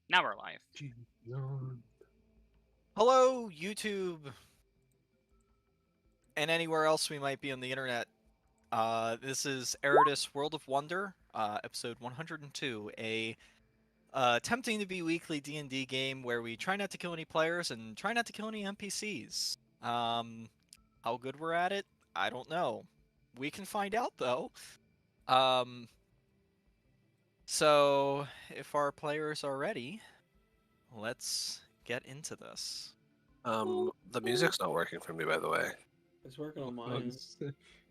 Now we're live. Hello, YouTube, and anywhere else we might be on the internet. This is Erudis World of Wonder, episode 102, attempting to be weekly D&D game where we try not to kill any players and try not to kill any NPCs. How good we're at it, I don't know. We can find out, though. So, if our players are ready, let's get into this. The music's not working for me, by the way. It's working on mine.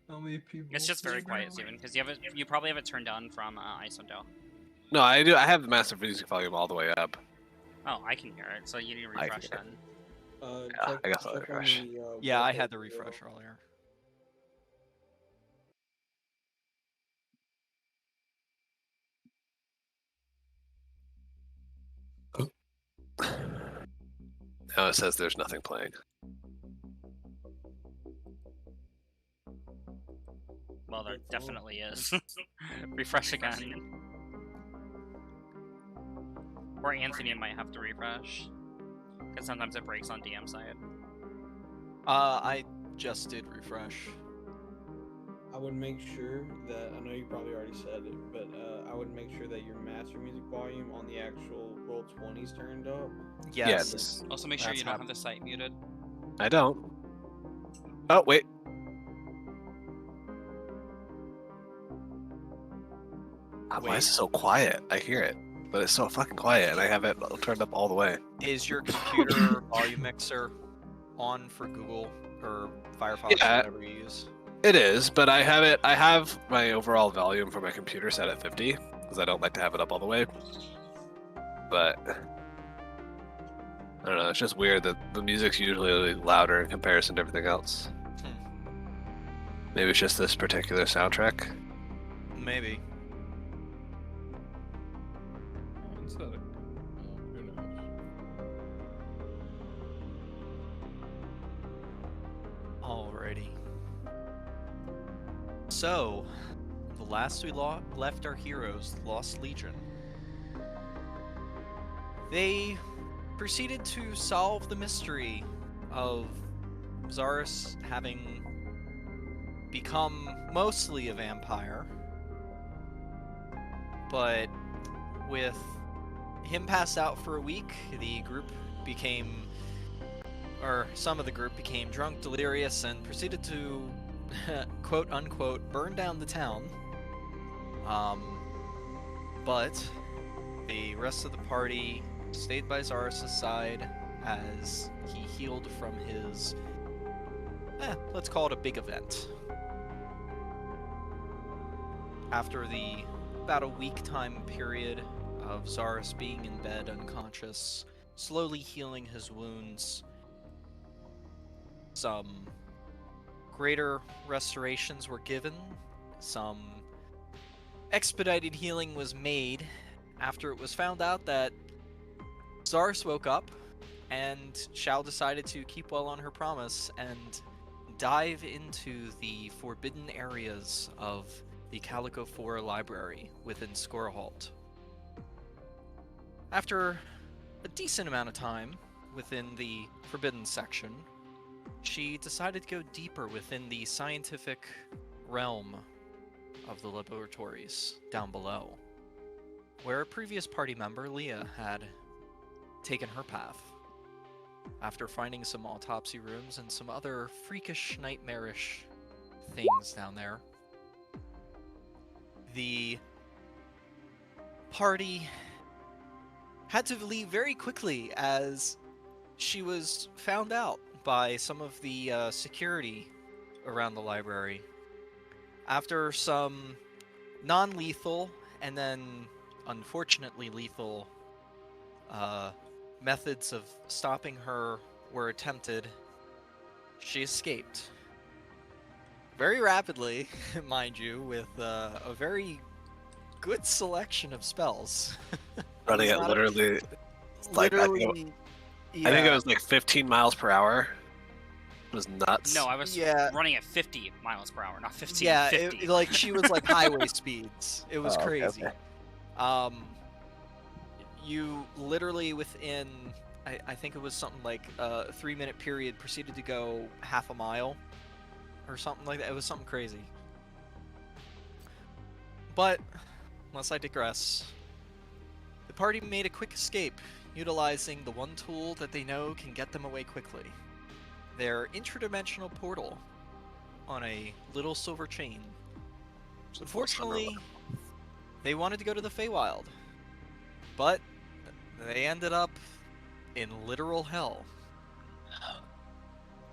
How many people? It's just very quiet, Steven, because you probably have it turned on from Iceland. No, I do. I have the massive music volume all the way up. Oh, I can hear it, so you need to I can refresh hear then. Yeah, I guess I'll refresh. Yeah, I had the refresh earlier. Now it says there's nothing playing. Well, there definitely is. Refresh again. Or Anthony might have to refresh. Because sometimes it breaks on DM side. I just did refresh. I would make sure that, I know you probably already said it, but I would make sure that your master music volume on the actual Roll20 is turned up. Yes. Also, make sure That's you don't happened. have the site muted. I don't. Oh, wait. Why is it so quiet? I hear it, but it's so fucking quiet, and I have it turned up all the way. Is your computer volume mixer on for Google or Firefox, Yeah. whatever you use? It is, but I have my overall volume for my computer set at 50, because I don't like to have it up all the way. But I don't know, it's just weird that the music's usually louder in comparison to everything else. Maybe it's just this particular soundtrack. Maybe. Who knows? Alrighty. So, the last we left our heroes, the Lost Legion. They proceeded to solve the mystery of Zarus having become mostly a vampire, but with him passed out for a week, the group became, or some of the group became drunk, delirious, and proceeded to quote unquote burn down the town. But the rest of the party stayed by Zarus' side as he healed from his, let's call it a big event. After about a week time period of Zarus being in bed unconscious, slowly healing his wounds, some greater restorations were given, some expedited healing was made after it was found out that Zarus woke up and Shao decided to keep well on her promise and dive into the forbidden areas of the Calico 4 library within Scoreholt. After a decent amount of time within the forbidden section, she decided to go deeper within the scientific realm of the laboratories down below, where a previous party member, Leah, had taken her path. After finding some autopsy rooms and some other freakish, nightmarish things down there, the party had to leave very quickly as she was found out by some of the security around the library. After some non-lethal and then unfortunately lethal methods of stopping her were attempted, she escaped. Very rapidly, mind you, with a very good selection of spells. Running at literally, like, I think it was like 15 miles per hour. It was nuts. No, I was Yeah. running at 50 miles per hour, not 15. Yeah, 50. like she was like highway speeds. It was Oh, okay, crazy. okay. you literally within, I think it was something like a 3-minute period, proceeded to go half a mile or something like that. It was something crazy. But, unless I digress, the party made a quick escape, utilizing the one tool that they know can get them away quickly. Their interdimensional portal on a little silver chain. Unfortunately, they wanted to go to the Feywild, but they ended up in literal hell.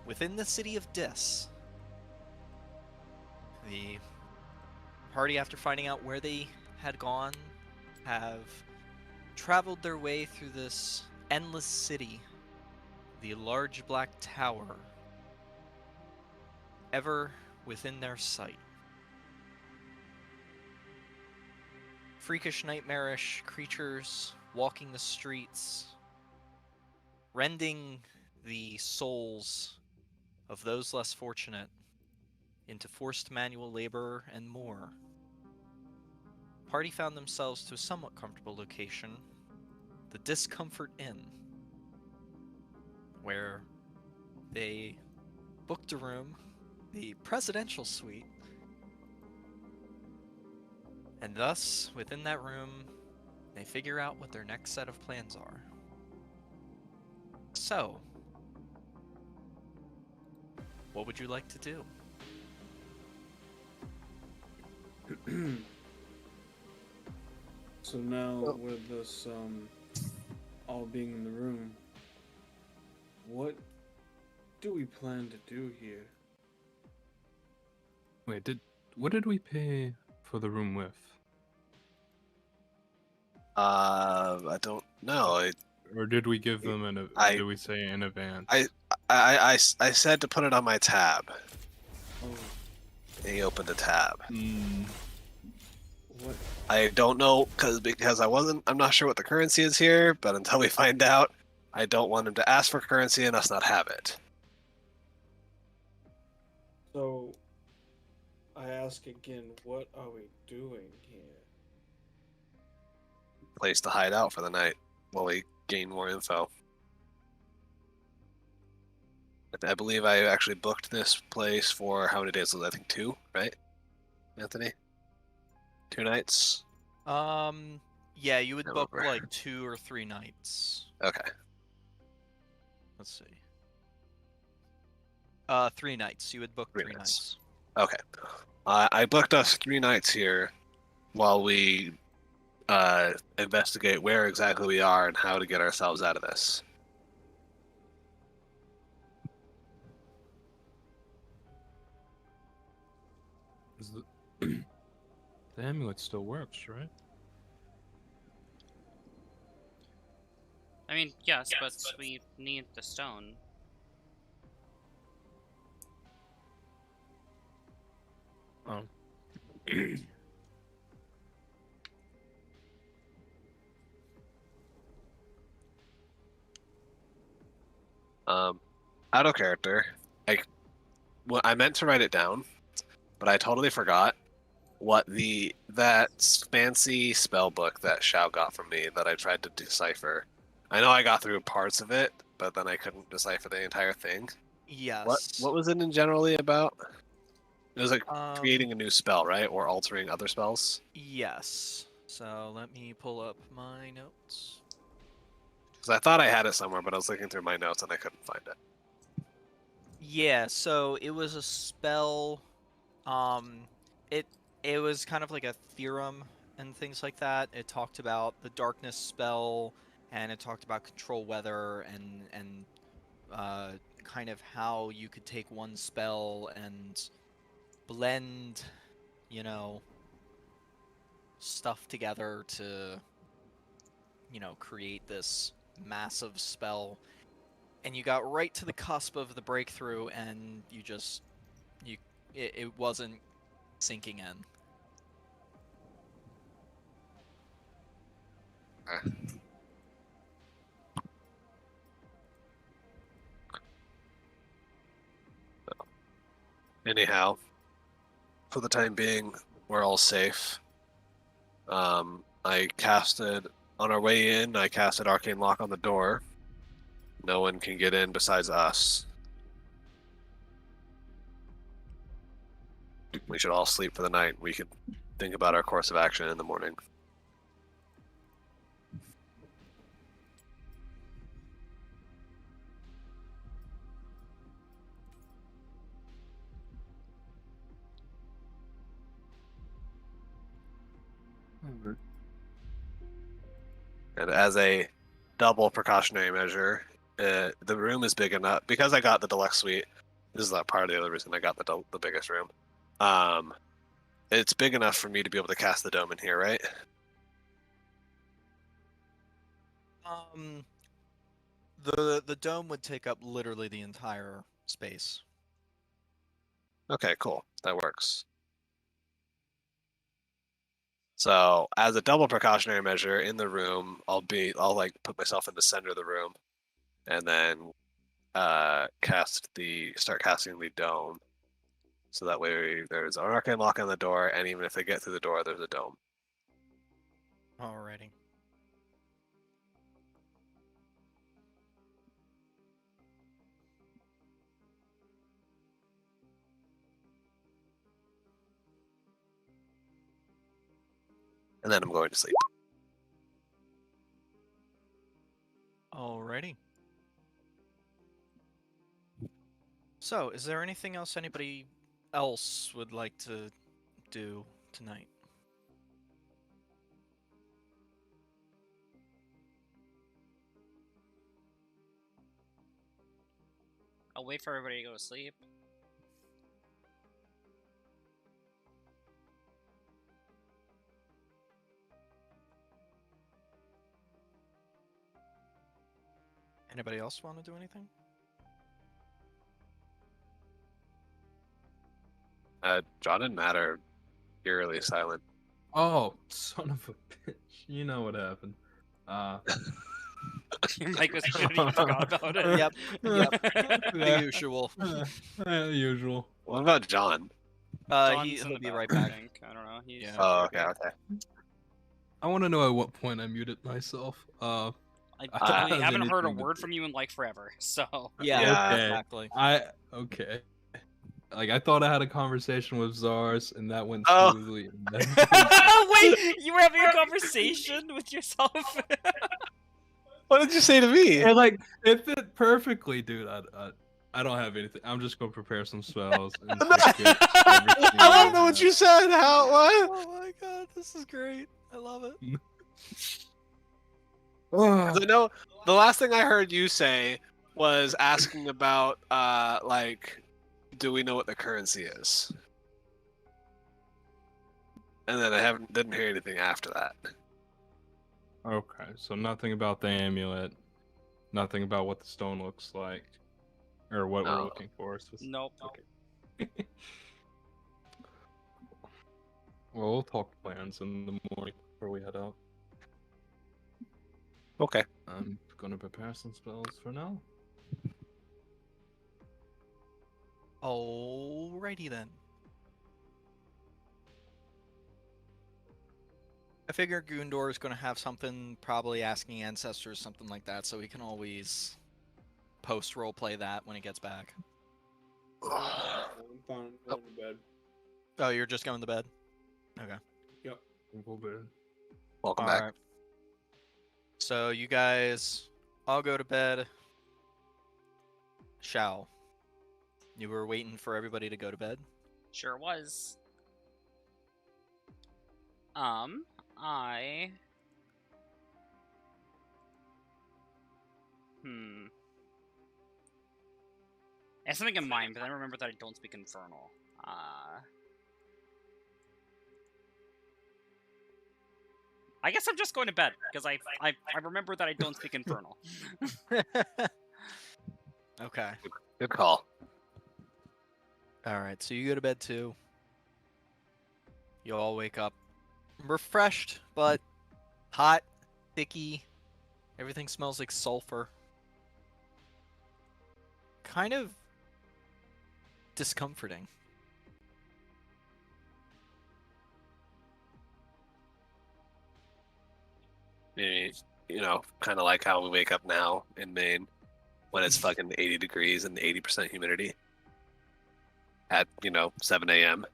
Within the city of Dis, the party, after finding out where they had gone, have traveled their way through this endless city, the large black tower, ever within their sight. Freakish, nightmarish creatures walking the streets, rending the souls of those less fortunate into forced manual labor and more. Party found themselves to a somewhat comfortable location, the Discomfort Inn, where they booked a room, the presidential suite, and thus, within that room, they figure out what their next set of plans are. So, what would you like to do? So now with us all being in the room, what do we plan to do here? Wait, what did we pay for the room with? I don't know. Or did we give them did we say in advance? I said to put it on my tab. Oh, And he opened a tab. what? I don't know because I'm not sure what the currency is here, but until we find out, I don't want him to ask for currency and us not have it. So, I ask again, what are we doing here? Place to hide out for the night while we gain more info. I believe I actually booked this place for how many days was it? I think 2, right? Anthony? 2 nights? Yeah, you would I book remember. like 2 or 3 nights. Okay. Let's see. 3 nights. You would book 3 3 nights. nights. Okay. I booked us 3 nights here while we investigate where exactly we are and how to get ourselves out of this. The amulet still works, right? I mean, yes, but we need the stone. Oh. Out of character, I meant to write it down, but I totally forgot what that fancy spell book that Shao got from me that I tried to decipher. I know I got through parts of it, but then I couldn't decipher the entire thing. Yes. What was it in generally about? It was like Um, creating a new spell, right? Or altering other spells? Yes. So let me pull up my notes. Because I thought I had it somewhere, but I was looking through my notes and I couldn't find it. Yeah, so it was a spell. It was kind of like a theorem and things like that. It talked about the darkness spell, and it talked about control weather and kind of how you could take one spell and blend, stuff together to, create this massive spell. And you got right to the cusp of the breakthrough, and it wasn't sinking in. Anyhow, for the time being, we're all safe. I casted On our way in, I casted Arcane Lock on the door. No one can get in besides us. We should all sleep for the night. We could think about our course of action in the morning. And as a double precautionary measure, the room is big enough because I got the deluxe suite. This is not part of the other reason I got the biggest room. It's big enough for me to be able to cast the dome in here, right? The dome would take up literally the entire space. Okay, cool. That works. So, as a double precautionary measure in the room, I'll like put myself in the center of the room, and then start casting the dome. So that way there's an arcane lock on the door, and even if they get through the door, there's a dome. Alrighty. And then I'm going to sleep. Alrighty. So, is there anything else anybody else would like to do tonight? I'll wait for everybody to go to sleep. Anybody else want to do anything? John and Matt are eerily silent. Oh, son of a bitch! You know what happened. Mike was muted. You forgot about it. Yep. The usual. Usual. What about John? John's in He'll the be right bathroom, back. I think. I don't know. He's Yeah. Oh, okay. I want to know at what point I muted myself. we has haven't heard a anything to word do. from you in like forever. So Yeah, Okay. exactly. Okay. Like I thought I had a conversation with Zars, and that went Oh. smoothly. And then... wait, you were having a conversation with yourself. What did you say to me? And like it fit perfectly, dude. I don't have anything. I'm just gonna prepare some spells. And just get everything I don't know what out. you said. How? What? Oh my god, this is great. I love it. I know the last thing I heard you say was asking about like, do we know what the currency is? And then I didn't hear anything after that. Okay, so nothing about the amulet, nothing about what the stone looks like, or what we're No. looking for. Nope. Okay. Well, we'll talk plans in the morning before we head out. Okay. I'm gonna prepare some spells for now. Alrighty then. I figure Gundor is going to have something, probably asking ancestors, something like that, so he can always post roleplay that when he gets back. I'm fine. I'm going to bed. Oh, you're just going to bed? Okay. Yep. We'll go bed. Welcome back. Alright. So you guys all go to bed. Shao, you were waiting for everybody to go to bed? Sure was. I have something in mind, but I remember that I don't speak Infernal. I guess I'm just going to bed because I remember that I don't speak Infernal. Okay. Good call. Alright, so you go to bed too. You all wake up refreshed, but hot, sticky. Everything smells like sulfur. Kind of discomforting. Maybe, kind of like how we wake up now in Maine when it's fucking 80 degrees and 80% humidity at 7 a.m.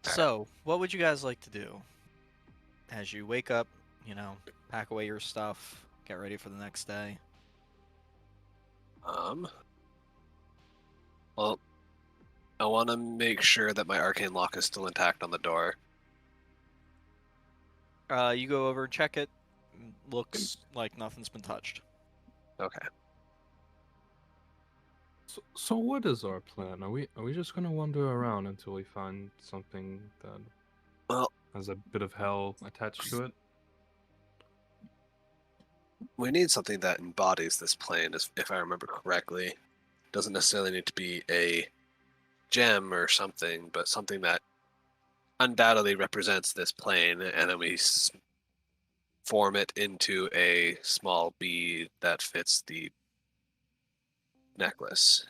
So, what would you guys like to do as you wake up? Pack away your stuff, get ready for the next day. Well, I want to make sure that my arcane lock is still intact on the door. You go over and check it. Looks like nothing's been touched. Okay. So what is our plan? Are we just gonna wander around until we find something that Well, has a bit of hell attached to it? we need something that embodies this plane, if I remember correctly. Doesn't necessarily need to be a gem or something, but something that undoubtedly represents this plane, and then we form it into a small bead that fits the necklace.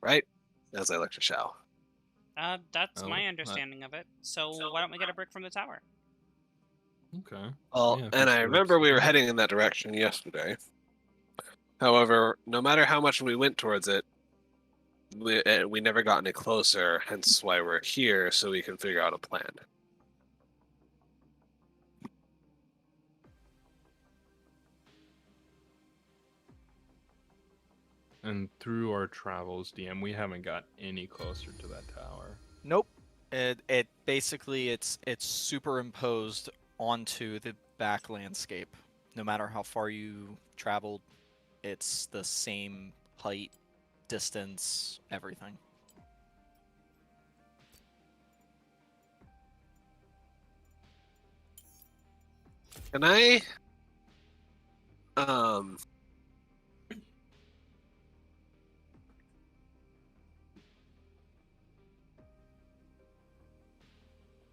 Right? As I look to Shao. That's Oh, my understanding of it. So why don't we get a brick from the tower? Okay. Well, Yeah, if and it's I so remember we were exciting. heading in that direction yesterday. However, no matter how much we went towards it, we never got any closer, hence why we're here, so we can figure out a plan. And through our travels, DM, we haven't got any closer to that tower. Nope. It basically it's superimposed onto the back landscape. No matter how far you traveled, it's the same height, distance, everything. Can I um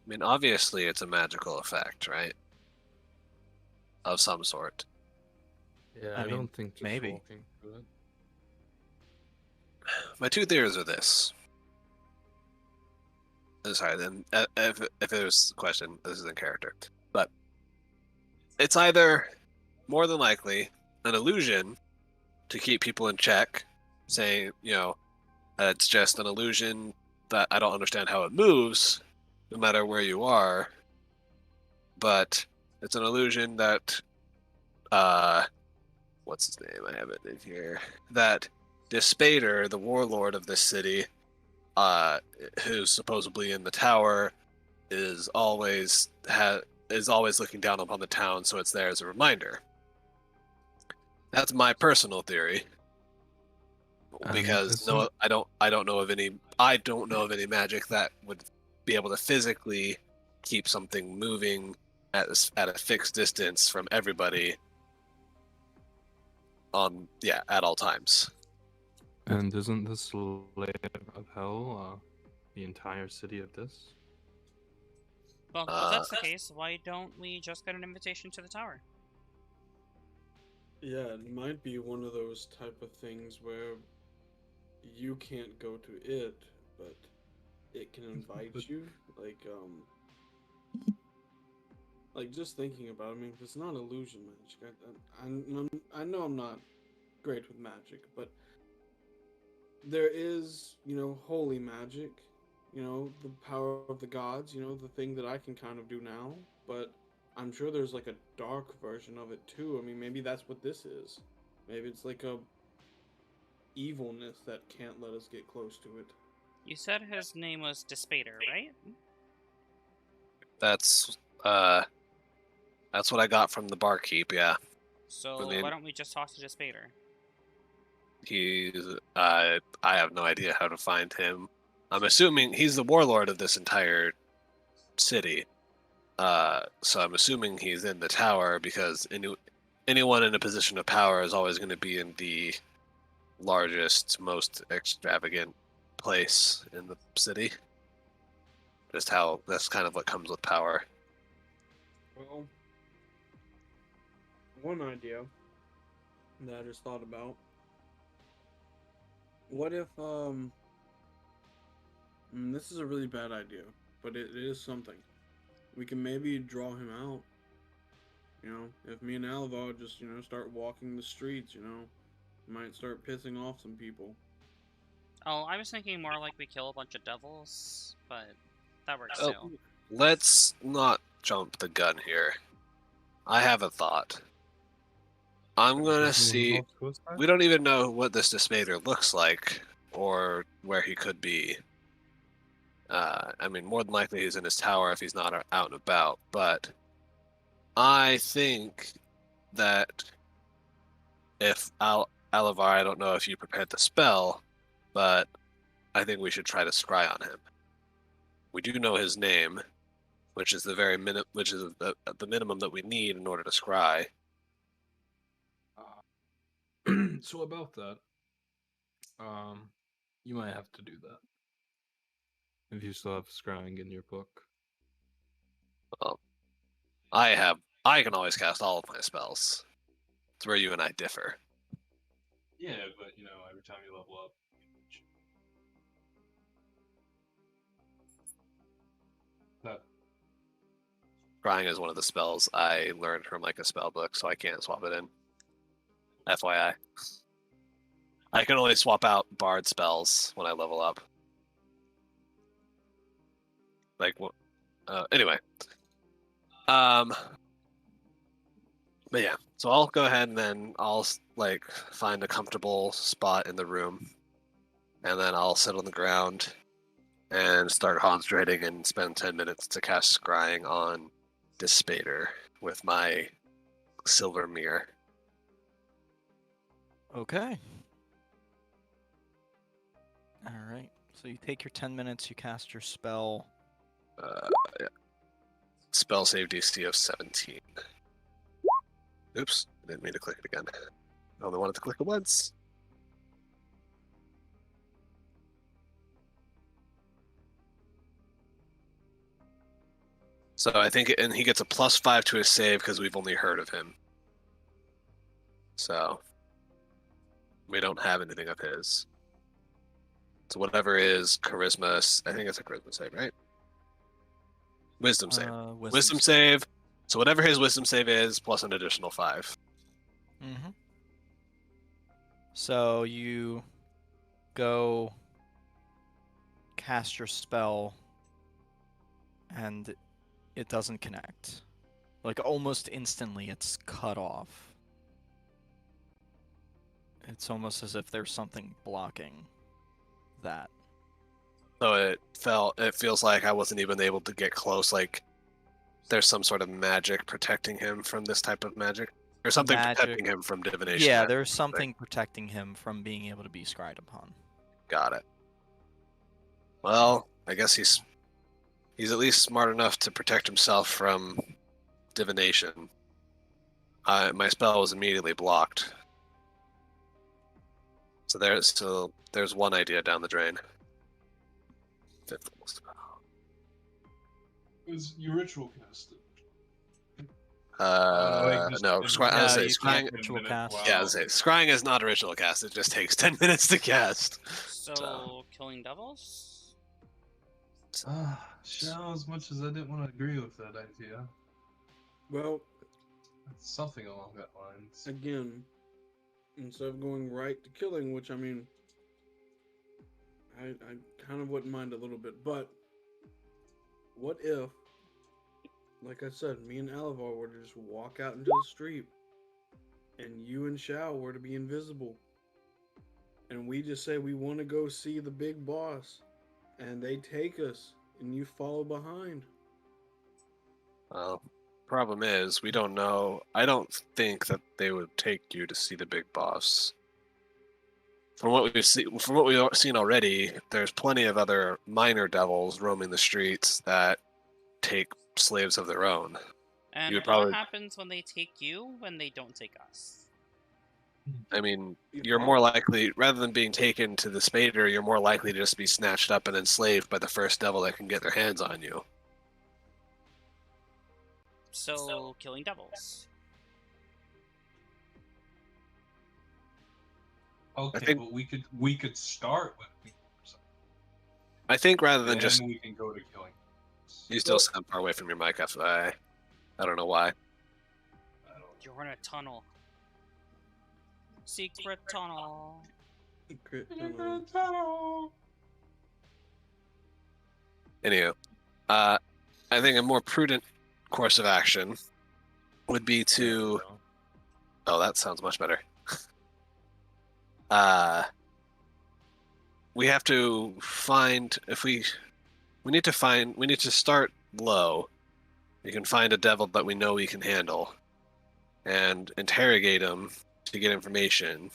I mean, obviously it's a magical effect, right? Of some sort. Yeah, I I mean, don't think just maybe. walking through it. My two theories are this. Sorry, then if it was a question, this is in character. But it's either more than likely an illusion to keep people in check, saying, it's just an illusion that I don't understand how it moves, no matter where you are. But it's an illusion that, what's his name? I have it in here. That Despater, the warlord of this city, who's supposedly in the tower, is always looking down upon the town, so it's there as a reminder. That's my personal theory. Because I don't know of any magic that would be able to physically keep something moving at a fixed distance from everybody at all times. And isn't this layer of hell the entire city of this? Well, if that's the case, why don't we just get an invitation to the tower? Yeah, it might be one of those type of things where you can't go to it, but it can invite you. Like just thinking about it, I mean, if it's not illusion magic, I know I'm not great with magic, but there is, holy magic, the power of the gods, the thing that I can kind of do now, but I'm sure there's like a dark version of it too. I mean, maybe that's what this is. Maybe it's like a evilness that can't let us get close to it. You said his name was Despater, right? That's what I got from the barkeep. Yeah, So why don't we just talk to Despater? I have no idea how to find him. I'm assuming he's the warlord of this entire city. So I'm assuming he's in the tower because anyone in a position of power is always going to be in the largest, most extravagant place in the city. That's kind of what comes with power. Well, one idea that I just thought about. What if This is a really bad idea, but it is something. We can maybe draw him out. You know, if me and Alvar just, start walking the streets, might start pissing off some people. Oh, I was thinking more like we kill a bunch of devils, but that works Oh, too. let's not jump the gun here. I have a thought. I'm gonna see. We don't even know what this Dispater looks like or where he could be. I mean, more than likely he's in his tower if he's not out and about. But I think that if Alavar, I don't know if you prepared the spell, but I think we should try to scry on him. We do know his name, which is the very which is the minimum that we need in order to scry. So about that, you might have to do that if you still have scrying in your book. Well, I can always cast all of my spells. It's where you and I differ. Yeah, but every time you level up. That Scrying is one of the spells I learned from like a spell book, so I can't swap it in. FYI. I can only swap out bard spells when I level up. Like, anyway. But yeah, so I'll go ahead and then I'll like find a comfortable spot in the room, and then I'll sit on the ground and start concentrating and spend 10 minutes to cast scrying on Dispater with my silver mirror. Okay. All right. So you take your 10 minutes, you cast your spell. Yeah. Spell save DC of 17. Oops, I didn't mean to click it again. I only wanted to click it once. So I think, and he gets a +5 to his save because we've only heard of him. So we don't have anything of his. So whatever is charisma, I think it's a charisma save, right? Wisdom save. Wisdom save. So whatever his wisdom save is, plus an additional 5. Mm-hmm. So you go cast your spell, and it doesn't connect. Like almost instantly, it's cut off. It's almost as if there's something blocking that. So it feels like I wasn't even able to get close. Like there's some sort of magic protecting him from this type of magic, or something protecting him from divination. Yeah, there's something protecting him from being able to be scryed upon. Got it. Well, I guess he's at least smart enough to protect himself from divination. My spell was immediately blocked. So there's one idea down the drain. Fifth level spell. it was your ritual casted. No, scrying. Ritual cast. Wow. Yeah, I was saying, scrying is not a ritual cast. It just takes 10 minutes to cast. So killing devils? Shao, as much as I didn't want to agree with that idea, Well, it's something along that lines. again, instead of going right to killing, which I mean, I kind of wouldn't mind a little bit, but what if, like I said, me and Alavar were to just walk out into the street, and you and Shao were to be invisible, and we just say we want to go see the big boss, and they take us, and you follow behind. Well, problem is, we don't know. I don't think that they would take you to see the big boss. From what we've seen already, there's plenty of other minor devils roaming the streets that take slaves of their own. And You would probably- what happens when they take you when they don't take us? I mean, you're more likely, rather than being taken to the Spader, you're more likely to just be snatched up and enslaved by the first devil that can get their hands on you. So killing devils. Okay, think- but we could start with. I think rather than Then just we can go to killing. you still sound far away from your mic. After I don't know why. I don't You're in a tunnel. Secret tunnel. Crit Anywho, I think a more prudent course of action would be to. Oh, that sounds much better. We have to find if we need to start low. We can find a devil that we know we can handle, and interrogate him to get information,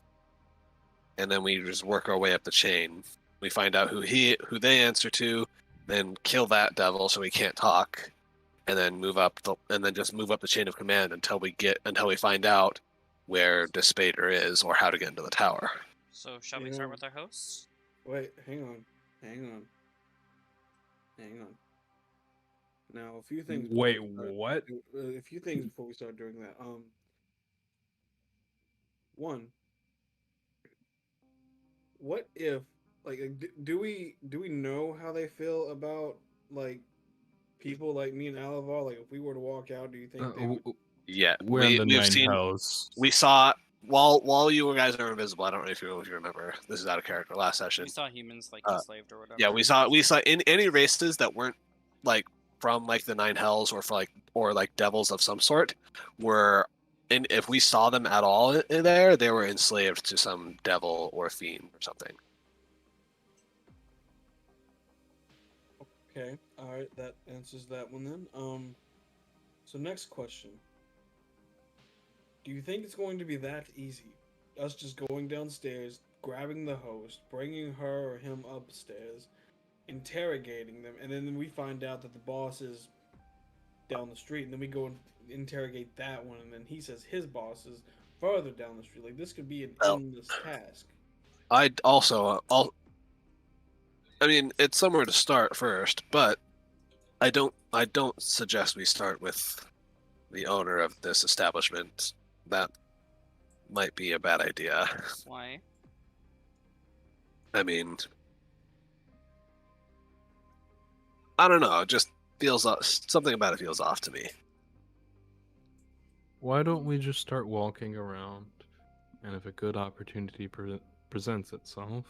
and then we just work our way up the chain. We find out who they answer to, then kill that devil so he can't talk, and then just move up the chain of command until we find out where Despater is or how to get into the tower. So shall we start with our hosts? Wait, hang on. Now, a few things. Wait, before we what? start- A few things before we start doing that. One. What if, do we know how they feel about like people like me and Alavar? Like, if we were to walk out, do you think they would? Yeah, We're in the we've nine seen. hells. We saw while you guys are invisible. I don't know if you remember. This is out of character. Last session. We saw humans like enslaved or whatever. Yeah, we saw in any races that weren't like from like the nine hells or like devils of some sort were. And if we saw them at all in there, they were enslaved to some devil or fiend or something. Okay, all right, that answers that one then. So next question: do you think it's going to be that easy? Us just going downstairs, grabbing the host, bringing her or him upstairs, interrogating them, and then we find out that the boss is down the street, and then we go and interrogate that one, and then he says his boss is further down the street. Like, this could be an endless task. I'd also, I mean, it's somewhere to start first, but I don't suggest we start with the owner of this establishment. That might be a bad idea. Why? I mean, I don't know. It just feels something about it feels off to me. Why don't we just start walking around, and if a good opportunity presents itself,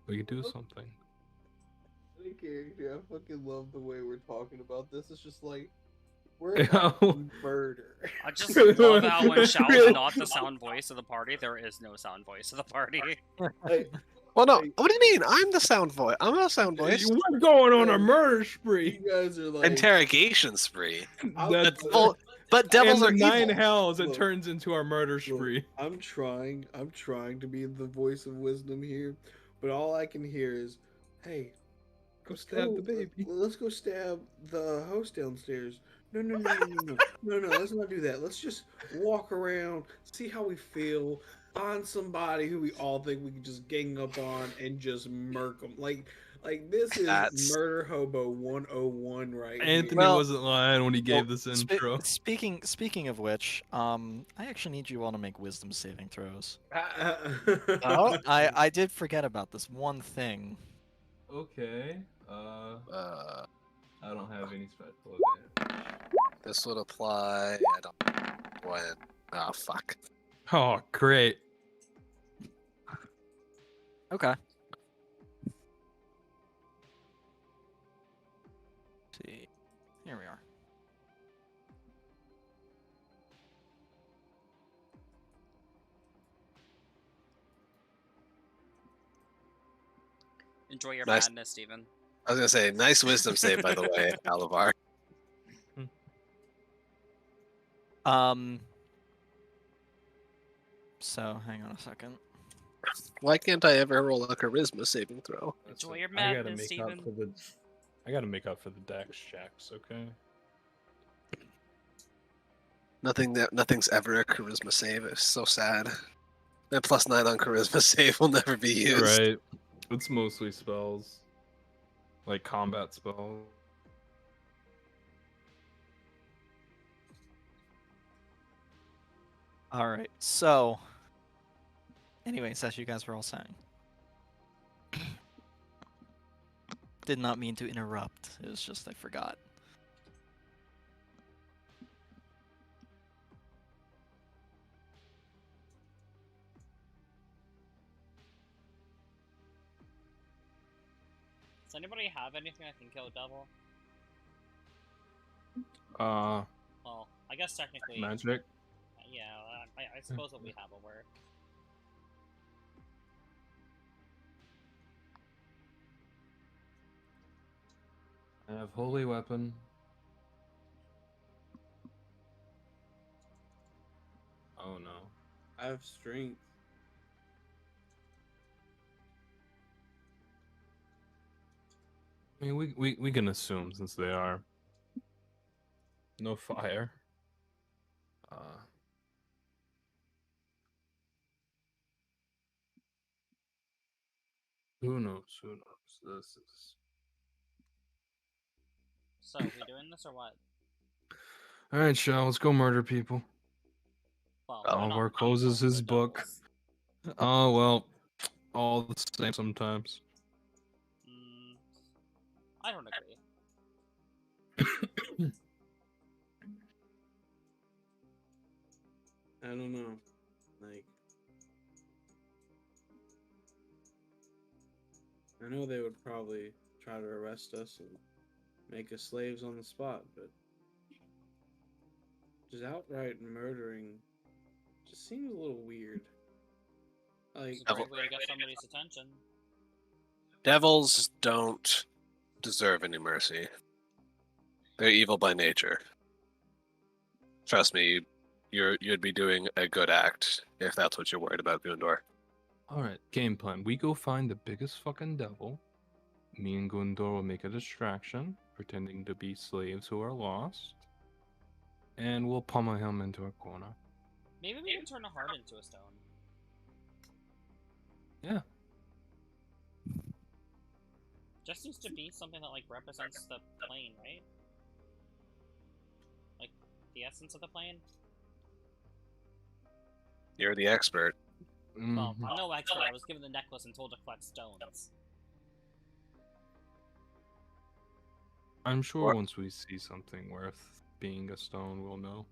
we could do something. I fucking love the way we're talking about this. It's just like we're murder. I just love how when Shao is not the sound voice of the party, there is no sound voice of the party. Like, Well, no. What do you mean? I'm the sound voice. I'm a sound voice. We're going on a murder spree. you guys are like Interrogation spree. That's But devils in are the nine evil. hells. It Look, turns into our murder look, spree. I'm trying to be the voice of wisdom here, but all I can hear is, "Hey, Go stab the baby. Let's go stab the host downstairs." No, let's not do that. Let's just walk around, see how we feel, find somebody who we all think we can just gang up on and just murk them. Like this is That's- Murder Hobo 101 right Anthony Well- wasn't lying when he gave this intro. Speaking of which, I actually need you all to make wisdom saving throws. here. Oh. I did forget about this one thing. Okay. I don't have any special advantage. This would apply. I don't. When? Oh fuck. Oh, great. Okay. Let's see. Here we are. Enjoy your Nice. madness, Steven. I was gonna say, nice wisdom save, by the way, Alavar. So hang on a second. Why can't I ever roll a charisma saving throw? Enjoy your I gotta madness, make up Steven. for the. I gotta make up for the dex checks, okay? Nothing's ever a charisma save. It's so sad. That +9 on charisma save will never be used. Right. It's mostly spells, like combat spells. All right. So, anyways, as you guys were all saying, Did not mean to interrupt. It was just I forgot. Does anybody have anything that can kill a devil? Uh, Well, I guess technically, magic. yeah. I suppose what we have will work. I have holy weapon. Oh no. I have strength. I mean, we can assume since they are no fire. Who knows? Who knows? This is. So, we doing this or what? All right, Shao. Let's go murder people. Well, Oh. they're not Oliver people, closes his they're book. devils. Oh well, all the same sometimes. Mm, I don't agree. I don't know. Like, I know they would probably try to arrest us and make us slaves on the spot, but just outright murdering just seems a little weird. Like, It's a great way to get somebody's attention. Devils don't deserve any mercy. They're evil by nature. Trust me, you'd be doing a good act if that's what you're worried about, Gundor. All right, game plan. We go find the biggest fucking devil. Me and Gundor will make a distraction, pretending to be slaves who are lost, and we'll pummel him into a corner. Maybe we can turn a heart into a stone. Yeah. Just needs to be something that like represents the plane, right? Like the essence of the plane. You're the expert. Well, Mhm. I'm no expert. I was given the necklace and told to collect stones. I'm sure What? once we see something worth being a stone, we'll know.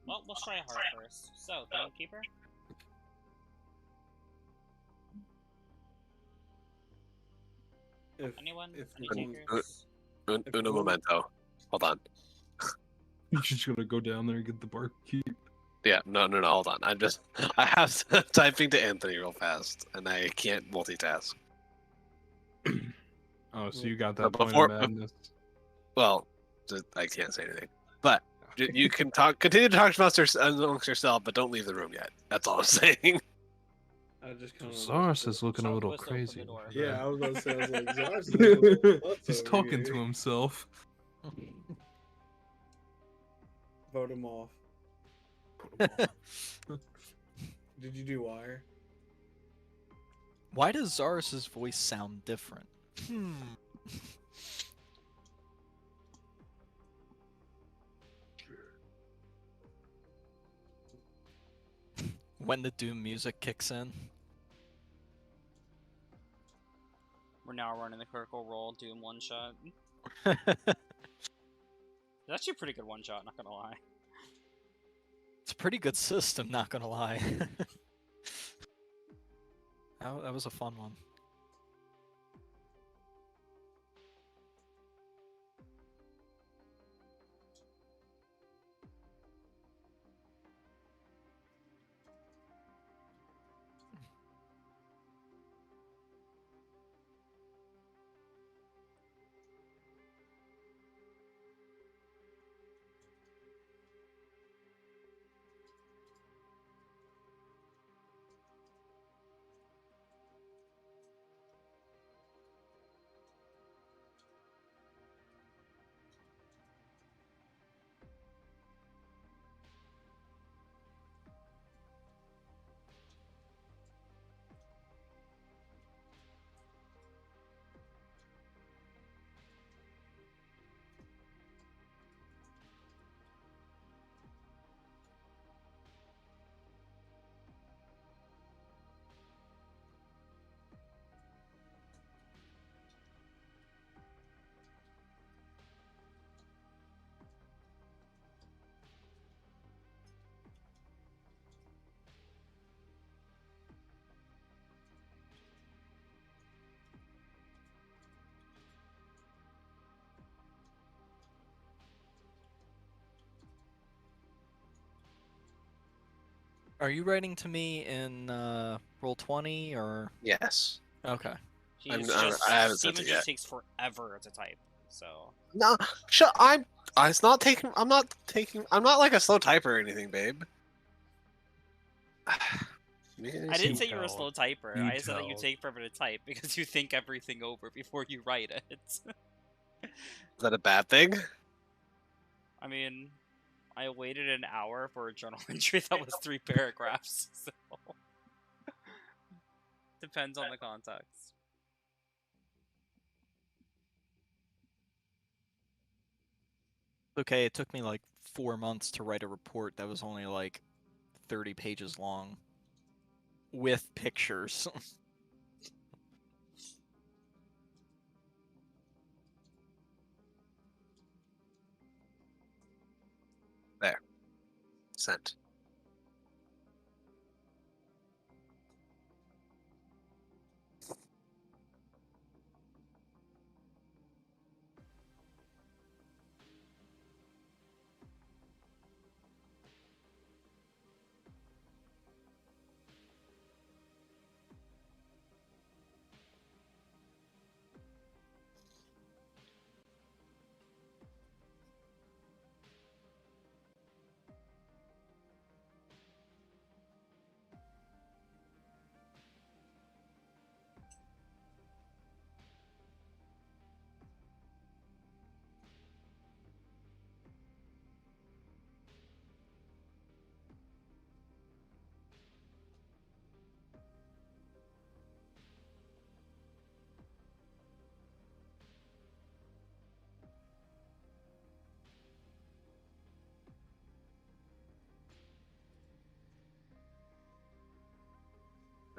Well, we'll try a heart first. So, Gamekeeper? if Anyone? if Any Un- takers? If Uno one- momento. Hold on. You're just gonna go down there and get the barkeep. Yeah, no, hold on. I have typing to Anthony real fast, and I can't multitask. Oh, so you got So that point before- of madness. Well, I can't say anything. But you can continue to talk amongst yourself, but don't leave the room yet. That's all I'm saying. I just kind of Zaris is looking a Shall little twist open crazy. the door. over Yeah, there. I was about to say, I was like, Zars is looking a little nuts He's over talking here. to himself. Vote him off. Did you do wire? Why does Zaris's voice sound different? When the Doom music kicks in. We're now running the Critical Role Doom one shot. That It's actually a pretty good one shot, not gonna lie. It's a pretty good system, not gonna lie. That was a fun one. Are you writing to me in roll 20 or? Yes. Okay. I haven't sent Steven it just yet. takes forever to type. So No, it's not taking. I'm not taking. I'm not like a slow typer or anything, babe. I didn't say you were a tell. slow typer. You I said that you tell. take forever to type because you think everything over before you write it. Is that a bad thing? I mean, I waited an hour for a journal entry that was 3 paragraphs. So depends on the context. Okay, it took me like 4 months to write a report that was only like 30 pages long with pictures. There. Sent.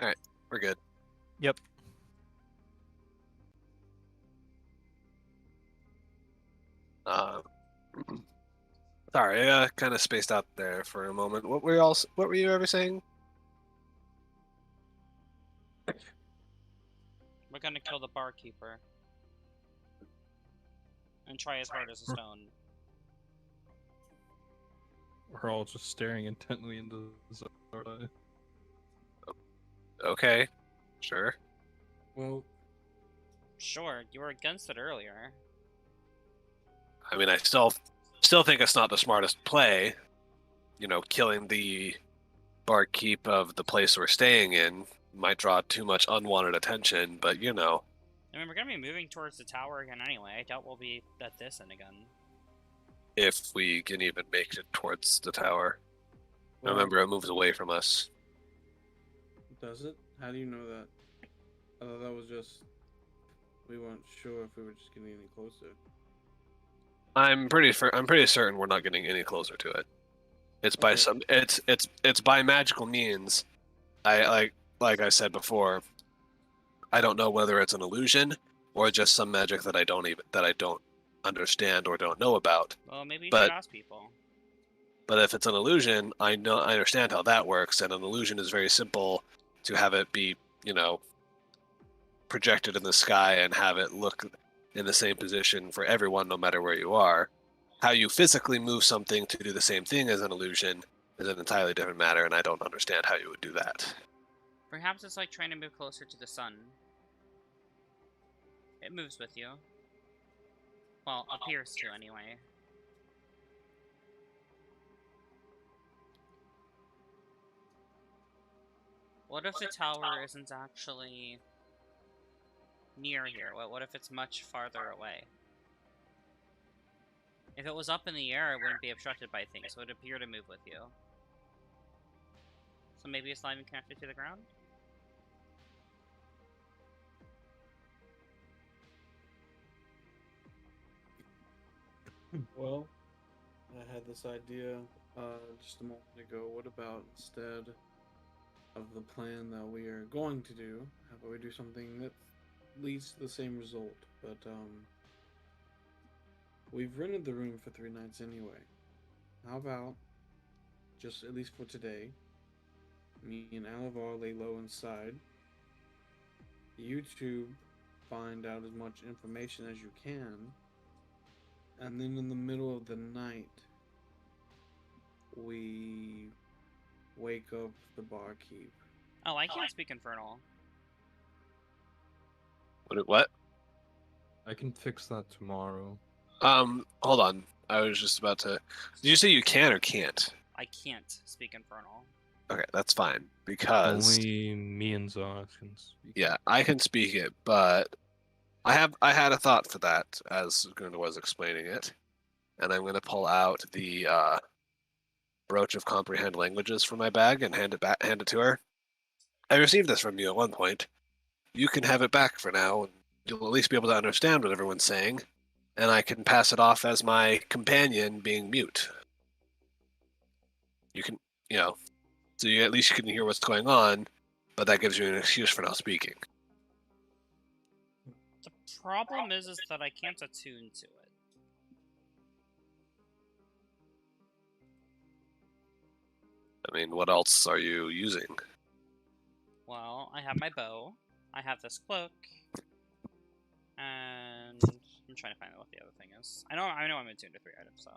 All right, we're good. Yep. Uh, sorry, I kind of spaced out there for a moment. What were y'all? What were you ever saying? We're gonna kill the barkeeper and try as hard as a stone. We're all just staring intently into the Zarda. Okay, sure. Well, Sure, you were against it earlier. I mean, I still think it's not the smartest play. You know, killing the barkeep of the place we're staying in might draw too much unwanted attention, but you know. I mean, we're gonna be moving towards the tower again anyway. I doubt we'll be at this end again. If we can even make it towards the tower. well, Remember, it moves away from us. does it? How do you know that? I thought that was just we weren't sure if we were just getting any closer. I'm pretty certain we're not getting any closer to it. It's by Okay. it's by magical means. I like I said before, I don't know whether it's an illusion or just some magic that I don't understand or don't know about. Well, maybe you should But ask people. but if it's an illusion, I understand how that works, and an illusion is very simple to have it be, you know, projected in the sky and have it look in the same position for everyone no matter where you are. How you physically move something to do the same thing as an illusion is an entirely different matter, and I don't understand how you would do that. Perhaps it's like trying to move closer to the sun. It moves with you. Well, appears to anyway. What if the tower isn't actually near here? What if it's much farther away? If it was up in the air, it wouldn't be obstructed by things, so it would appear to move with you. So maybe it's not even connected to the ground? Well, I had this idea just a moment ago. What about instead of the plan that we are going to do, how about we do something that leads to the same result? But we've rented the room for 3 nights anyway. How about just at least for today, me and Alavar lay low inside. You two find out as much information as you can, and then in the middle of the night, we wake up the barkeep. Oh, I can't speak Infernal. What? I can fix that tomorrow. Hold on. I was just about to. Did you say you can or can't? I can't speak Infernal. Okay, that's fine because Only me and Zaz can speak. yeah, I can speak it, but I had a thought for that as Gunda was explaining it, and I'm going to pull out the brooch of comprehend languages from my bag and hand it to her. I received this from you at one point. You can have it back for now, and you'll at least be able to understand what everyone's saying, and I can pass it off as my companion being mute. You can, you know, so you at least you can hear what's going on, but that gives you an excuse for not speaking. The problem is that I can't attune to it. I mean, what else are you using? Well, I have my bow. I have this cloak. And I'm trying to find out what the other thing is. I know I'm attuned to 3 items, so.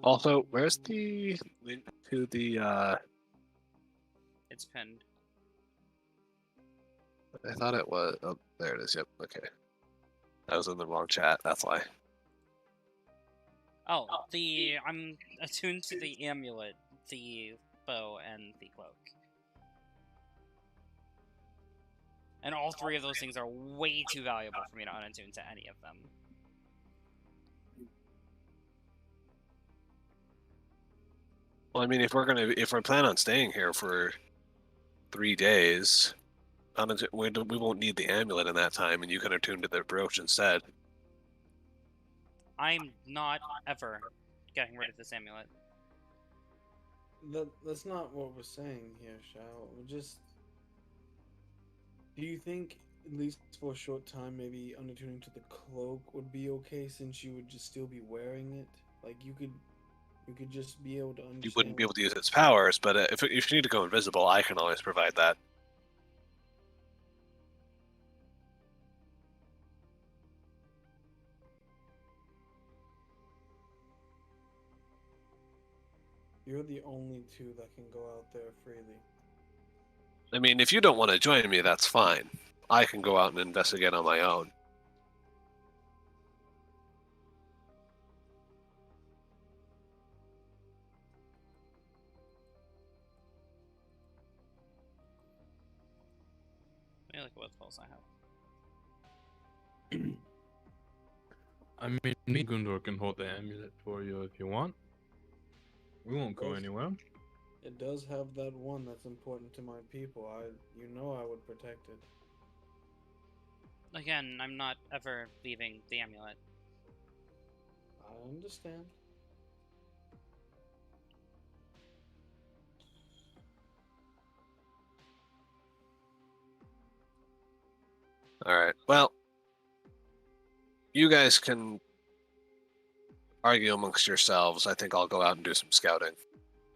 Also, where's the link to the? It's pinned. I thought it was. Oh, there it is. Yep. Okay. I was in the wrong chat. That's why. Oh, I'm attuned to the amulet, the bow, and the cloak. And all 3 of those things are way too valuable for me to unattune to any of them. Well, I mean, if we're planning on staying here for 3 days, we won't need the amulet in that time, and you can attune to the brooch instead. I'm not ever getting rid of this amulet. That's not what we're saying here, Shao. We're just. Do you think, at least for a short time, maybe unattuning to the cloak would be okay, since you would just still be wearing it? Like you could just be able to understand. You wouldn't be able to use its powers, but if you need to go invisible, I can always provide that. You're the only two that can go out there freely. I mean, if you don't want to join me, that's fine. I can go out and investigate on my own. Let me look at what spells I have. I mean, me and Gundor can hold the amulet for you if you want. We won't go Yes. anywhere. It does have that one that's important to my people. I would protect it. Again, I'm not ever leaving the amulet. I understand. All right. Well, you guys can argue amongst yourselves. I think I'll go out and do some scouting.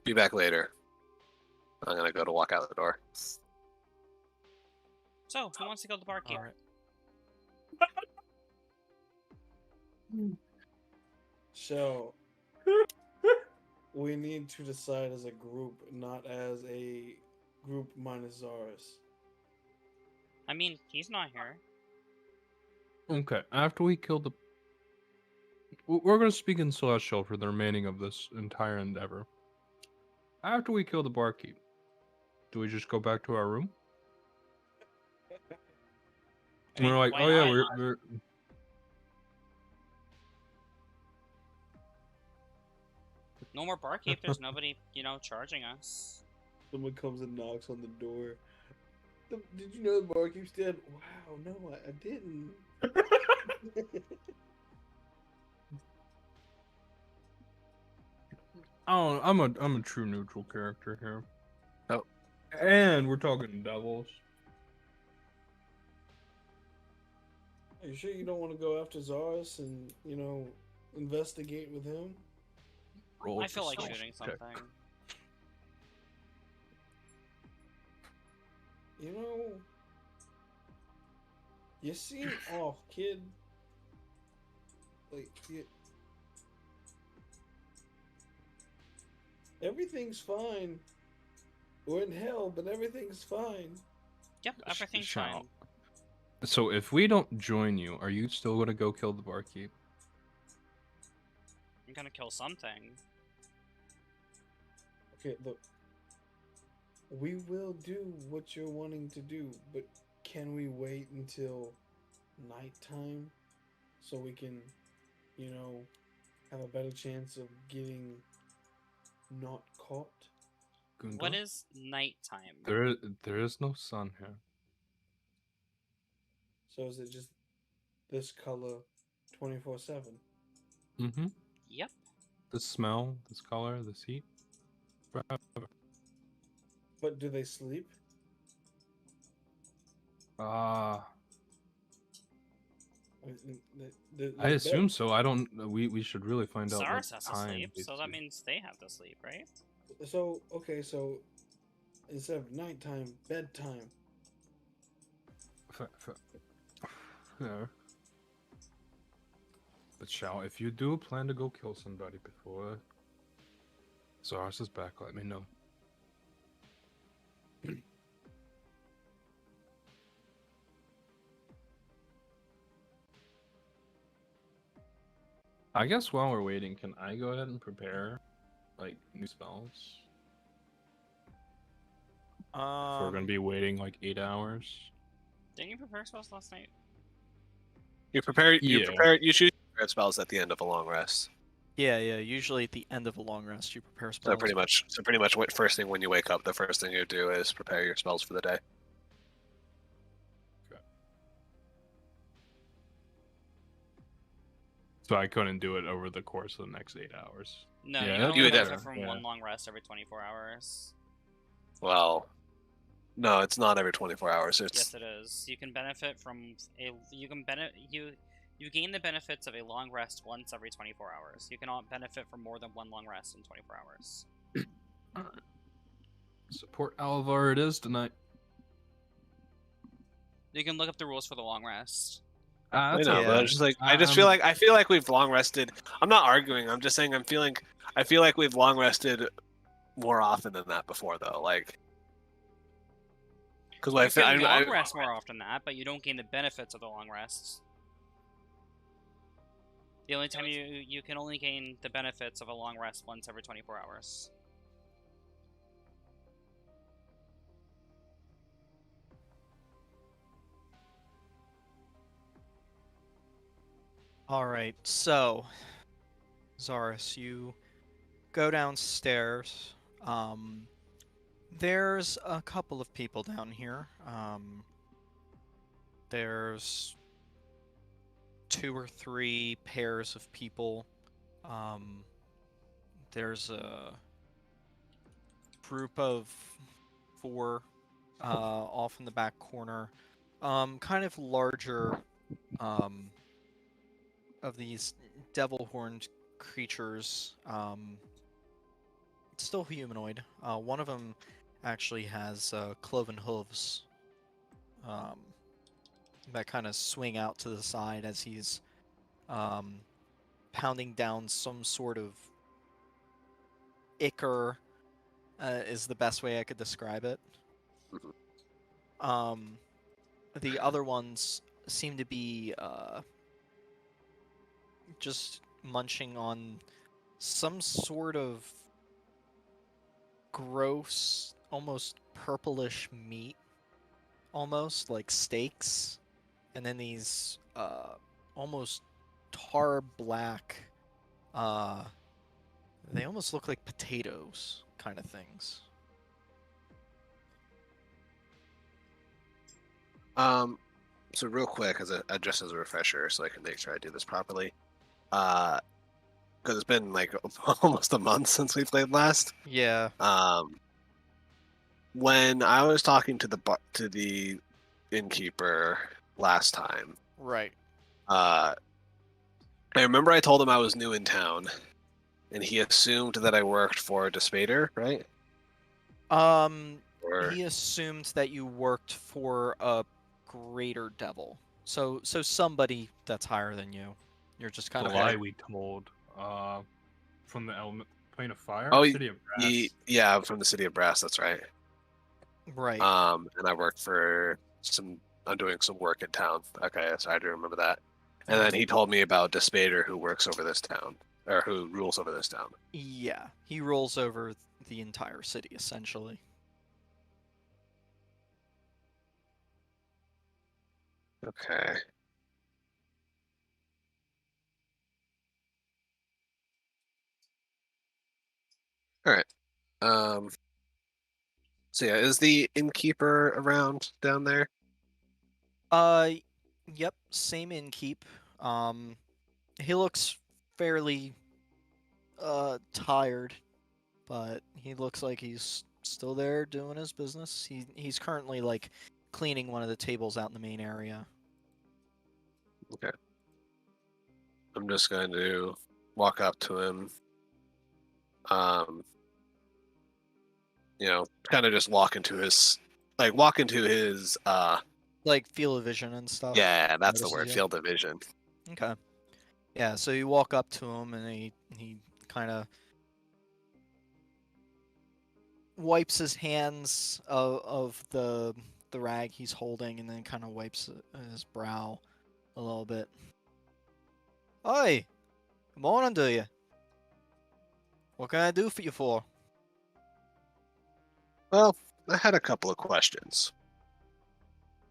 Be back later. I'm gonna go to walk out the door. So, who wants to kill the barkeep? All right. So, we need to decide as a group, not as a group minus Zaris. I mean, he's not here. Okay, after we kill the... We're going to speak in Celestial for the remaining of this entire endeavor. After we kill the barkeep, do we just go back to our room? I mean, We're like, why oh yeah, not? we're... No more barkeep. There's nobody, charging us. Someone comes and knocks on the door. Did you know the barkeep's dead? Wow, no, I didn't. Oh, I'm a true neutral character here. Oh. And we're talking devils. Are you sure you don't want to go after Zaris and, investigate with him? Roll I feel like stealth shooting check. something. You seem off, kid. Like, Everything's fine. We're in hell, but everything's fine. Yep, everything's Shall. fine. So if we don't join you, are you still gonna go kill the barkeep? I'm gonna kill something. Okay, look. We will do what you're wanting to do, but can we wait until nighttime so we can, have a better chance of getting not caught? What Gundor? is nighttime? There is no sun here. So is it just this color 24/7? Mm-hmm. Yep. The smell, this color, this heat. Forever. But do they sleep? Ah, I mean, I their assume bed. so. I don't. We should really find out what Zars has to time. sleep, so that basically. means they have to sleep, right? So okay, so instead of nighttime, bedtime. Fair. But shall, if you do plan to go kill somebody before Zars is back, let me know. I guess while we're waiting, can I go ahead and prepare, like, new spells? If we're gonna be waiting like 8 hours. Didn't you prepare spells last night? You prepare. You Yeah. prepare. You choose prepared spells at the end of a long rest. Yeah, usually at the end of a long rest, you prepare spells. So pretty much, what first thing when you wake up, the first thing you do is prepare your spells for the day. So I couldn't do it over the course of the next 8 hours. No, Yeah, you can that's only would benefit have- from one long rest every 24 hours. Well, no, it's not every 24 hours. It's Yes, it is. You can benefit from you gain the benefits of a long rest once every 24 hours. You cannot benefit from more than one long rest in 24 hours. Alright. Support Alvar it is tonight. You can look up the rules for the long rest. I That's know, but okay. I'm just like I feel like we've long rested. I'm not arguing. I'm just saying I feel like we've long rested more often than that before, though. Like, because You can long rest more often than that, but you don't gain the benefits of the long rests. The only time you can only gain the benefits of a long rest once every 24 hours. Alright, so, Zaris, you go downstairs. There's a couple of people down here. There's 2 or 3 pairs of people. There's a group of 4 off in the back corner. Kind of larger of these devil-horned creatures. Still humanoid. One of them actually has cloven hooves that kind of swing out to the side as he's pounding down some sort of ichor, is the best way I could describe it. The other ones seem to be just munching on some sort of gross, almost purplish meat, almost like steaks, and then these almost tar black, they almost look like potatoes kind of things. So real quick, just as a refresher, so I can make sure I do this properly. Because it's been like almost a month since we played last. Yeah. When I was talking to the innkeeper last time, Right. I remember I told him I was new in town, and he assumed that I worked for Despader, right? Or He assumed that you worked for a greater devil. So somebody that's higher than you. You're just kind The of lie like, we told from the element Plane of Fire? Oh, City of Brass. yeah, I'm from the city of Brass. That's right. Right. And I work for some. I'm doing some work in town. Okay, so I do remember that. And then he told me about Despader, who works over this town, or who rules over this town. Yeah, he rolls over the entire city essentially. Okay. All right. So yeah, is the innkeeper around down there? Uh, yep, same innkeep. He looks fairly tired, but he looks like he's still there doing his business. He's currently like cleaning one of the tables out in the main area. Okay. I'm just going to walk up to him. Kind of just walk into his Like field of vision and stuff. yeah, that's the Notices word, you. field of vision. Okay. Yeah, so you walk up to him and he kind of wipes his hands of the rag he's holding and then kind of wipes his brow a little bit. Oi, good morning to you. What can I do for you for? Well, I had a couple of questions.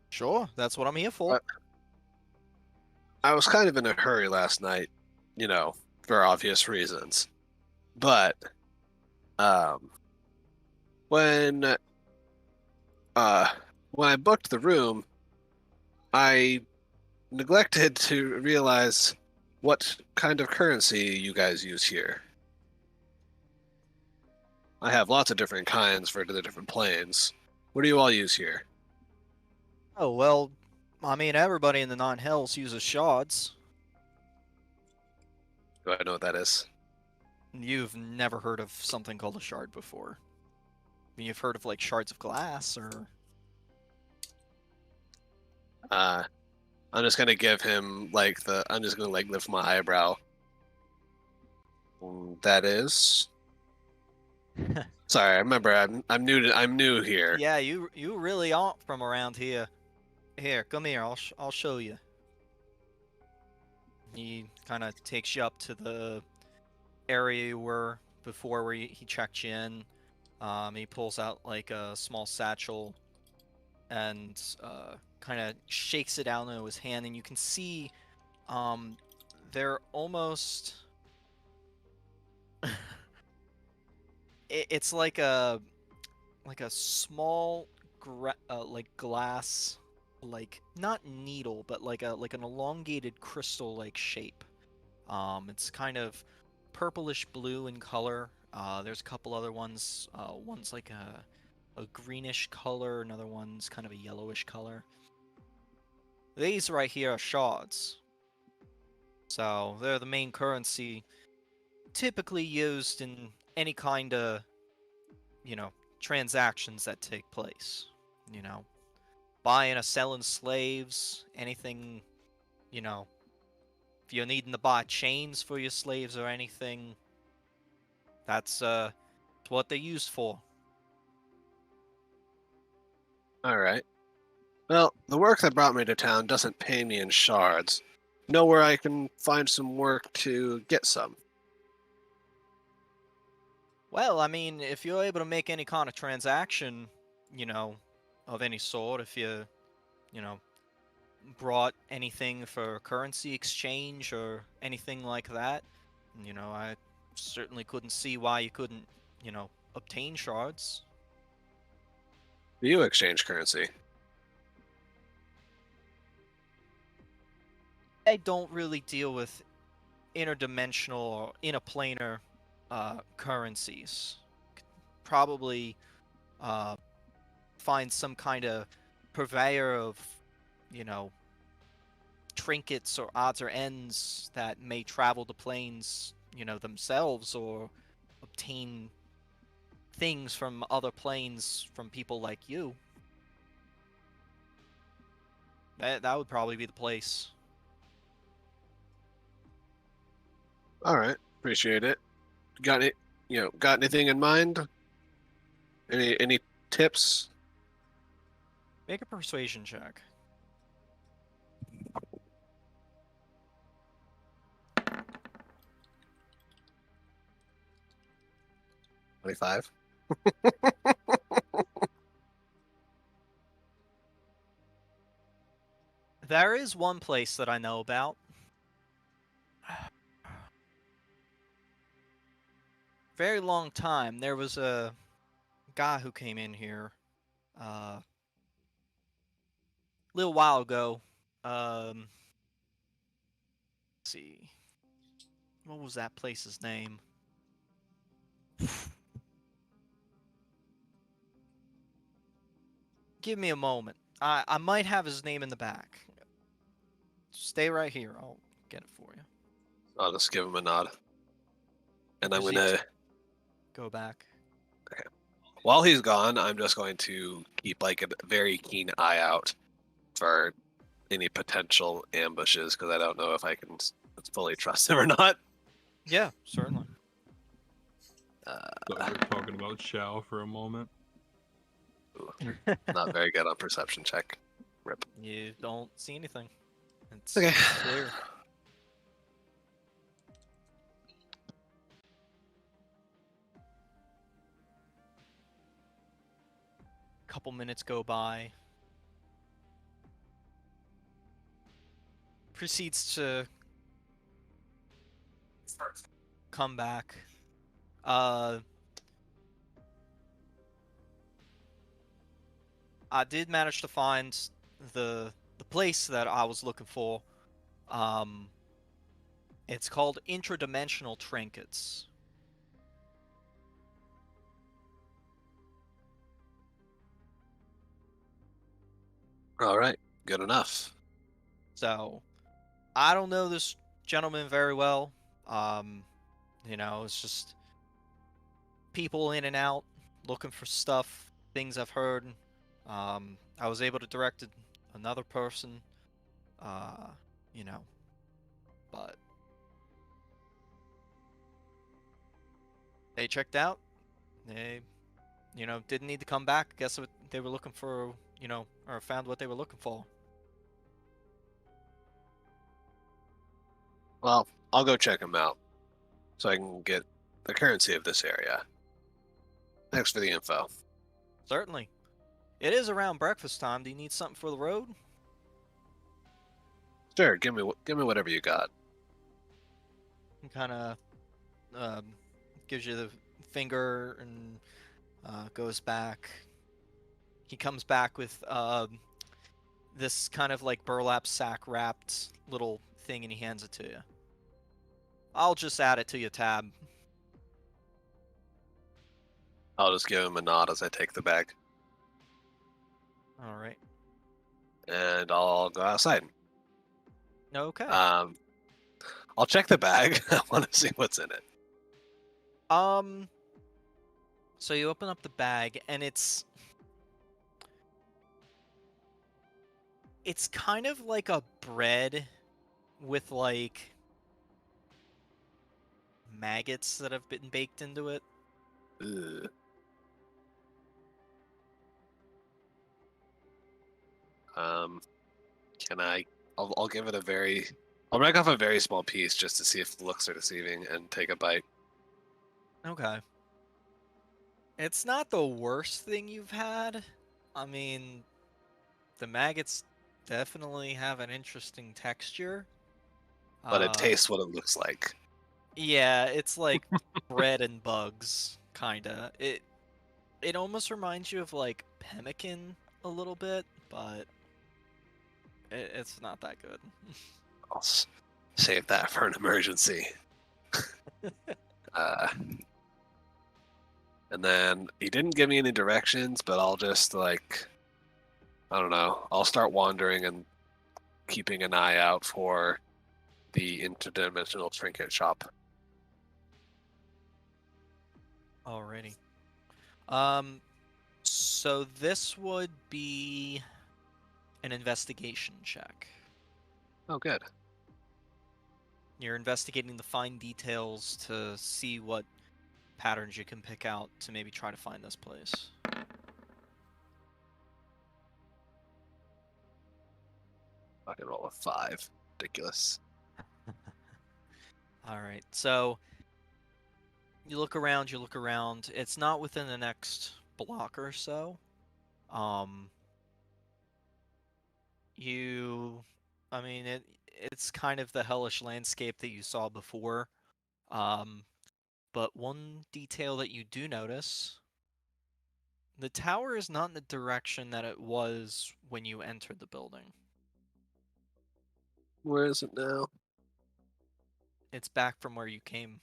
Sure, that's what I'm here for. I was kind of in a hurry last night, for obvious reasons. But when when I booked the room, I neglected to realize what kind of currency you guys use here. I have lots of different kinds for the different planes. What do you all use here? Oh, well, I mean, everybody in the Nine Hells uses shards. Do I know what that is? You've never heard of something called a shard before. I mean, you've heard of, like, shards of glass, or... I'm just gonna give him I'm just gonna lift my eyebrow. That is. Sorry, remember I'm new here. Yeah, you really aren't from around here. Here, come here, I'll show you. He kind of takes you up to the area you were before where he checked you in. He pulls out like a small satchel and kind of shakes it out into his hand, and you can see they're almost it's like a small like glass, like not needle but like an elongated crystal like shape. It's kind of purplish blue in color. There's a couple other ones. One's like a greenish color, another one's kind of a yellowish color. These right here are shards. So they're the main currency typically used in any kind of, transactions that take place. Buying or selling slaves, anything, if you're needing to buy chains for your slaves or anything, that's what they're used for. All right. Well, the work that brought me to town doesn't pay me in shards. Know where I can find some work to get some? Well, I mean, if you're able to make any kind of transaction, of any sort, if you know, brought anything for currency exchange or anything like that, I certainly couldn't see why you couldn't, obtain shards. Do you exchange currency? I don't really deal with interdimensional or interplanar currencies. Probably find some kind of purveyor of, you know, trinkets or odds or ends that may travel to planes, themselves, or obtain things from other planes from people like you. That would probably be the place. All right, appreciate it. Got it. got anything in mind? Any tips? Make a persuasion check. 25. There is one place that I know about. Very long time, there was a guy who came in here a little while ago. Let's see. What was that place's name? Give me a moment. I might have his name in the back. Stay right here. I'll get it for you. I'll just give him a nod. And I'm Proceed gonna, to go back. while he's gone, I'm just going to keep like a very keen eye out for any potential ambushes because I don't know if I can fully trust him or not. Yeah, certainly. So we're talking about Shao for a moment. Not very good on perception check. Rip. You don't see anything. It's Okay. clear. Couple minutes go by. Proceeds to come back. I did manage to find the place that I was looking for. It's called interdimensional trinkets. All right. Good enough. So, I don't know this gentleman very well. It's just people in and out looking for stuff, things I've heard. I was able to direct another person, but they checked out. They, didn't need to come back. Guess what they were looking for, or found what they were looking for. Well, I'll go check him out so I can get the currency of this area. Thanks for the info. Certainly. It is around breakfast time. Do you need something for the road? Sure, give me whatever you got. He kind of gives you the finger and goes back. He comes back with this kind of like burlap sack wrapped little thing, and he hands it to you. I'll just add it to your tab. I'll just give him a nod as I take the bag, All right. and I'll go outside. Okay. I'll check the bag. I want to see what's in it. So you open up the bag, and it's kind of like a bread with like maggots that have been baked into it. Ugh. Can I? I'll give it a very. I'll break off a very small piece just to see if the looks are deceiving and take a bite. Okay. It's not the worst thing you've had. I mean, the maggots definitely have an interesting texture. But it tastes what it looks like. Yeah, it's like bread and bugs, kinda. It almost reminds you of like pemmican a little bit, but it's not that good. I'll save that for an emergency. And then he didn't give me any directions, but I'll just I don't know. I'll start wandering and keeping an eye out for the interdimensional trinket shop. Alrighty. So this would be an investigation check. Oh, good. You're investigating the fine details to see what patterns you can pick out to maybe try to find this place. Fucking roll a 5. Ridiculous. All right, so you look around, you look around. It's not within the next block or so. I mean, it's kind of the hellish landscape that you saw before. But one detail that you do notice, the tower is not in the direction that it was when you entered the building. Where is it now? It's back from where you came.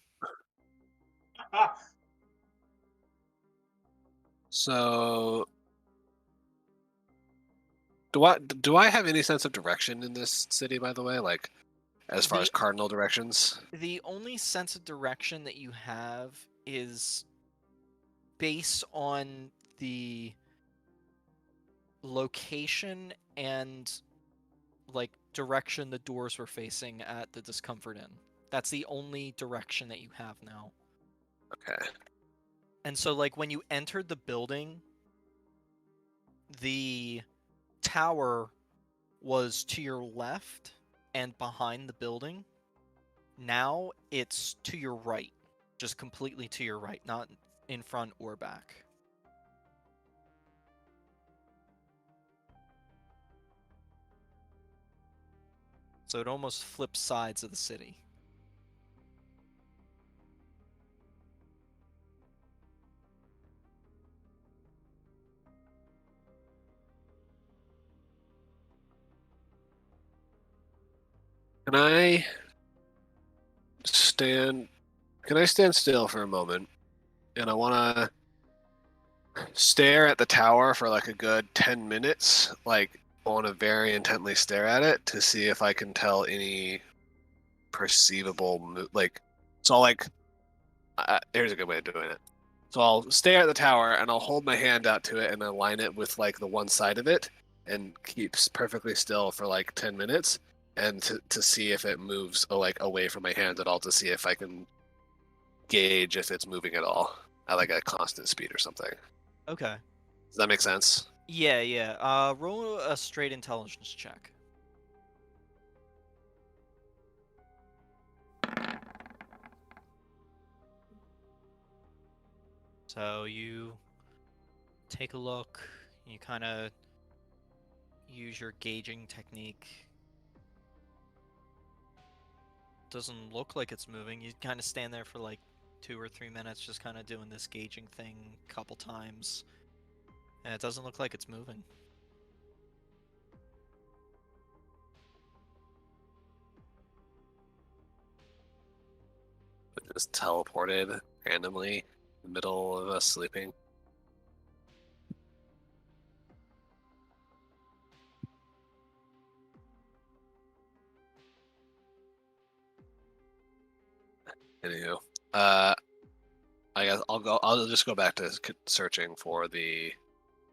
So, do I have any sense of direction in this city? By the way, like as far as cardinal directions. The only sense of direction that you have is based on the location and like direction the doors were facing at the Discomfort Inn. That's the only direction that you have now. Okay. And so like when you entered the building, the tower was to your left and behind the building. Now it's to your right. Just completely to your right, not in front or back. So it almost flips sides of the city. Can I stand? Can I stand still for a moment? And I want to stare at the tower for like a good 10 minutes. Like, I want to very intently stare at it to see if I can tell any perceivable like. So like, here's a good way of doing it. So I'll stare at the tower and I'll hold my hand out to it and align it with like the one side of it and keeps perfectly still for like 10 minutes and to see if it moves like away from my hand at all, to see if I can gauge if it's moving at all at like a constant speed or something. Okay. Does that make sense? Yeah. Roll a straight intelligence check. So you take a look, you kind of use your gauging technique. Doesn't look like it's moving. You kind of stand there for like 2 or 3 minutes just kind of doing this gauging thing a couple times. And it doesn't look like it's moving. It just teleported randomly in the middle of us sleeping. Anywho, I guess I'll go. I'll just go back to searching for the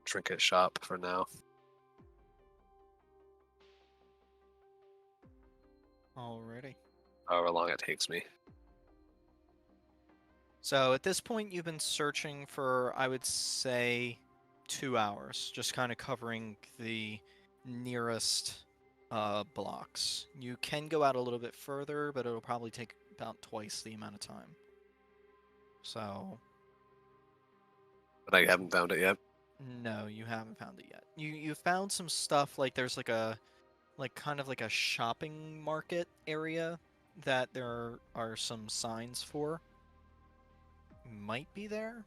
trinket shop for now. Alrighty. However long it takes me. So at this point, you've been searching for, I would say, 2 hours, just kind of covering the nearest blocks. You can go out a little bit further, but it'll probably take about twice the amount of time. So, But I haven't found it yet. no, you haven't found it yet. You found some stuff, like there's like a kind of like a shopping market area that there are some signs for. Might be there.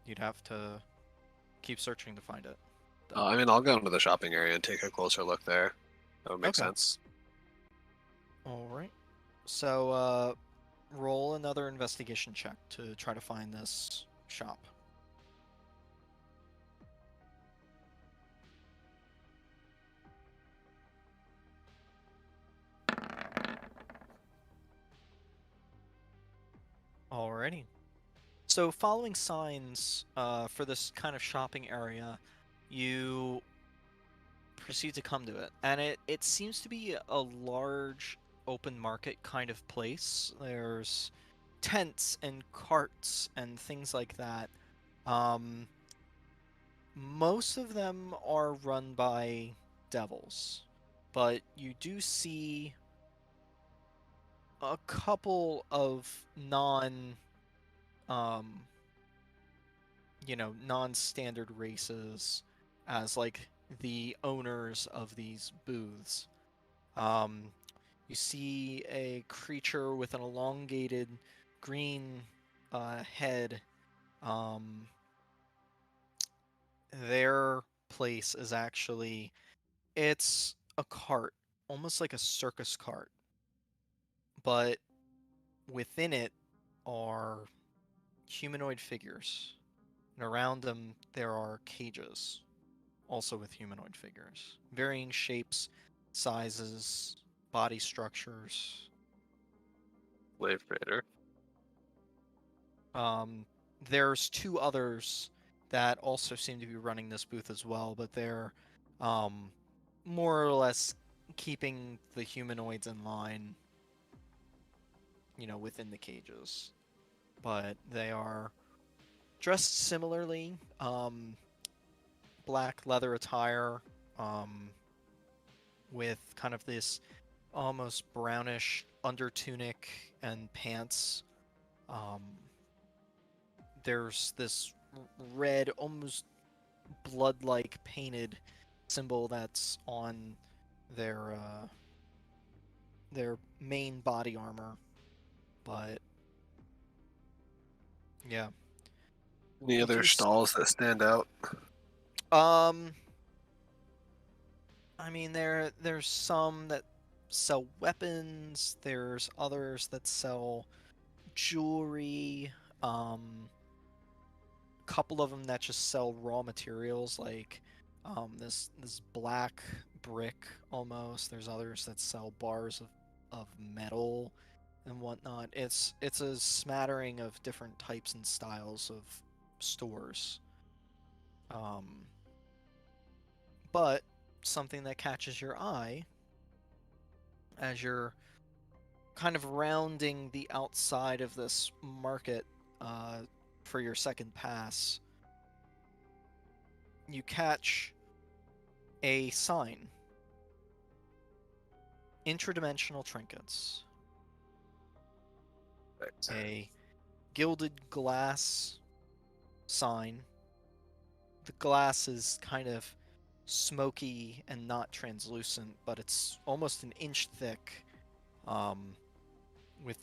You'd have to keep searching to find it. I mean, I'll go into the shopping area and take a closer look there. That would make Okay. sense. All right. So, roll another investigation check to try to find this shop. Alrighty. So, following signs for this kind of shopping area, you proceed to come to it. And it seems to be a large open market kind of place. There's tents and carts and things like that. Um, most of them are run by devils, but you do see a couple of um, non-standard races as like the owners of these booths. Um, you see a creature with an elongated green head. Um, their place is actually it's a cart, almost like a circus cart, but within it are humanoid figures, and around them there are cages, also with humanoid figures, varying shapes, sizes, body structures. Slave trader. Um, there's two others that also seem to be running this booth as well, but they're um, more or less keeping the humanoids in line, within the cages. But they are dressed similarly, black leather attire, um, with kind of this almost brownish under tunic and pants. Um, there's this red, almost blood-like painted symbol that's on their main body armor. But yeah, Any you other do. stalls that stand out? Um, I mean, there's some that sell weapons. There's others that sell jewelry. Couple of them that just sell raw materials like this black brick almost. There's others that sell bars of metal and whatnot. It's a smattering of different types and styles of stores. Um, but something that catches your eye as you're kind of rounding the outside of this market uh, for your second pass, you catch a sign. Interdimensional trinkets. Right. A gilded glass sign. The glass is kind of smoky and not translucent, but it's almost an inch thick, with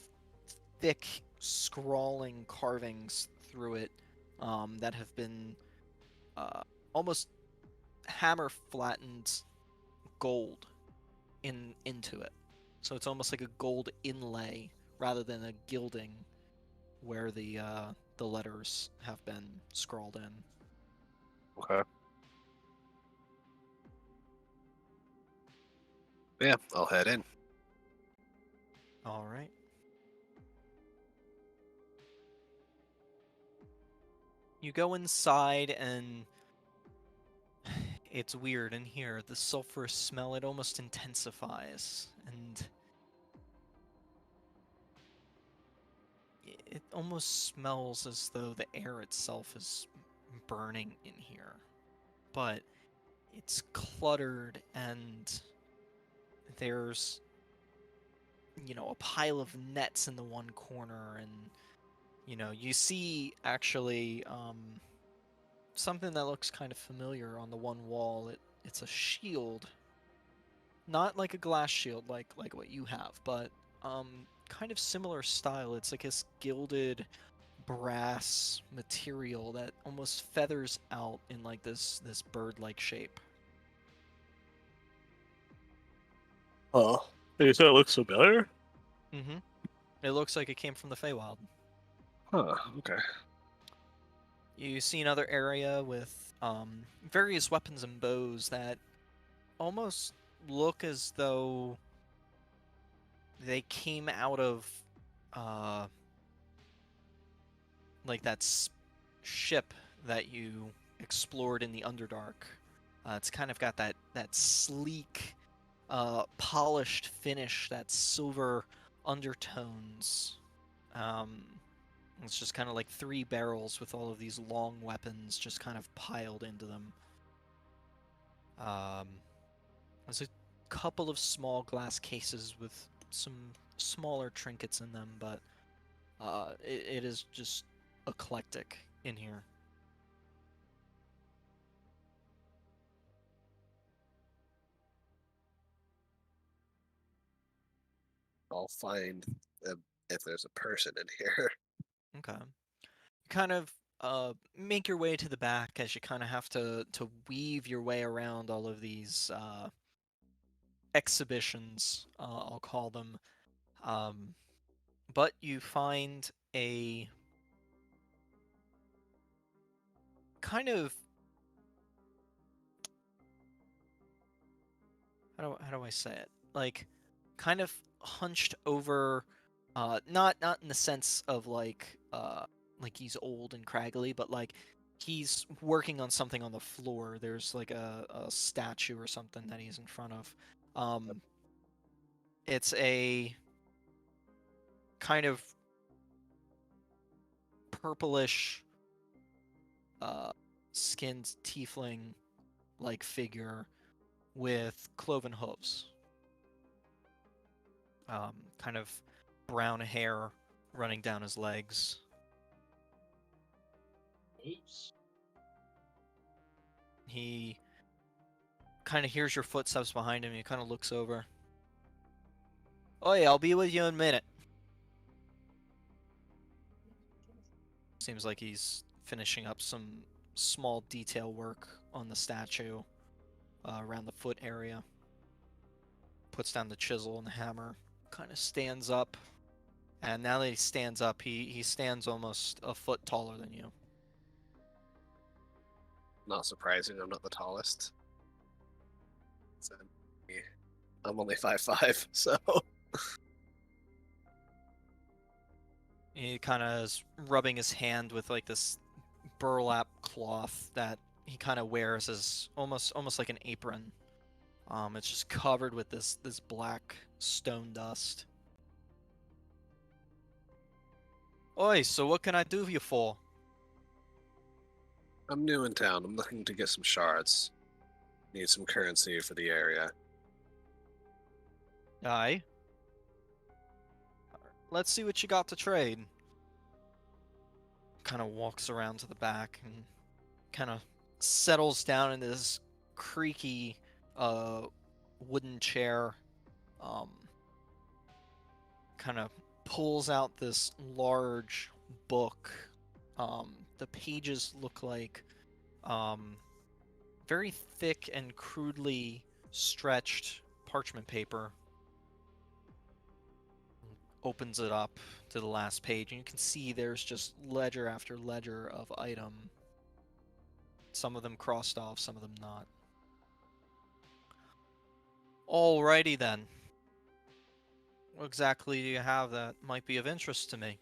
thick, scrawling carvings through it that have been almost hammer flattened gold into it. So it's almost like a gold inlay rather than a gilding where the letters have been scrawled in. Okay. Yeah, I'll head in. All right. You go inside and it's weird in here. The sulfurous smell, it almost intensifies, and it almost smells as though the air itself is burning in here. But it's cluttered, and there's, a pile of nets in the one corner, and, you see actually something that looks kind of familiar on the one wall. It's a shield. Not like a glass shield like what you have, but kind of similar style. It's like this gilded brass material that almost feathers out in like this bird-like shape. Oh, you said it looks familiar? Mm-hmm. It looks like it came from the Feywild. Huh, okay. You see another area with various weapons and bows that almost look as though they came out of like that ship that you explored in the Underdark. It's kind of got that sleek, polished finish, that silver undertones Um, it's just kind of like 3 barrels with all of these long weapons just kind of piled into them. There's a couple of small glass cases with some smaller trinkets in them, but it is just eclectic in here. I'll find if there's a person in here. Okay. You kind of make your way to the back as you kind of have to weave your way around all of these exhibitions, I'll call them. But you find a kind of how do I say it? Like kind of hunched over, not in the sense of like he's old and craggly, but like he's working on something on the floor. There's like a statue or something that he's in front of. It's a kind of purplish skinned tiefling like figure with cloven hooves. Kind of brown hair running down his legs. Oops. He kind of hears your footsteps behind him. He kind of looks over. Oh yeah, I'll be with you in a minute. Seems like he's finishing up some small detail work on the statue around the foot area. Puts down the chisel and the hammer. Kind of stands up. And now that he stands up, he stands almost a foot taller than you. Not surprising, I'm not the tallest. So, yeah, I'm only 5'5", so He kind of is rubbing his hand with like this burlap cloth that he kind of wears as almost like an apron. It's just covered with this black stone dust. Oi, so what can I do you for? I'm new in town. I'm looking to get some shards. Need some currency for the area. Aye. Let's see what you got to trade. Kind of walks around to the back and kind of settles down in this creaky wooden chair. Kind of pulls out this large book. The pages look like very thick and crudely stretched parchment paper. Opens it up to the last page, and you can see there's just ledger after ledger of item. Some of them crossed off, some of them not. Alrighty then. What exactly do you have that might be of interest to me?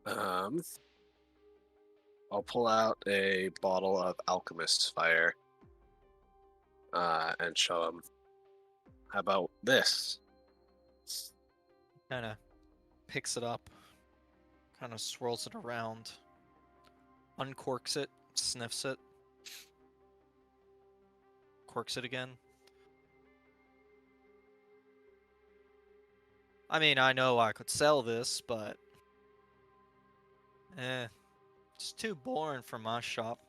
I'll pull out a bottle of Alchemist's Fire and show him. How about this? Kind of picks it up, kind of swirls it around, uncorks it, sniffs it, corks it again. I mean, I know I could sell this, but it's too boring for my shop.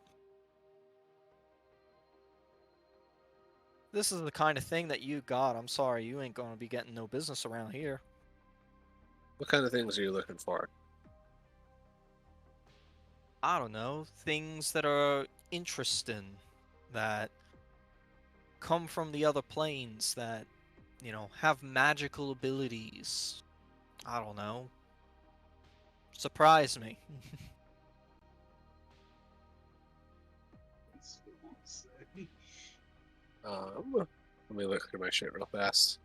This is the kind of thing that you got. I'm sorry, you ain't gonna be getting no business around here. What kind of things are you looking for? I don't know, things that are interesting, that come from the other planes, that, you know, have magical abilities. I don't know. Surprise me. That's what I'm saying. Let me look through my shit real fast.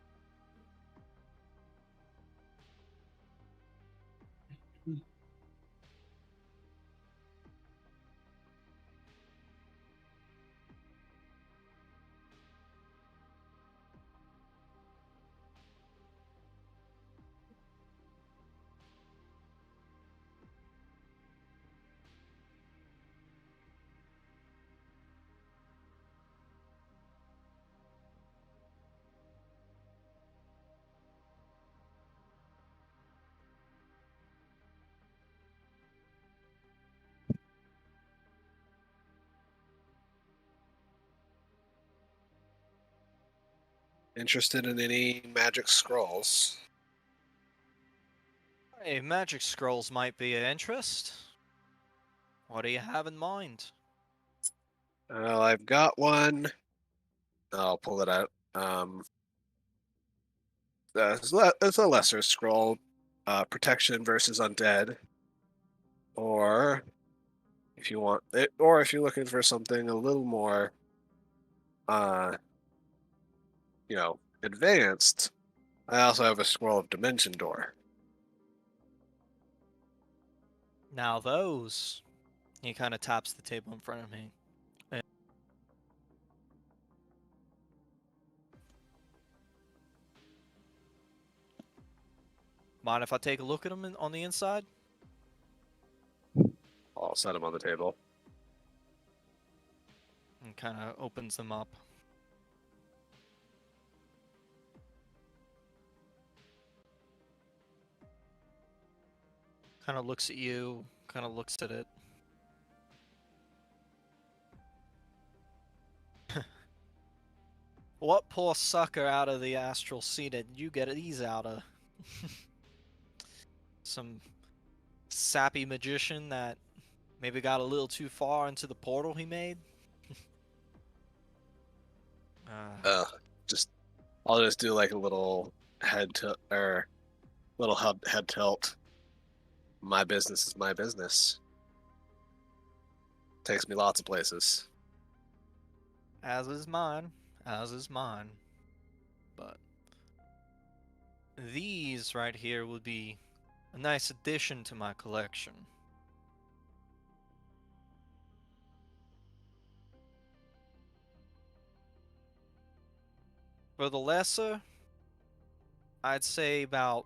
interested in any magic scrolls? Hey, magic scrolls might be of interest. What do you have in mind? Well, I've got one. I'll pull it out. It's a lesser scroll. Protection versus undead. Or if you want it, or if you're looking for something a little more, uh, advanced, I also have a scroll of dimension door. Now those... He kind of taps the table in front of me. Mind if I take a look at them on the inside? I'll set them on the table. And kind of opens them up. Kind of looks at you, kind of looks at it. What poor sucker out of the astral sea did you get these out of? Some sappy magician that maybe got a little too far into the portal he made? I'll just do like a little head tilt or head tilt. My business is my business. Takes me lots of places. As is mine. As is mine. But these right here would be a nice addition to my collection. For the lesser, I'd say about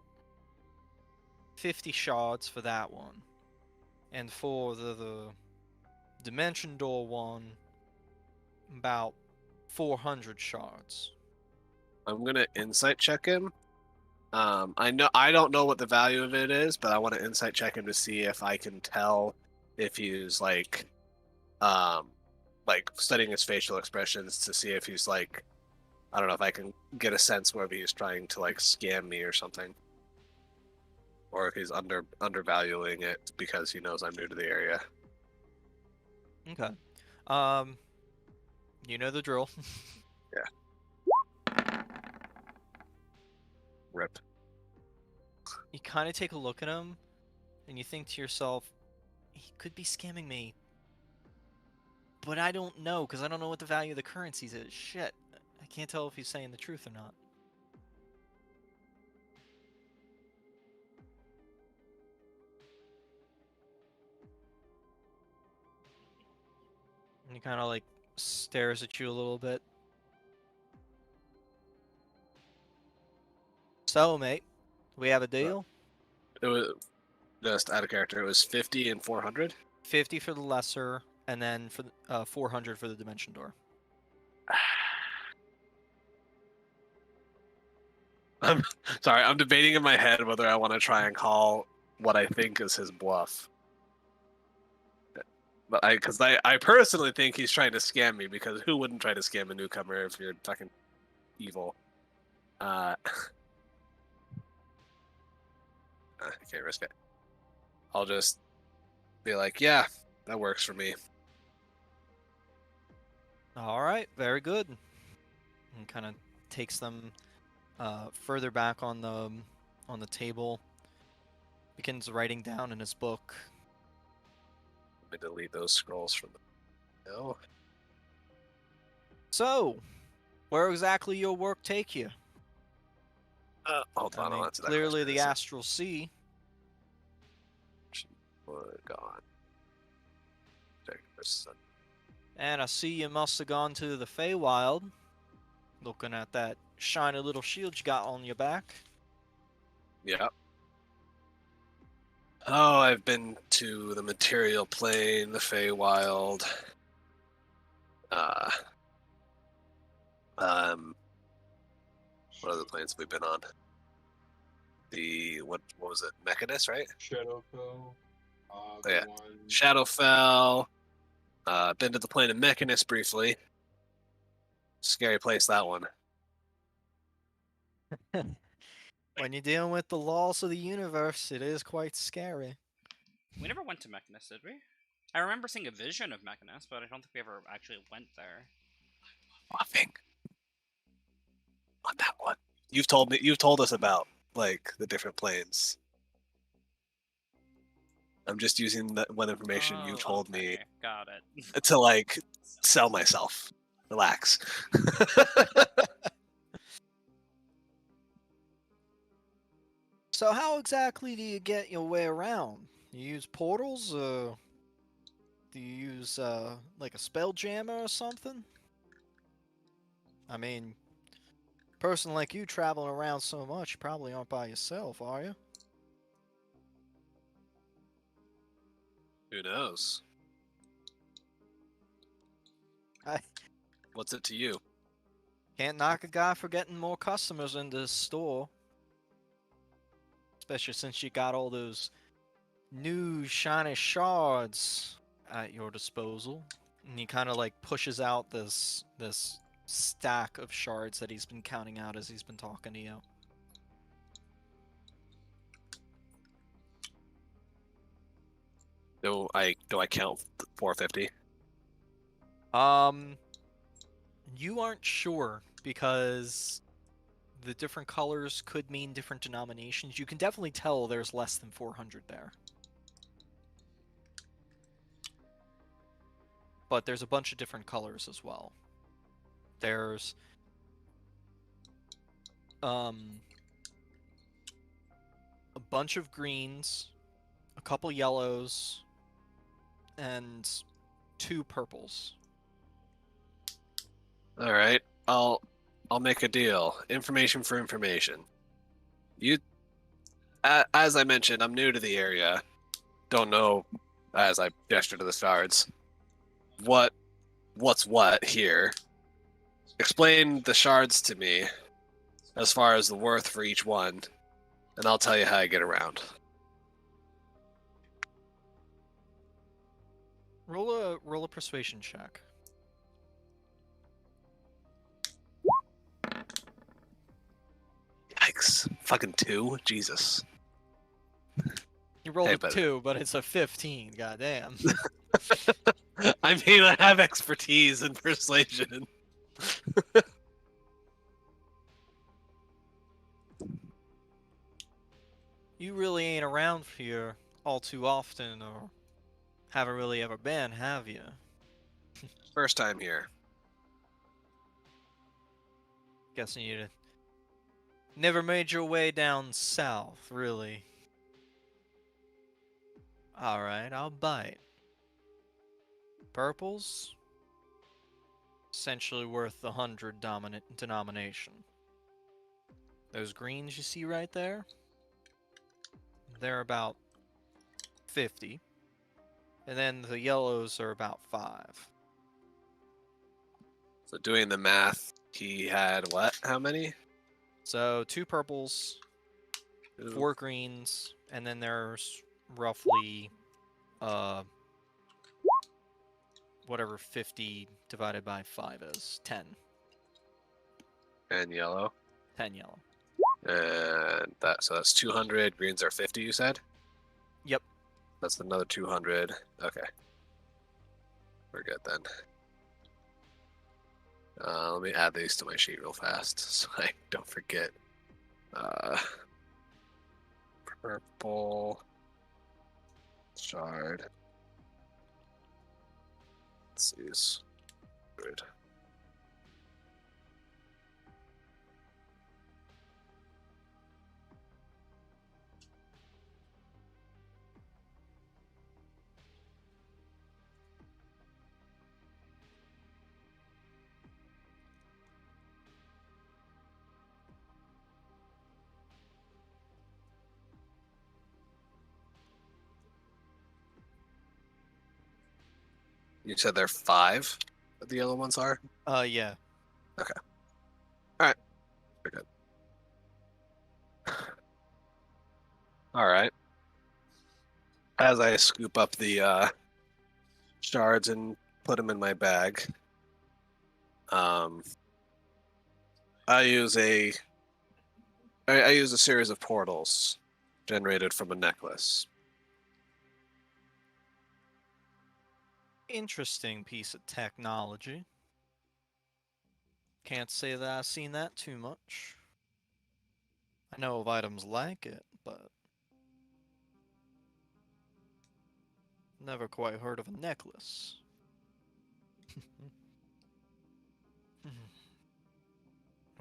50 shards for that one. And for the Dimension Door one, about 400 shards. I'm gonna insight check him. I don't know what the value of it is, but I want to insight check him to see if I can tell if he's like studying his facial expressions to see if he's like, I don't know if I can get a sense whether he's trying to like scam me or something, or if he's undervaluing it because he knows I'm new to the area. Okay. You know the drill. Rip. You kind of take a look at him, and you think to yourself, he could be scamming me. But I don't know, because I don't know what the value of the currencies is. Shit. I can't tell if he's saying the truth or not. And he kind of like stares at you a little bit. So, mate, we have a deal? It was just out of character. It was 50 and 400. 50 for the lesser, and then for 400 for the Dimension Door. I'm sorry. I'm debating in my head whether I want to try and call what I think is his bluff. But I personally think he's trying to scam me, because who wouldn't try to scam a newcomer if you're fucking evil? I can't risk it. I'll just be like, yeah, that works for me. All right, very good. And kind of takes them further back on the table. Begins writing down in his book. Let me delete those scrolls from the. No. So, where exactly your work take you? Hold on, I'll answer that clearly question the in a second. Astral Sea. God. Check this. And I see you must have gone to the Feywild. Looking at that shiny little shield you got on your back. Yeah. Oh, I've been to the material plane, the Feywild. What other planes have we been on? The what was it? Mechanist, right? Shadowfell. Yeah. One... Shadowfell. Been to the plane of Mechanist briefly. Scary place, that one. When you're dealing with the laws of the universe, it is quite scary. We never went to Mechanus, did we? I remember seeing a vision of Mechanus, but I don't think we ever actually went there. Nothing on that one. You've told us about like the different planes. I'm just using that one information you told me Okay, got it. to like sell myself. Relax. So how exactly do you get your way around? You use portals, or do you use like a spell jammer or something? I mean, person like you traveling around so much, you probably aren't by yourself, are you? Who knows? I What's it to you? can't knock a guy for getting more customers into his store. Especially since you got all those new shiny shards at your disposal. And he kind of like pushes out this stack of shards that he's been counting out as he's been talking to you. Do I count 450? You aren't sure because the different colors could mean different denominations. You can definitely tell there's less than 400 there. But there's a bunch of different colors as well. There's a bunch of greens, a couple yellows, and 2 purples. All right. I'll make a deal. Information for information. You as I mentioned, I'm new to the area. Don't know as I gesture to the shards. What's what here? Explain the shards to me as far as the worth for each one, and I'll tell you how I get around. Roll a persuasion check. Yikes. Fucking 2? Jesus. You rolled Hey, a but- 2, but it's a 15. Goddamn. I mean, I have expertise in persuasion. You really ain't around here all too often, or haven't really ever been, have you? First time here. Guessing you never made your way down south, really. Alright, I'll bite. Purples? Essentially worth the 100 dominant denomination. Those greens you see right there? They're about 50. And then the yellows are about 5. So doing the math, he had what? How many? So 2 purples, Ooh. 4 greens, and then there's roughly whatever 50 divided by 5 is. 10. And yellow. 10 yellow. And that's 200. Greens are 50, you said? Yep. That's another 200. Okay. We're good then. Let me add these to my sheet real fast so I don't forget. Purple shard. Let's use good. You said there are 5 that the yellow ones are? Yeah. We're good. Alright. As I scoop up the shards and put them in my bag, I use a I use a series of portals generated from a necklace. Interesting piece of technology. Can't say that I've seen that too much. I know of items like it, but never quite heard of a necklace.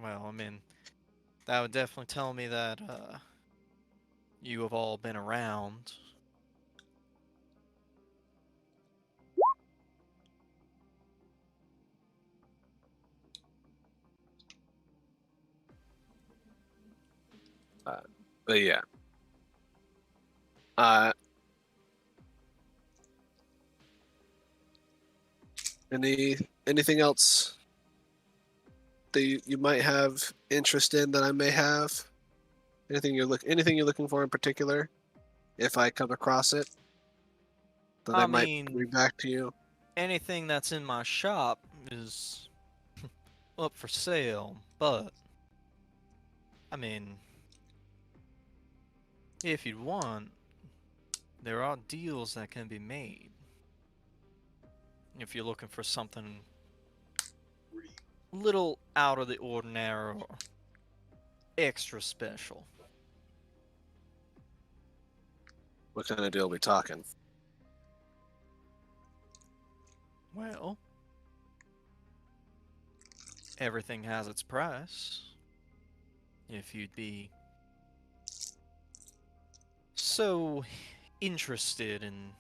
Well, I mean, that would definitely tell me that you have all been around. But yeah. Uh, anything else that you might have interest in that I may have? Anything you're looking for in particular? If I come across it, that I I might mean, bring back to you. anything that's in my shop is up for sale, but I mean, if you'd want, there are deals that can be made. If you're looking for something little out of the ordinary or extra special. What kind of deal are we talking? Well, everything has its price. If you'd be so interested in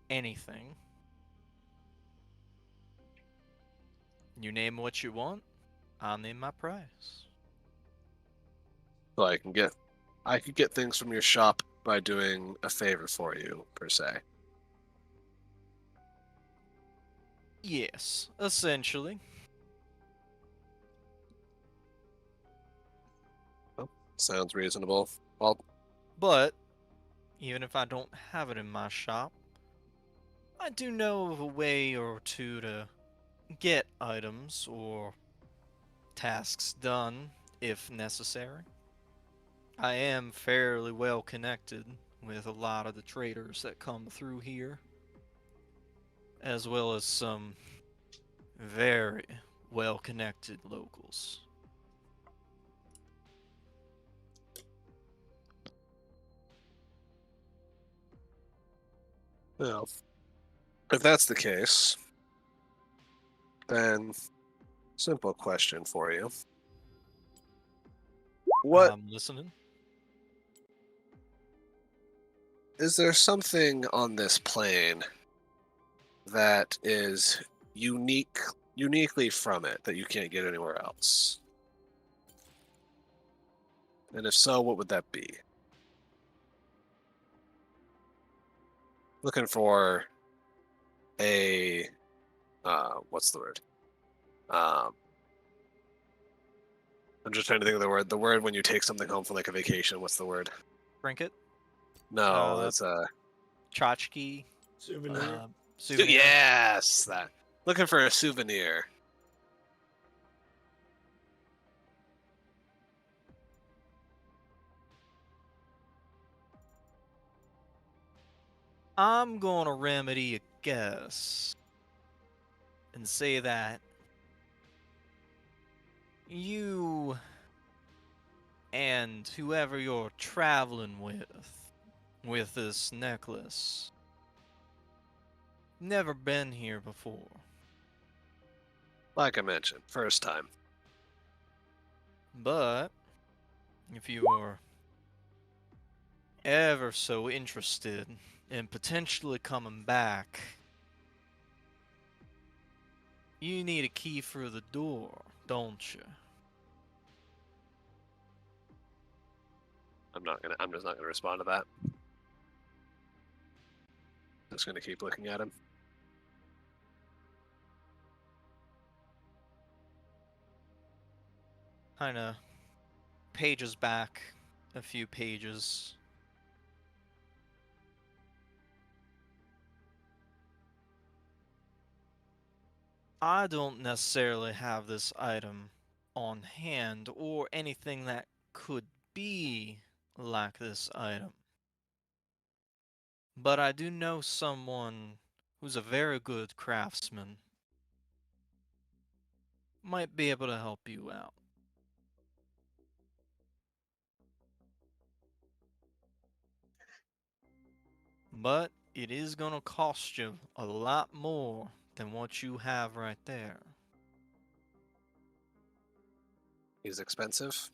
anything, you name what you want, I'll name my price. So I could get things from your shop by doing a favor for you, per se. Yes, essentially. Sounds reasonable. Well, But even if I don't have it in my shop, I do know of a way or two to get items or tasks done if necessary. I am fairly well connected with a lot of the traders that come through here, as well as some very well connected locals. well, if that's the case, then simple question for you. What I'm listening. is there something on this plane that is uniquely from it that you can't get anywhere else? And if so, what would that be? Looking for a what's the word? I'm just trying to think of the word. The word when you take something home from like a vacation. What's the word? Trinket, No, Uh, it's a tchotchke, Souvenir. souvenir. yes. That looking for a souvenir. I'm gonna remedy a guess and say that you and whoever you're traveling with this necklace never been here before. Like I mentioned, first time. But if you are ever so interested in potentially coming back, you need a key for the door, don't you? I'm just not gonna respond to that. Just gonna keep looking at him. Kinda pages back a few pages. I don't necessarily have this item on hand or anything that could be like this item. But I do know someone who's a very good craftsman. Might be able to help you out. But it is gonna cost you a lot more than what you have right there. He's expensive.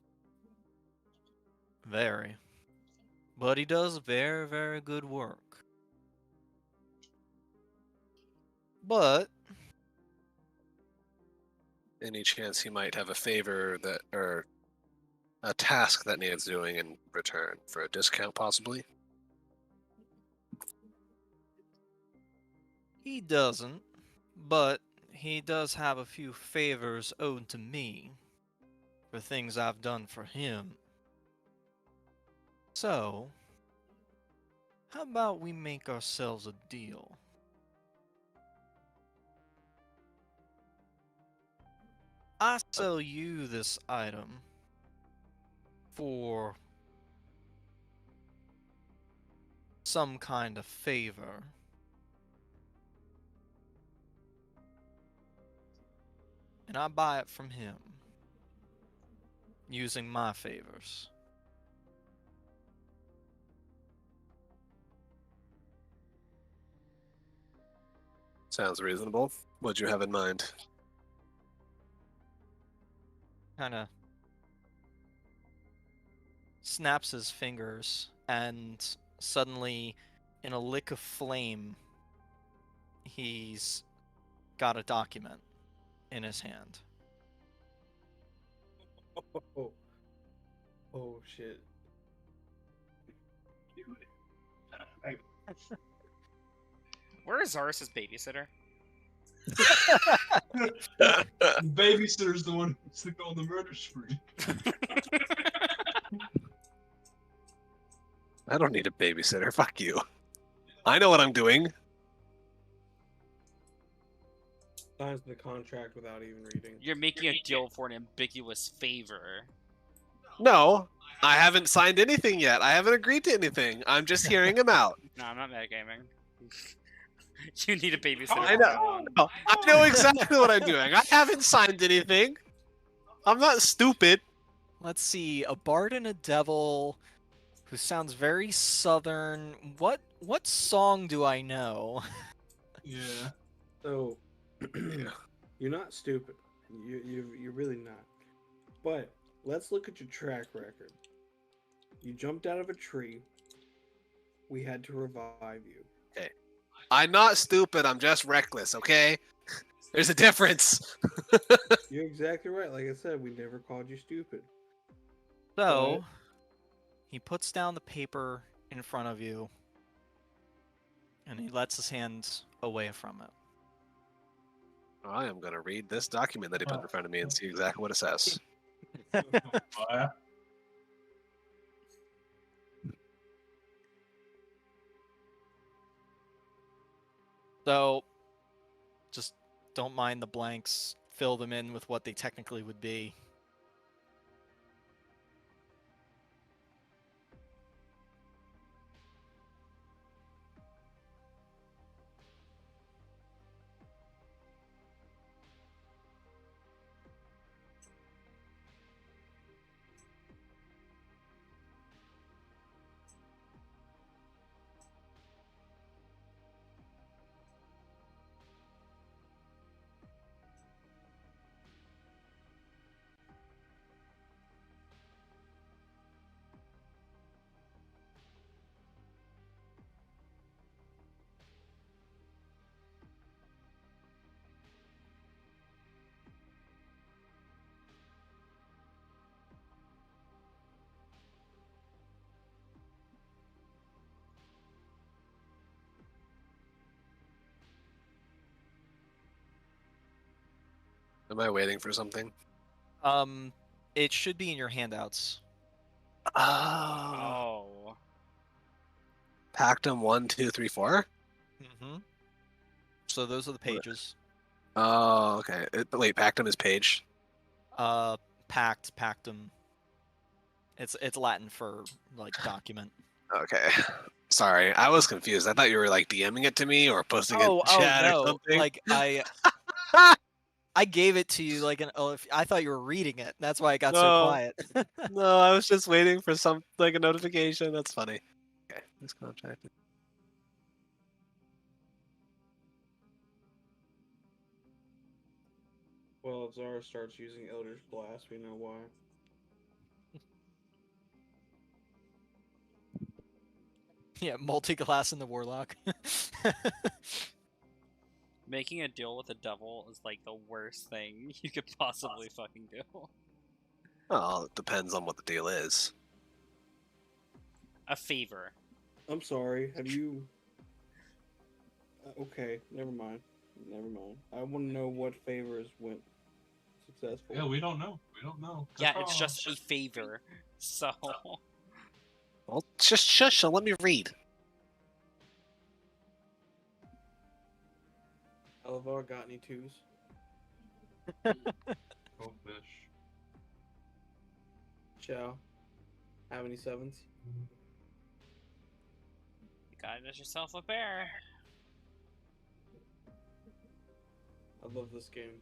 Very. But he does very, very good work. But Any chance he might have a favor that, or a task that needs doing in return for a discount, possibly? he doesn't. But he does have a few favors owed to me for things I've done for him. So, how about we make ourselves a deal? I sell you this item for some kind of favor. And I buy it from him using my favors. Sounds reasonable. What'd you have in mind? Kind of snaps his fingers, and suddenly, in a lick of flame, he's got a document in his hand. Oh, oh shit. Where is Zaris's babysitter? The babysitter's the one who's to go on the murder spree. I don't need a babysitter. Fuck you. I know what I'm doing. Signs the contract without even reading. You're making a deal for an ambiguous favor. No, I haven't signed anything yet. I haven't agreed to anything. I'm just hearing him out. No, I'm not metagaming. You need a babysitter. I know. No, I know exactly what I'm doing. I haven't signed anything. I'm not stupid. Let's see, a bard and a devil who sounds very southern. What song do I know? Yeah. So, you're not stupid. You're really not. But let's look at your track record. You jumped out of a tree. We had to revive you. I'm not stupid. I'm just reckless, okay? There's a difference. You're exactly right. Like I said, we never called you stupid. So, he puts down the paper in front of you, and he lets his hands away from it. I am going to read this document that he put in front of me and see exactly what it says. Fire. So, just don't mind the blanks. Fill them in with what they technically would be. Am I waiting for something? It should be in your handouts. Oh. Oh. Pactum 1, 2, 3, 4? Mm-hmm. So those are the pages. Oh, okay. Wait, Pactum is page. pact, pactum. It's Latin for like document. Okay. Sorry, I was confused. I thought you were like DMing it to me or posting it in Oh chat or no! something. Like I gave it to you like I thought you were reading it. That's why I got so No. quiet. No, I was just waiting for some like a notification. That's funny. Okay, this contract. Well, if Zara starts using Elder's Blast, we know why. Yeah, multi-class in the warlock. Making a deal with the devil is like the worst thing you could possibly fucking do. Well, it depends on what the deal is. A favor. I'm sorry. Have you? Okay, never mind. Never mind. I want to know what favors went successful. Yeah, we don't know. We don't know. Yeah, it's just a favor. So Well, just shush and let me read. Elvar got any twos? Oh, fish. Chow, have any sevens? you gotta get yourself a bear. I love this game.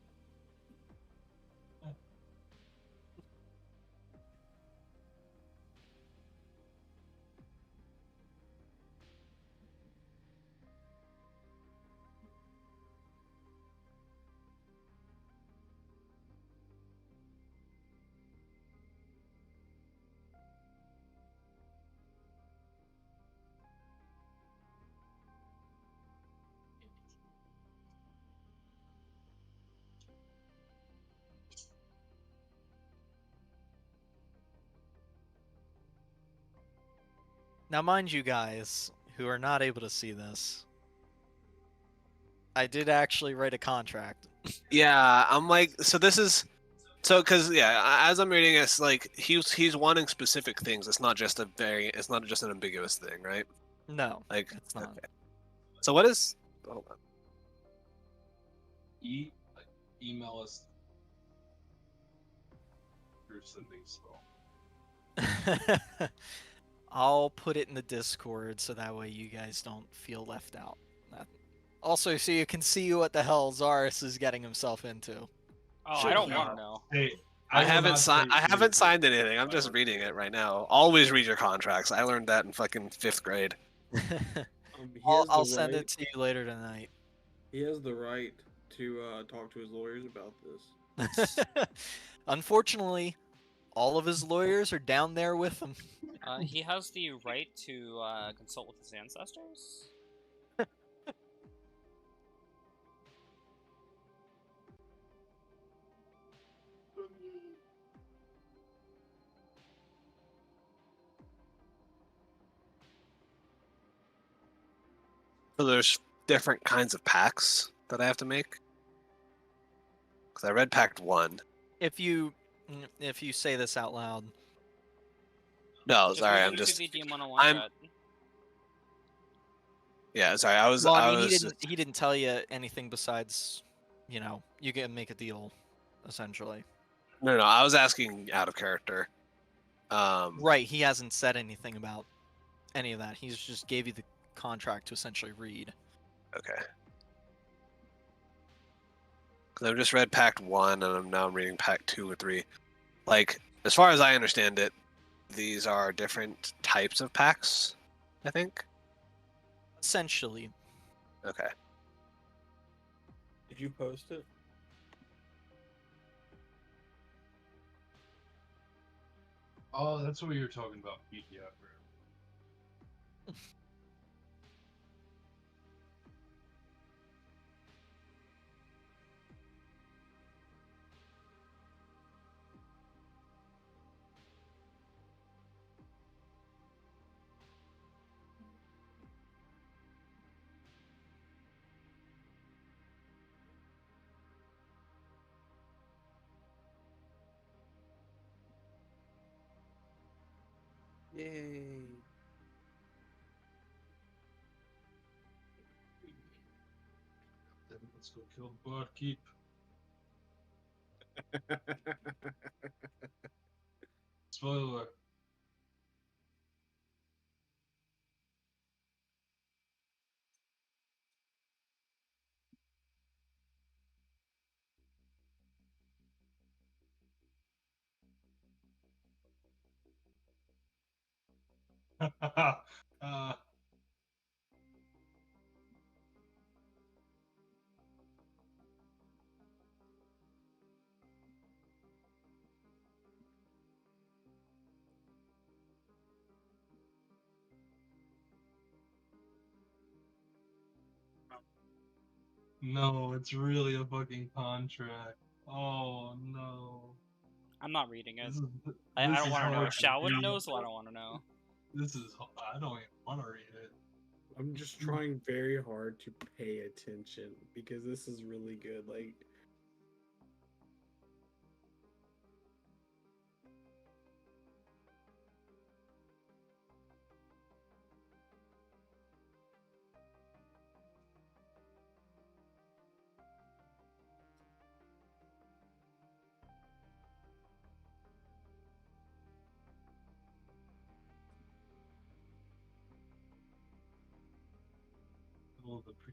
Now, mind you guys, who are not able to see this, I did actually write a contract. Yeah, I'm like, so this is, so because yeah, as I'm reading, it's like he's wanting specific things. It's not just it's not just an ambiguous thing, right? No, Like, it's not. okay. So what is? Hold on. Email us. You're sending spell. I'll put it in the Discord so that way you guys don't feel left out. Also, so you can see what the hell Zaris is getting himself into. Oh, Should I don't he? want to know. Hey, I will haven't not signed. say I haven't seriously. signed anything. I'm just reading it right now. Always read your contracts. I learned that in fucking 5th grade. He I'll, has I'll the send right. it to you later tonight. He has the right to talk to his lawyers about this. Unfortunately, all of his lawyers are down there with him. He has the right to consult with his ancestors. So there's different kinds of packs that I have to make. Because I read Pact 1. If you say this out loud, No, Just sorry, read I'm it just. to the DM101 I'm. chat. Yeah, sorry. I was. well, I I mean, was. he didn't tell you anything besides, you can make a deal, essentially. No, I was asking out of character. Right, he hasn't said anything about any of that. He's just gave you the contract to essentially read. Okay. Because I've just read Pact 1, and I'm reading Pact 2 or 3. Like, as far as I understand it, these are different types of packs, I think. Essentially. Okay. Did you post it? Oh, that's what you were talking about. PDF. Yay! Then let's go kill the barkeep. Spoiler. uh, no, it's really a fucking contract. Oh no. I'm not reading it. This is I this don't is want to know. hard If to Shawood read. knows, so I don't want to know. I don't even want to read it. I'm just trying very hard to pay attention because this is really good. Like, Oh, the pre-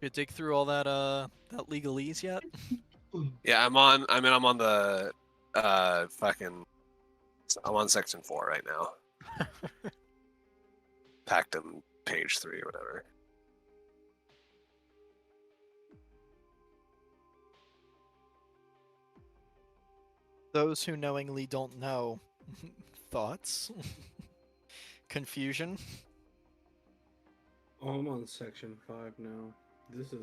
You dig through all that legalese yet? Yeah, I'm on. I mean, I'm on the fucking. I'm on section 4 right now. Pactum page 3 or whatever. Those who knowingly don't know. Thoughts? Confusion? oh, I'm on section 5 now. This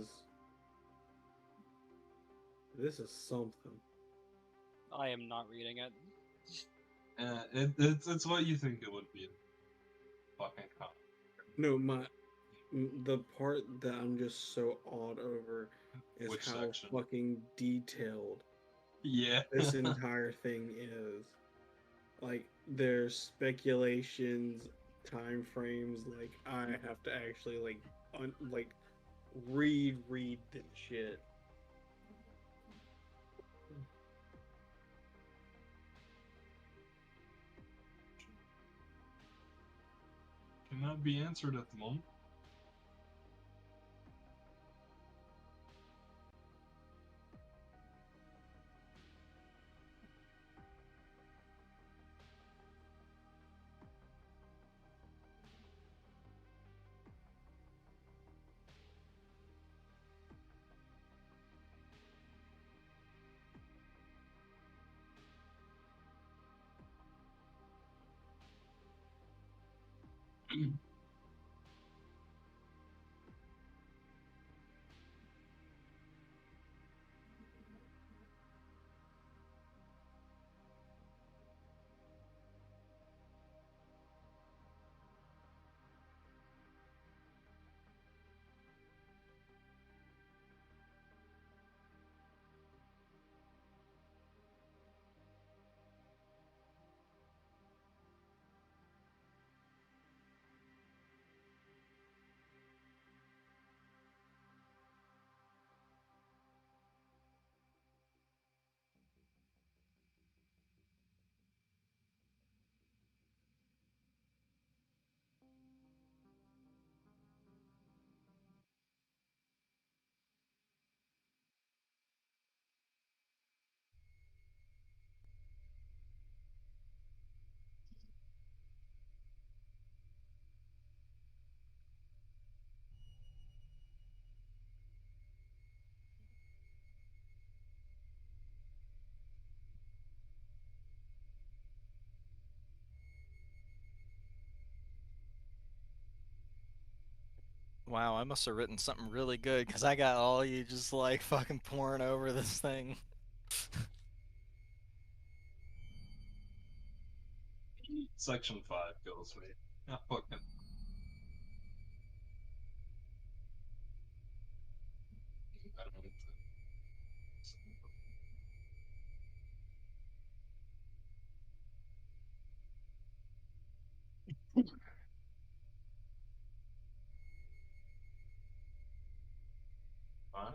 is something. I am not reading it. it's what you think it would be. Fucking con. No, the part that I'm just so awed over is Which how section? fucking detailed Yeah. this entire thing is. Like, there's speculations, time frames. Like, I have to actually read this shit. Cannot be answered at the moment. Wow, I must have written something really good because I got all you just like fucking pouring over this thing. Section 5 kills me. Ah, fucking. I don't know. Fine.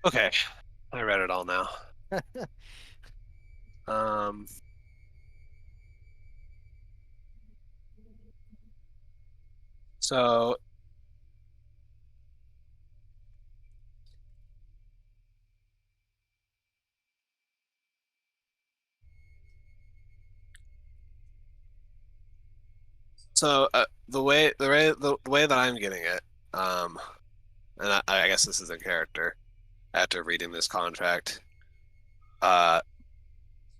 Okay, I read it all now. Um, so the way that I'm getting it, and I guess this is in character after reading this contract. Uh,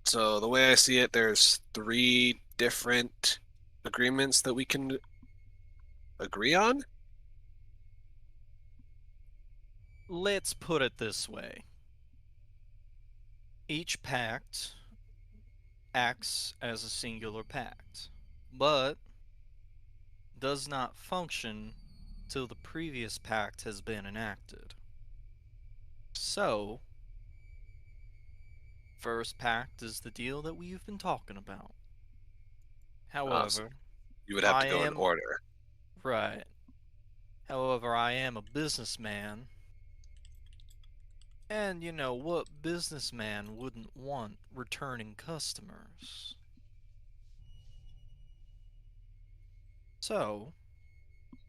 so the way I see it, there's 3 different agreements that we can agree on. Let's put it this way. Each pact acts as a singular pact, but does not function till the previous pact has been enacted. So, first pact is the deal that we've been talking about. So However, you would have I to go in am order. right. However, I am a businessman, and you know what businessman wouldn't want returning customers? So,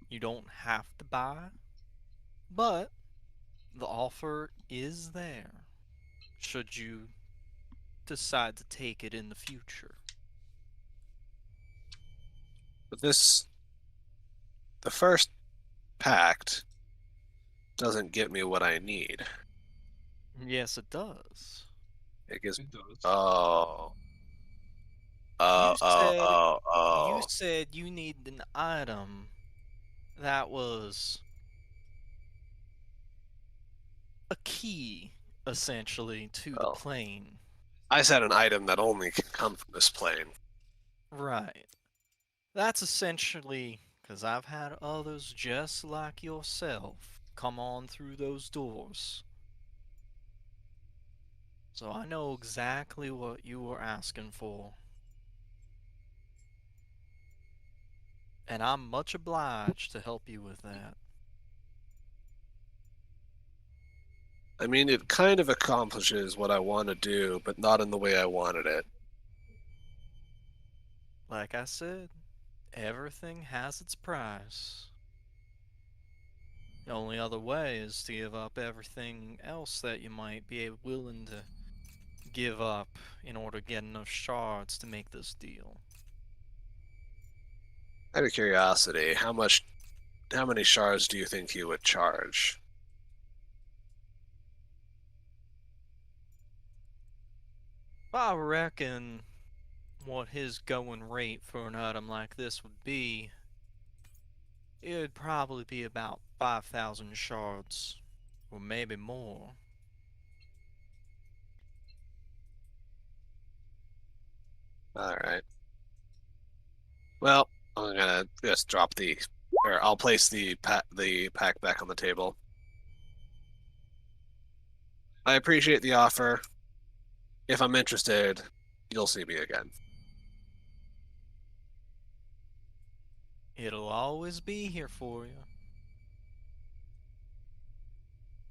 you don't have to buy, but the offer is there, should you decide to take it in the future. But the first pact doesn't get me what I need. Yes, it does. It gives. It does. Oh. You Oh, oh, said oh, you oh. said you need an item that was a key, essentially, to the Well, plane. I said an item that only can come from this plane. Right. That's essentially because I've had others just like yourself come on through those doors. So I know exactly what you were asking for. And I'm much obliged to help you with that. I mean, it kind of accomplishes what I want to do, but not in the way I wanted it. Like I said, everything has its price. The only other way is to give up everything else that you might be willing to give up in order to get enough shards to make this deal. Out of curiosity, how many shards do you think he would charge? I reckon what his going rate for an item like this would be, it'd probably be about 5,000 shards, or maybe more. All right. Well, I'm gonna just drop or I'll place the pack back on the table. I appreciate the offer. If I'm interested, you'll see me again. It'll always be here for you.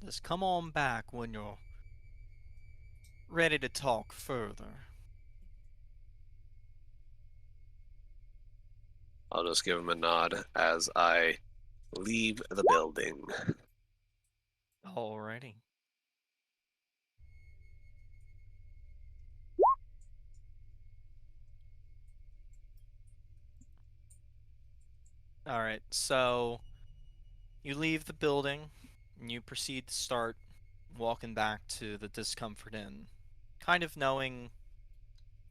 Just come on back when you're ready to talk further. I'll just give him a nod as I leave the building. Alrighty. Alright, so you leave the building and you proceed to start walking back to the Discomfort Inn, kind of knowing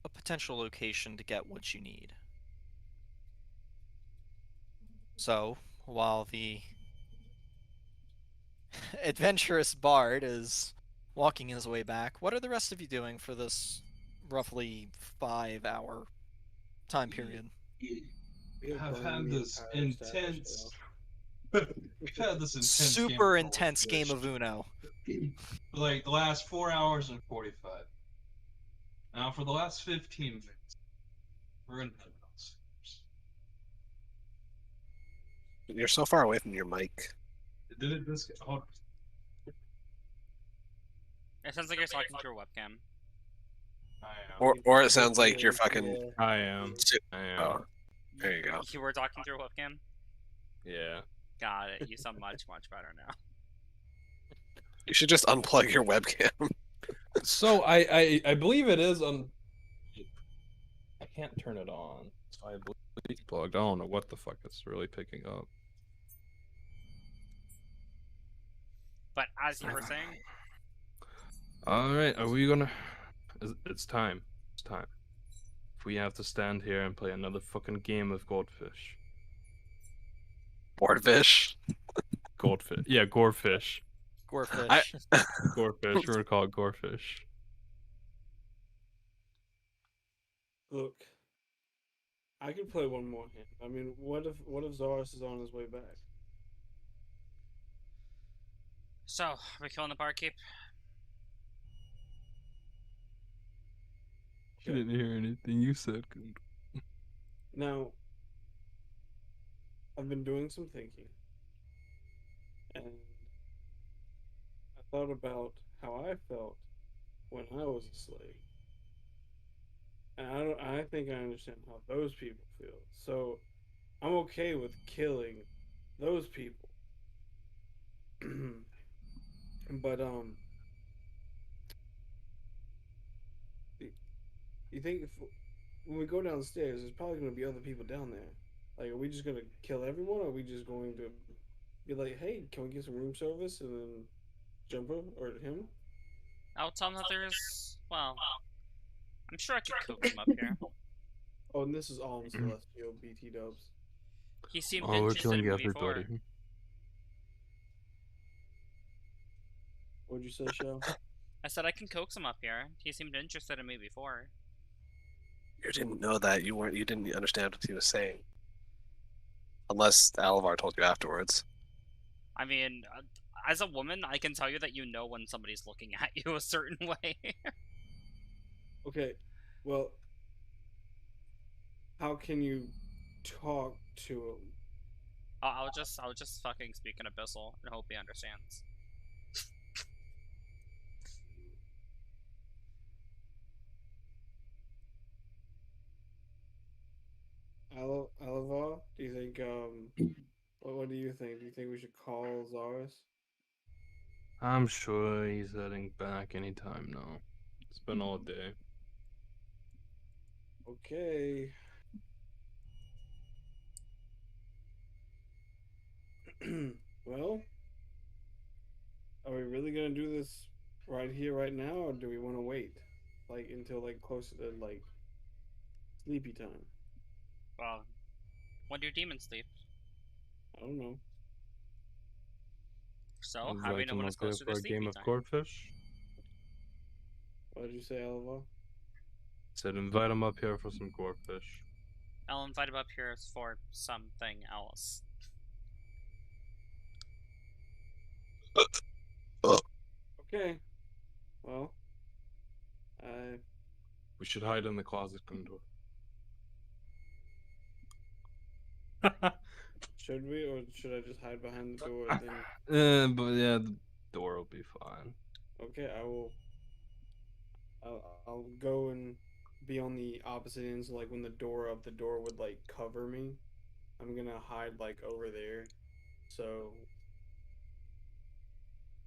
a potential location to get what you need. So, while the adventurous bard is walking his way back, what are the rest of you doing for this roughly 5-hour time period? We have Have burned had the this entire establishment. intense. We've had this intense game Super of intense game of Goldfish Uno. for like the last 4 hours and 45. Now for the last 15 minutes, we're gonna head downstairs. You're so far away from your mic. Did it this? Hold It sounds like you're talking through a webcam. on. Or it sounds like you're fucking. Yeah. I am. I am. Oh, there you go. You were talking through a webcam? Yeah. Got it. You sound much, much better now. You should just unplug your webcam. So I believe it is on. I can't turn it on. So I believe it's plugged. I don't know what the fuck it's really picking up. But as you were saying, All right, are we gonna? It's time. It's time. If we have to stand here and play another fucking game of goldfish. Boardfish. Goldfish. Yeah, gorefish. Gorefish. Gorefish. We're gonna call it gorefish. Look, I could play one more hand. I mean, what if Zaris is on his way back? so are we killing the barkeep? You didn't hear anything you said. Now, I've been doing some thinking, and I thought about how I felt when I was a slave, and I think I understand how those people feel. So, I'm okay with killing those people. But you think if when we go downstairs, there's probably going to be other people down there. Like, are we just going to kill everyone, or are we just going to be like, hey, can we get some room service and then Jumper or him? I'll tell him that there's. Well, I'm sure I could coax him up here. Oh, and this is all in Celestial BT dubs. He seemed Oh, we're interested killing in me before. everybody. What'd you say, Shell? I said I can coax him up here. He seemed interested in me before. You didn't know that. You weren't. You didn't understand what he was saying. Unless Alvar told you afterwards. I mean, as a woman, I can tell you that you know when somebody's looking at you a certain way. Okay, well, how can you talk to him? I'll just fucking speak in Abyssal and hope he understands. Alava, do you think what do you think? Do you think we should call Zaris? I'm sure he's heading back anytime now. It's been all day. Okay. Well, are we really gonna do this right here, right now, or do we want to wait, like until like closer to like sleepy time? Well, when do demons sleep? I don't know. So, how do we Invite know him when up it's here closer for to a game sleepy of time? goldfish. What did you say, Alava? Said invite him up here for some goldfish. I'll invite him up here for something else. Okay. Well, I We should hide in the closet, Gundor. should we, or should I just hide behind the door? Then But yeah, the door will be fine. okay, I will. I'll go and be on the opposite end, so like when the door would like cover me, I'm gonna hide like over there. So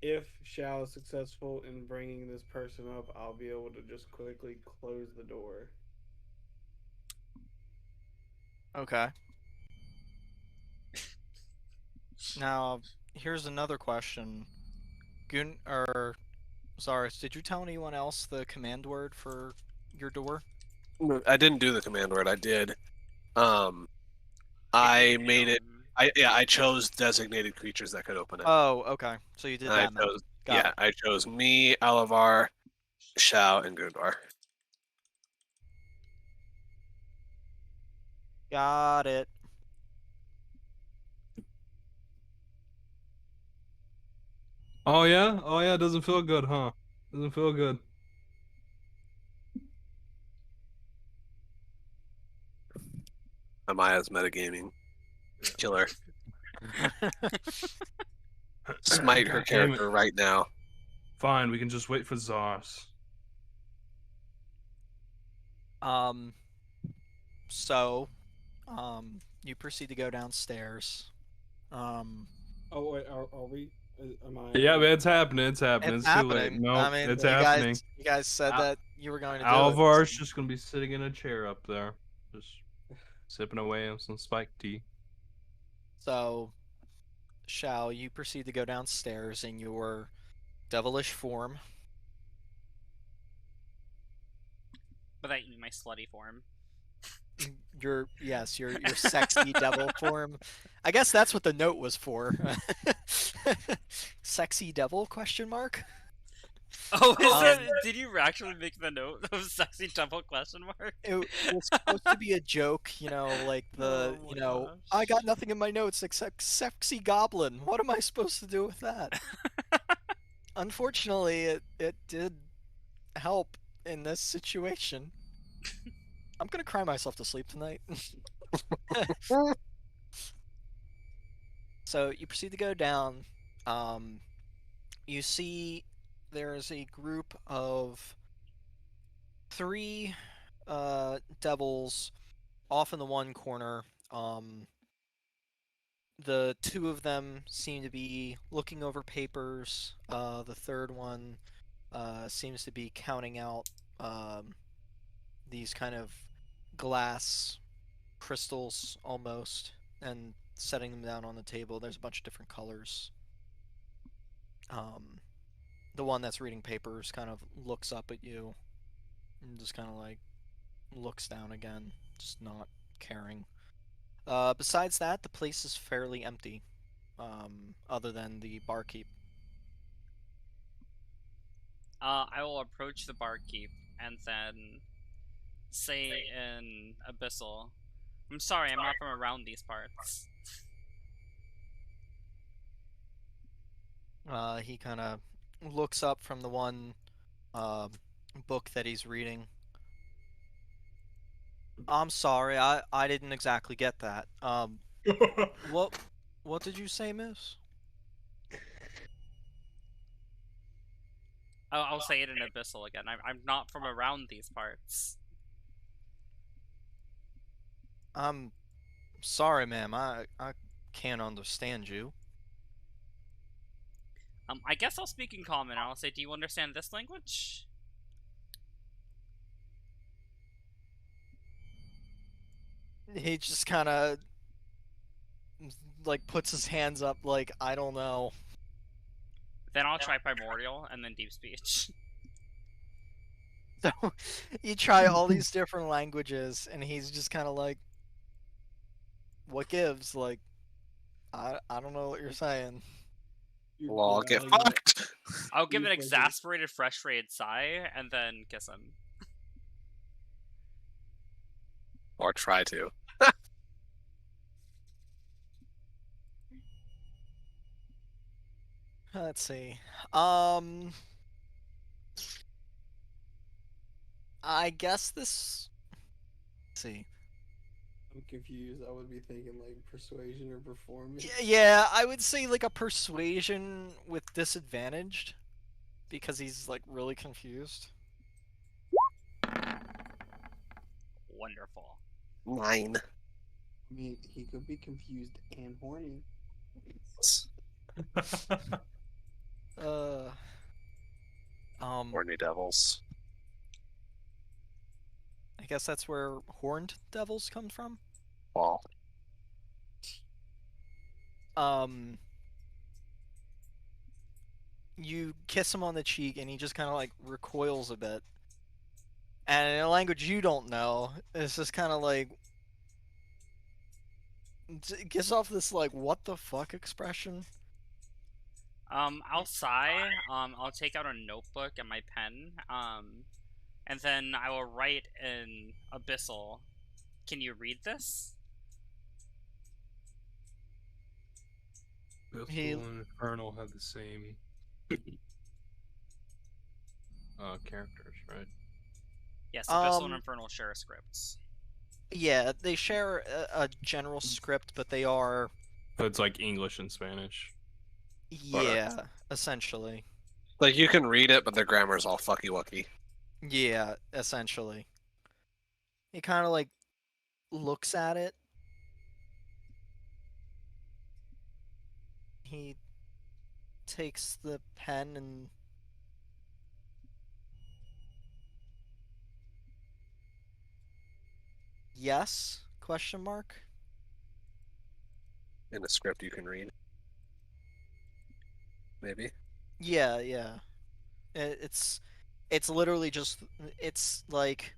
if Shao is successful in bringing this person up, I'll be able to just quickly close the door. Okay. Now, here's another question. Gun or Zaris, did you tell anyone else the command word for your door? I didn't do the command word. I did. Um, Hit I me made it. down. I chose designated creatures that could open it. Oh, okay. So you did And I that, man. chose Got it. I chose me, Alavar, Shao, and Gundar. Got it. Oh yeah? Oh yeah, doesn't feel good, huh? Doesn't feel good. Amaya's metagaming killer. Smite her God damn it. character right now. Fine, we can just wait for Zars. Um, so, you proceed to go downstairs. Um, Oh wait, are we? Am I? Yeah, but it's happening, it's happening. it's It's too late. happening. No, I mean, it's you happening. guys said Al- that you were going to do Alvar's it. just gonna be sitting in a chair up there. Just sipping away on some spiked tea. So, Shao, you proceed to go downstairs in your devilish form. But I mean my slutty form. Your sexy devil form. I guess that's what the note was for. Sexy devil question mark? Oh, is Um, that? Did you actually make the note of sexy double question mark? It was supposed to be a joke, like Oh my I gosh. got nothing in my notes except sexy goblin. What am I supposed to do with that? Unfortunately, it did help in this situation. I'm gonna cry myself to sleep tonight. So you proceed to go down. You see there's a group of 3 devils off in the one corner. The 2 of them seem to be looking over papers. The third one seems to be counting out these kind of glass crystals almost and setting them down on the table. There's a bunch of different colors. The one that's reading papers kind of looks up at you and just kind of like looks down again, just not caring. Besides that, the place is fairly empty, other than the barkeep. I will approach the barkeep and then say in Abyssal, I'm sorry, I'm not from around these parts. He kind of looks up from the one book that he's reading. I'm sorry, I didn't exactly get that. What did you say, miss? I'll say it in Abyssal again. I'm not from around these parts. I'm sorry, ma'am. I can't understand you. I guess I'll speak in common. I'll say, do you understand this language? He just kind of like puts his hands up like I don't know. Then I'll try Primordial and then Deep Speech. So you try all these different languages and he's just kind of like what gives? Like I don't know what you're saying. Well, get dialing it. fucked. I'll give an You're fucking- exasperated, frustrated sigh and then kiss him. Or try to. Let's see. I guess this. Let's see. I'm confused. I would be thinking like persuasion or performance. Yeah, I would say like a persuasion with disadvantaged because he's like really confused. Wonderful. 9. I mean, he could be confused and horny. Uh, Horny devils. I guess that's where horned devils come from. Well, You kiss him on the cheek, and he just kind of like recoils a bit. And in a language you don't know, it's just kind of like gives off this like what the fuck expression. I'll sigh. I'll take out a notebook and my pen. And then I will write in Abyssal. Can you read this? Pistol He- and Infernal have the same characters, right? Yes, Abyssal and Um, Infernal share scripts. Yeah, they share a general script, but they are So it's like English and Spanish. yeah, essentially. like you can read it, but the grammar's all fucky wucky. Yeah, essentially. He kind of like looks at it. He takes the pen and yes? Question mark. In a script you can read. Maybe. Yeah, yeah. It's literally just it's like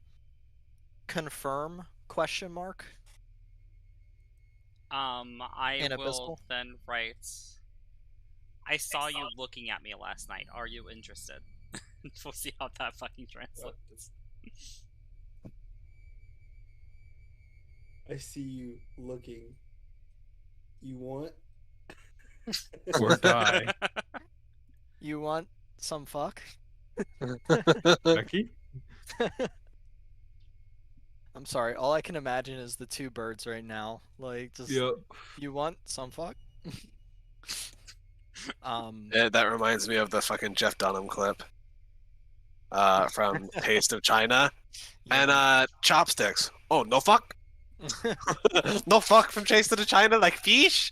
confirm question mark. I In will Abyssal? then write. I saw you looking at me last night. Are you interested? We'll see how that fucking translates. I see you looking. You want? Or die. You want some fuck? Becky? I'm sorry. All I can imagine is the two birds right now. Like just Yep. you want some fuck? That reminds me of the fucking Jeff Dunham clip. From Taste of China. And chopsticks. Oh, no fuck? No fuck from Taste of China like fish?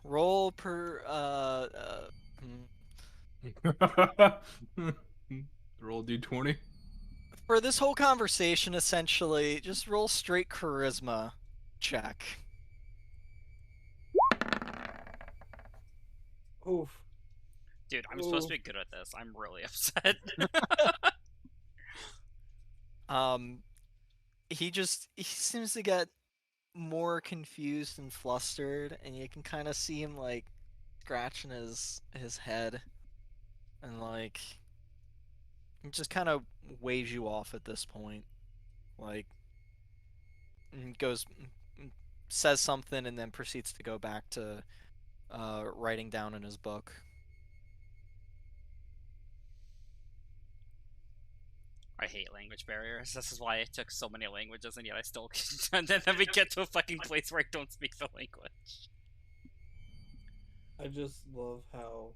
Roll per Roll d20. for this whole conversation, essentially, just roll straight charisma check. Oof. Dude, I'm supposed to Ooh. be good at this. I'm really upset. He seems to get more confused and flustered, and you can kind of see him like scratching his head, and like he just kind of waves you off at this point, like and goes says something and then proceeds to go back to writing down in his book. I hate language barriers. This is why I took so many languages, and yet I still. And then we get to a fucking place where I don't speak the language. I just love how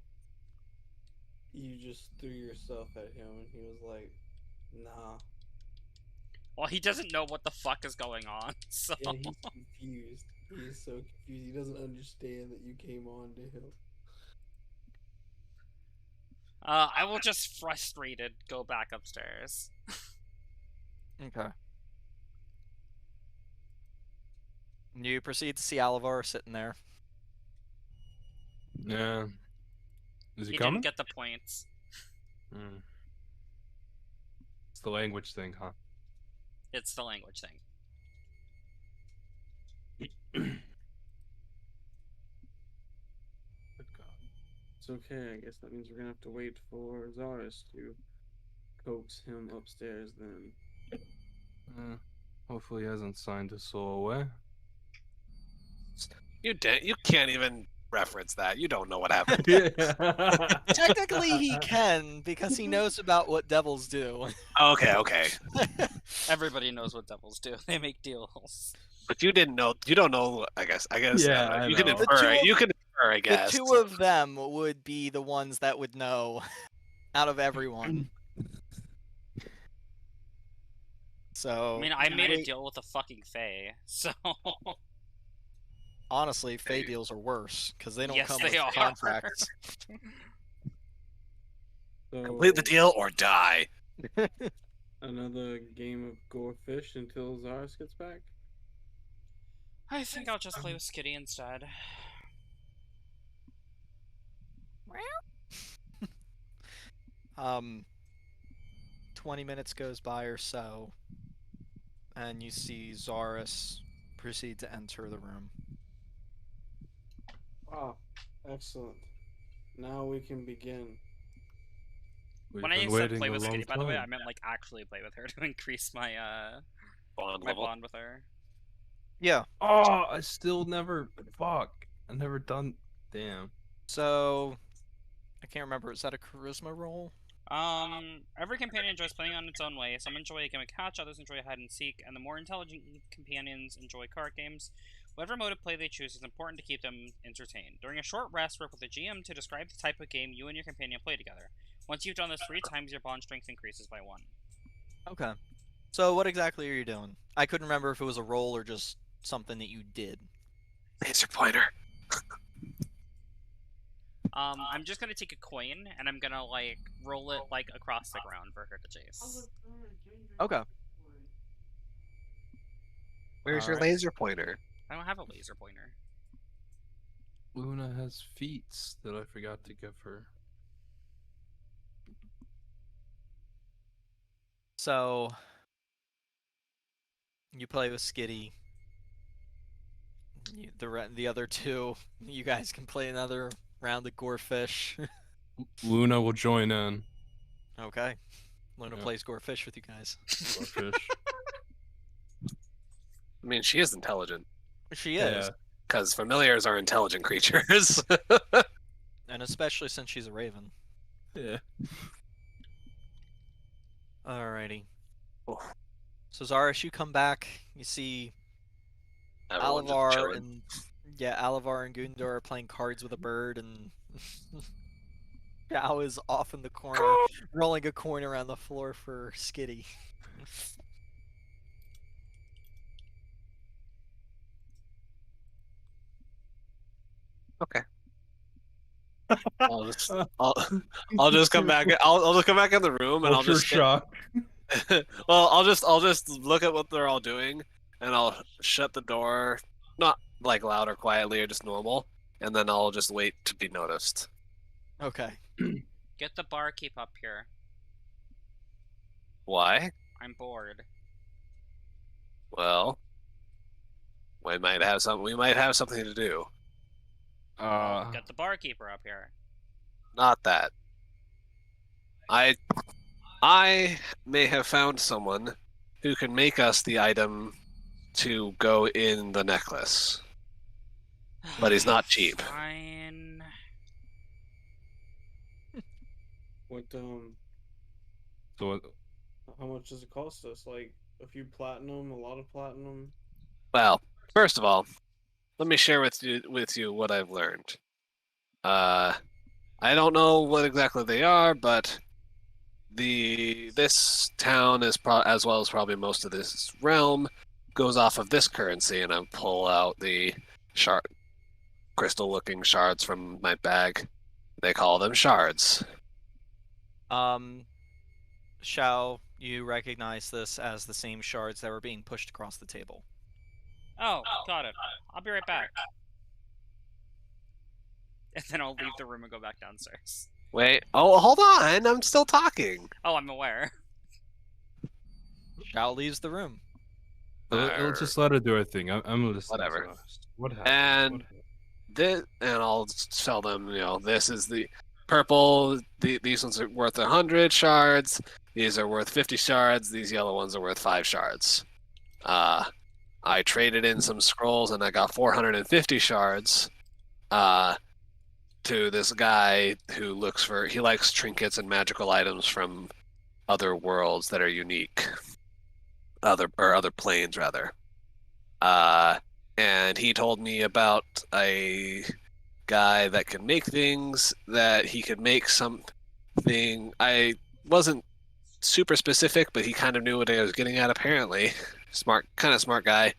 you just threw yourself at him and he was like, nah. Well, he doesn't know what the fuck is going on, so. Yeah, he's confused. He is so confused. He doesn't understand that you came on to him. I will just frustrated go back upstairs. Okay. You proceed to see Alivar sitting there. Yeah. Is he He coming? didn't get the points. It's the language thing, huh? It's the language thing. Good God. It's okay. I guess that means we're gonna have to wait for Zaris to coax him upstairs then. Hopefully he hasn't signed his soul away. You can't even reference that. You don't know what happened. Technically, he can because he knows about what devils do. Okay. Everybody knows what devils do. They make deals. But you didn't know. You don't know. I guess. Yeah, I you can know. infer. The two You can infer. I The guess. two of them would be the ones that would know out of everyone. So I mean, I made a wait, deal with the fucking Fae, so honestly, Fey deals are worse because they don't yes, come they with are. contracts. So Complete the deal or die. another game of Gore Fish until Zaris gets back. I think I'll just play with Skitty instead. 20 minutes goes by or so, and you see Zaris proceed to enter the room. Ah, excellent. Now we can begin. We've When I been said waiting play a with long Skitty, by the way, I time. meant like actually play with her to increase my Bond my level. bond with her. Yeah. Oh, I still never. Fuck. I never done. Damn. So I can't remember. Is that a charisma roll? Every companion enjoys playing on its own way. Some enjoy game of catch, others enjoy hide and seek, and the more intelligent companions enjoy card games. Whatever mode of play they choose, it's important to keep them entertained. During a short rest, work with the GM to describe the type of game you and your companion play together. Once you've done this 3 times, your bond strength increases by 1. Okay. So what exactly are you doing? I couldn't remember if it was a roll or just something that you did. Laser pointer. I'm just gonna take a coin and I'm gonna like roll it like across the ground for her to chase. Okay. Where's your Alright. laser pointer? I don't have a laser pointer. Luna has feats that I forgot to give her. So you play with Skitty. The other two, you guys can play another round of Gorefish. Luna will join in. Okay. Luna Yeah. plays Gorefish with you guys. Or fish. I mean, she is intelligent. She is. Yeah. Because familiars are intelligent creatures. And especially since she's a raven. Yeah. Alrighty. Oh. So Zaris, you come back, you see Everyone just Alivar chilling. and Alivar and Gundor are playing cards with a bird, and Xiao is off in the corner, rolling a coin around the floor for Skitty. Okay. I'll just come back. I'll just come back in the room and I'll Ultra just shock. well, I'll just look at what they're all doing and I'll shut the door, not like loud or quietly or just normal, and then I'll just wait to be noticed. Okay. Get the barkeep up here. Why? I'm bored. Well, we might have some. We might have something to do. Well, get the barkeeper up here. Not that. I may have found someone who can make us the item to go in the necklace. But he's not cheap. Fine. What So how much does it cost us? Like a few platinum, a lot of platinum? Well, first of all, let me share with you what I've learned. I don't know what exactly they are, but this town is as well as probably most of this realm goes off of this currency, and I pull out the crystal-looking shards from my bag. They call them shards. Xiao, you recognize this as the same shards that were being pushed across the table. Oh, got it. I'll be right back. And then I'll leave the room and go back downstairs. Wait. Oh, hold on. I'm still talking. Oh, I'm aware. Xiao leaves the room. let's just let her do her thing. I'm listening. Whatever. What happened? And What happened? and I'll tell them, this is the purple. These ones are worth 100 shards. These are worth 50 shards. These yellow ones are worth 5 shards. I traded in some scrolls and I got 450 shards. To this guy who likes trinkets and magical items from other worlds that are unique, other planes rather. And he told me about a guy that can make things, that he could make something. I wasn't super specific, but he kind of knew what I was getting at. Apparently, kind of smart guy.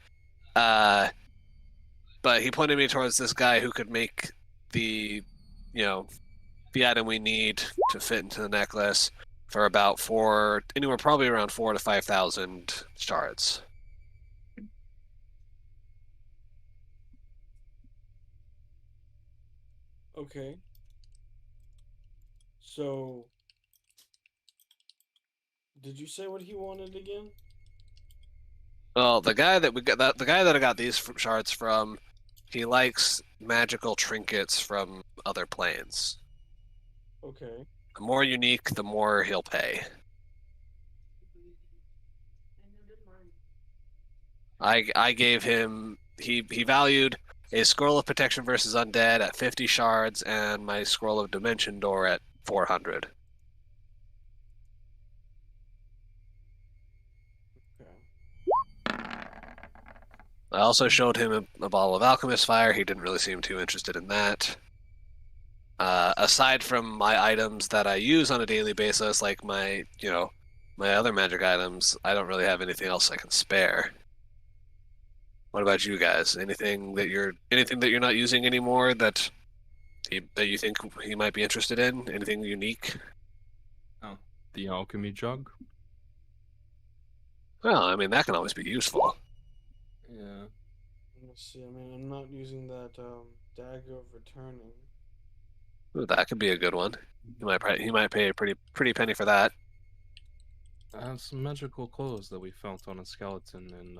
But he pointed me towards this guy who could make the, you know, the item we need to fit into the necklace for about anywhere probably around 4,000 to 5,000 shards. Okay. So, did you say what he wanted again? Well, the guy that I got these shards from, he likes magical trinkets from other planes. Okay. The more unique, the more he'll pay. I gave him he valued a scroll of protection versus undead at 50 shards and my scroll of dimension door at 400. Okay. I also showed him a bottle of alchemist fire. He didn't really seem too interested in that. Aside from my items that I use on a daily basis, like my other magic items, I don't really have anything else I can spare. What about you guys? Anything that you're not using anymore that you think he might be interested in? Anything unique? Oh, the alchemy jug. Well, I mean that can always be useful. Yeah. Let's see. I mean, I'm not using that dagger of returning. Ooh, that could be a good one. He might pay a pretty penny for that. I have some magical clothes that we found on a skeleton in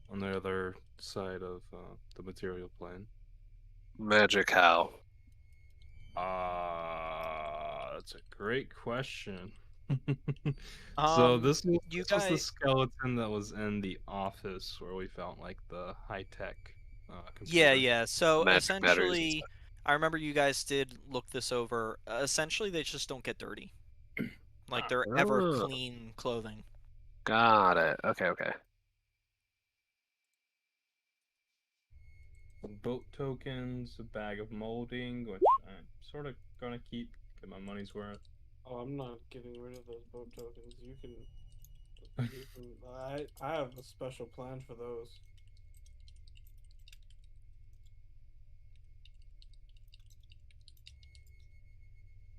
on the other side of the material plane. Magic how? That's a great question. So this was you this was the guys- skeleton that was in the office where we found like the high tech Yeah, computer. yeah. So Magic batteries and essentially, stuff. I remember you guys did look this over. Essentially, they just don't get dirty. Like they're ever Oh. clean clothing. Got it. Okay. Some boat tokens, a bag of molding, which I'm sort of gonna keep, get my money's worth. Oh, I'm not getting rid of those boat tokens. You can. I have a special plan for those.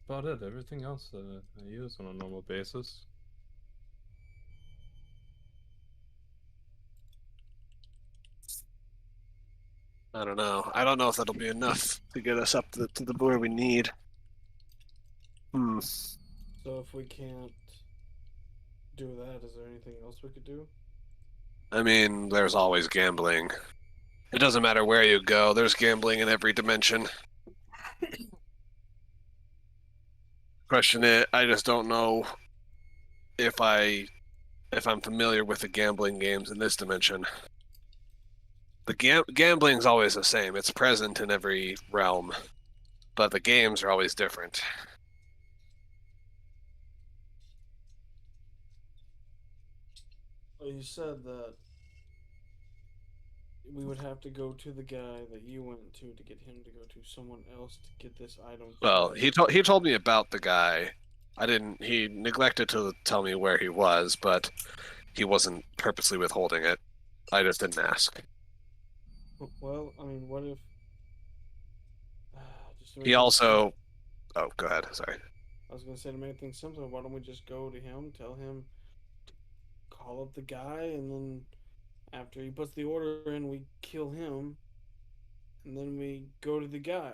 About it. Everything else that I use on a normal basis. I don't know. I don't know if that'll be enough to get us up to the where we need. So if we can't do that, is there anything else we could do? I mean, there's always gambling. It doesn't matter where you go. There's gambling in every dimension. Question it. I just don't know if I'm familiar with the gambling games in this dimension. The gambling's always the same. It's present in every realm, but the games are always different. Well, you said that we would have to go to the guy that you went to get him to go to someone else to get this item. Well, he told me about the guy. He neglected to tell me where he was, but he wasn't purposely withholding it. I just didn't ask. Well, I mean, what if? Just to make He things also. Oh, go ahead. Sorry. I was gonna say, to make things simpler, why don't we just go to him, tell him, to call up the guy, and then after he puts the order in, we kill him, and then we go to the guy.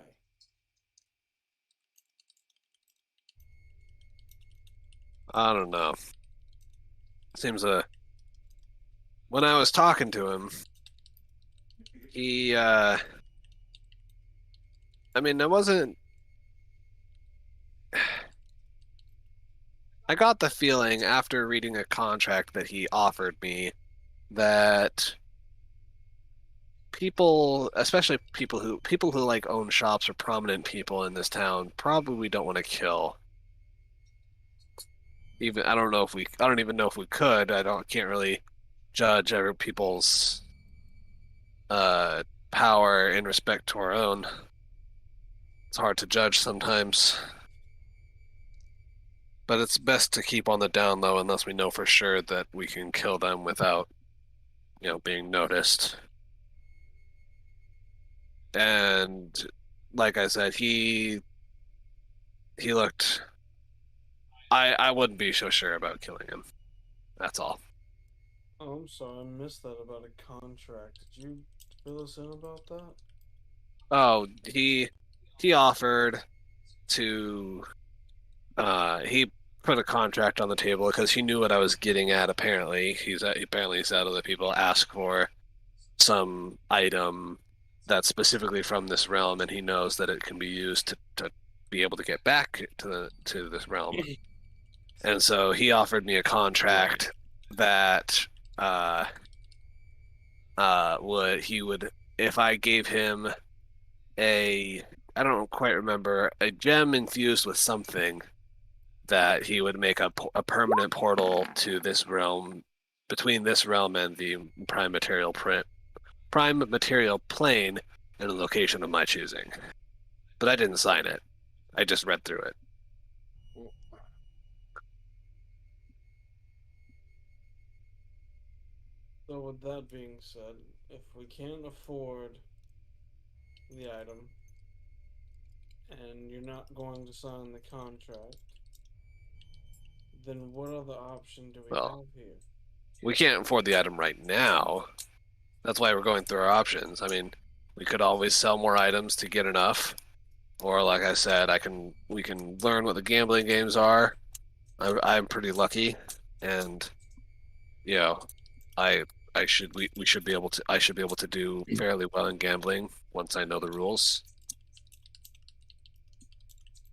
I don't know. Seems when I was talking to him, he I mean, I wasn't. I got the feeling after reading a contract that he offered me that people, especially people who like own shops or prominent people in this town, probably don't want to kill. Even I don't even know if we could. Can't really judge other people's power in respect to our own. It's hard to judge sometimes. But it's best to keep on the down low unless we know for sure that we can kill them without, being noticed. And like I said, he looked. I wouldn't be so sure about killing him. That's all. Oh, I'm sorry, I missed that about a contract. Did you fill us in about that? Oh, he offered to he put a contract on the table because he knew what I was getting at. Apparently he said other people ask for some item that's specifically from this realm, and he knows that it can be used to be able to get back to this realm. And so he offered me a contract that would if I gave him I don't quite remember, a gem infused with something, that he would make a permanent portal to this realm, between this realm and the prime material plane, in a location of my choosing. But I didn't sign it. I just read through it. So with that being said, if we can't afford the item and you're not going to sign the contract, then what other option do we Well, have here? we can't afford the item right now. That's why we're going through our options. I mean, we could always sell more items to get enough, or like I said, we can learn what the gambling games are. I'm pretty lucky, and you know, I we should be able to I should be able to do fairly well in gambling once I know the rules.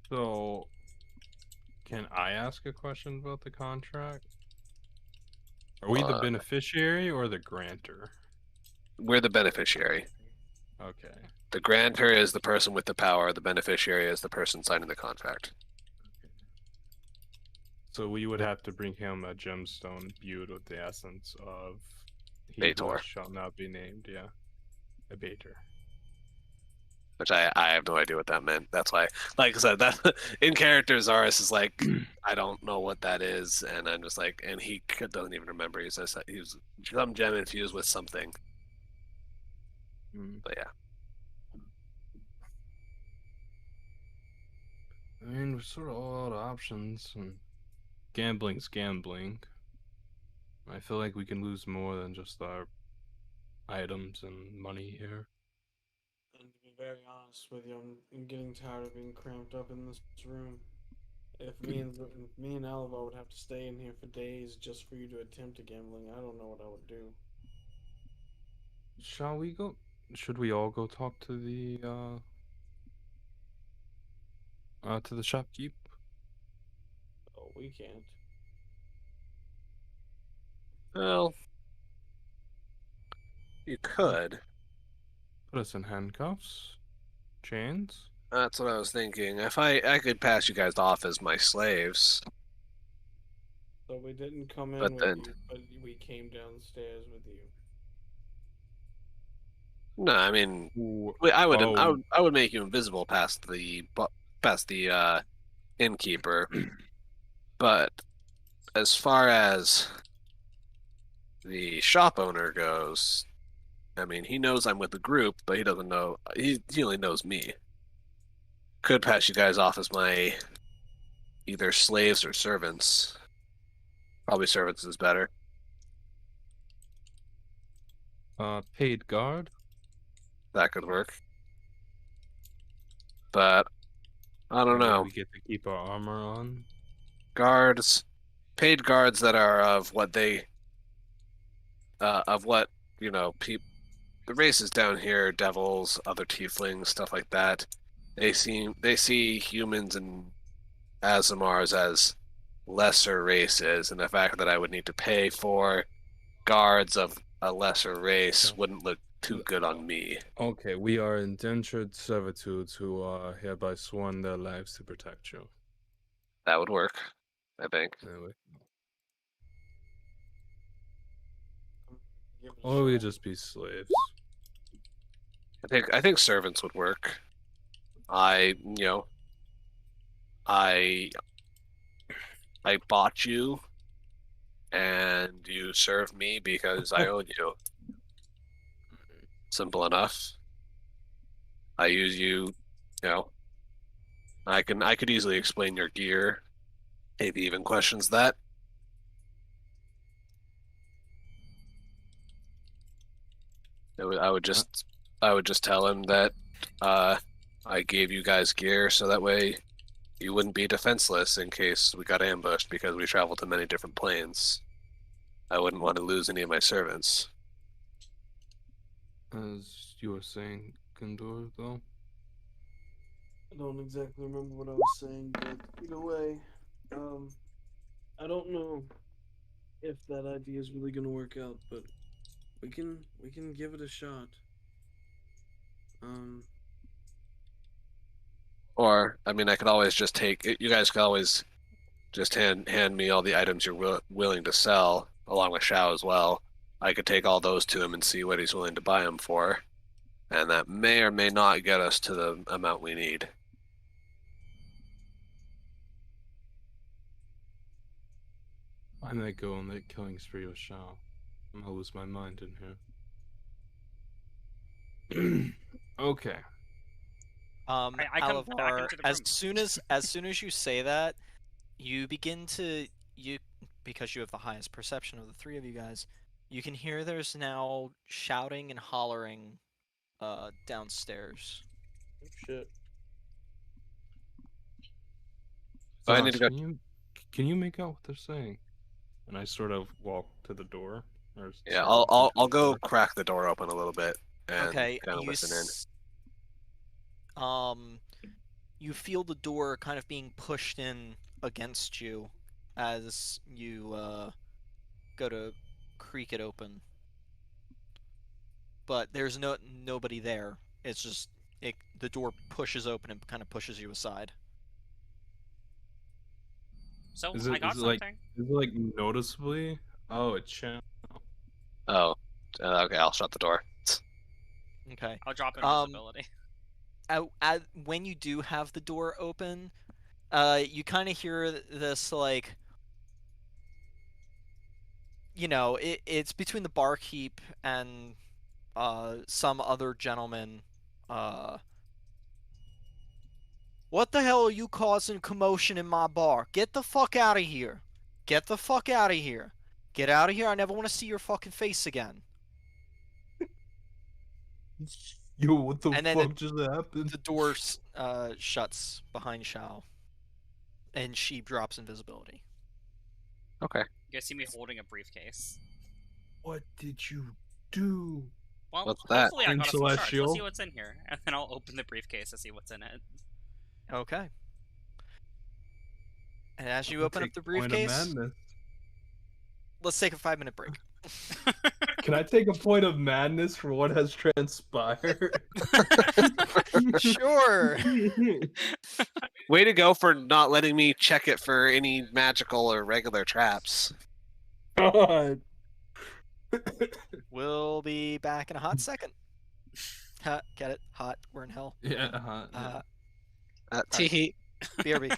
So, can I ask a question about the contract? Are we the beneficiary or the grantor? We're the beneficiary. Okay. The grantor is the person with the power. The beneficiary is the person signing the contract. So we would have to bring him a gemstone imbued with the essence of he who Baitor. shall not be named. Yeah, a Bator. Which I have no idea what that meant. That's why, like I said, that in character Zaris is like, I don't know what that is, and I'm just like, and he doesn't even remember. He says that he was some gem infused with something. But yeah, I mean, we're sort of all out of options, and gambling's gambling. I feel like we can lose more than just our items and money here. And to be very honest with you, I'm getting tired of being cramped up in this room. If me and Alva would have to stay in here for days just for you to attempt a gambling, I don't know what I would do. Shall we go? Should we all go talk to the shopkeep? Oh, we can't. well, you could. Put us in handcuffs, chains. That's what I was thinking. If I could pass you guys off as my slaves, So we didn't come in but with then you, but we came downstairs with you. no, I mean, Ooh, I would make you invisible past the innkeeper. But as far as the shop owner goes, I mean, he knows I'm with the group, but he doesn't know. He only knows me. Could pass you guys off as my either slaves or servants. Probably servants is better. paid guard. That could work. But I don't That way know. we get to keep our armor on. Guards, paid guards that are of what the races down here, devils, other tieflings, stuff like that. They see humans and Azamars as lesser races, and the fact that I would need to pay for guards of a lesser race wouldn't look too good on me. Okay, we are indentured servitudes who are hereby sworn their lives to protect you. That would work, I think. Anyway. Give it a Or we shot. just be slaves. I think servants would work. I I bought you, and you served me because I owed you. Simple enough. I use you, you know. I could easily explain your gear. Maybe even questions that. Uh, I would just tell him that uh, I gave you guys gear so that way you wouldn't be defenseless in case we got ambushed because we travel to many different planes. I wouldn't want to lose any of my servants. as you were saying, Gondor, though. I don't exactly remember what I was saying, but either way, um, I don't know if that idea is really gonna work out, but we can give it a shot. Um, Or, I mean, I could always just take. You guys could always just hand me all the items you're willing to sell, along with Shao as well. I could take all those to him and see what he's willing to buy them for, and that may or may not get us to the amount we need. I might go on that killing spree with Shao. I'm gonna lose my mind in here. Okay. I come back Alavar, into the room. as soon as you say that, you begin to you because you have the highest perception of the three of you guys, you can hear there's now shouting and hollering downstairs. oh shit. So I need to Zox, go. can you make out what they're saying? And I sort of walk to the door, or Yeah, start walking to I'll the go door. crack the door open a little bit and Okay, kind of listen in. um you feel the door kind of being pushed in against you as you go to creak it open. But there's nobody there. It's just the door pushes open and kind of pushes you aside. So Is I it got is it like something. is it like noticeably? Oh, it's Shao. Oh, okay, I'll shut the door. Okay. I'll drop Um, invisibility. when you do have the door open, you kind of hear this like, it's between the barkeep and some other gentleman. Uh, what the hell are you causing commotion in my bar? Get the fuck out of here! Get the fuck out of here! Get out of here! I never want to see your fucking face again. Yo, what the And then fuck just happened? the door shuts behind Shao, and she drops invisibility. Okay. You guys see me holding a briefcase. What did you do? Well, What's that? hopefully I got us some shards. Let's Celestial? see what's in here, and then I'll open the briefcase to see what's in it. Okay. And as you I'll open up take the point of briefcase, madness. let's take a 5-minute break. Can I take a point of madness for what has transpired? Sure. Way to go for not letting me check it for any magical or regular traps. God. We'll be back in a hot second. Get it? Hot. We're in hell. Yeah. Teehee. BRB.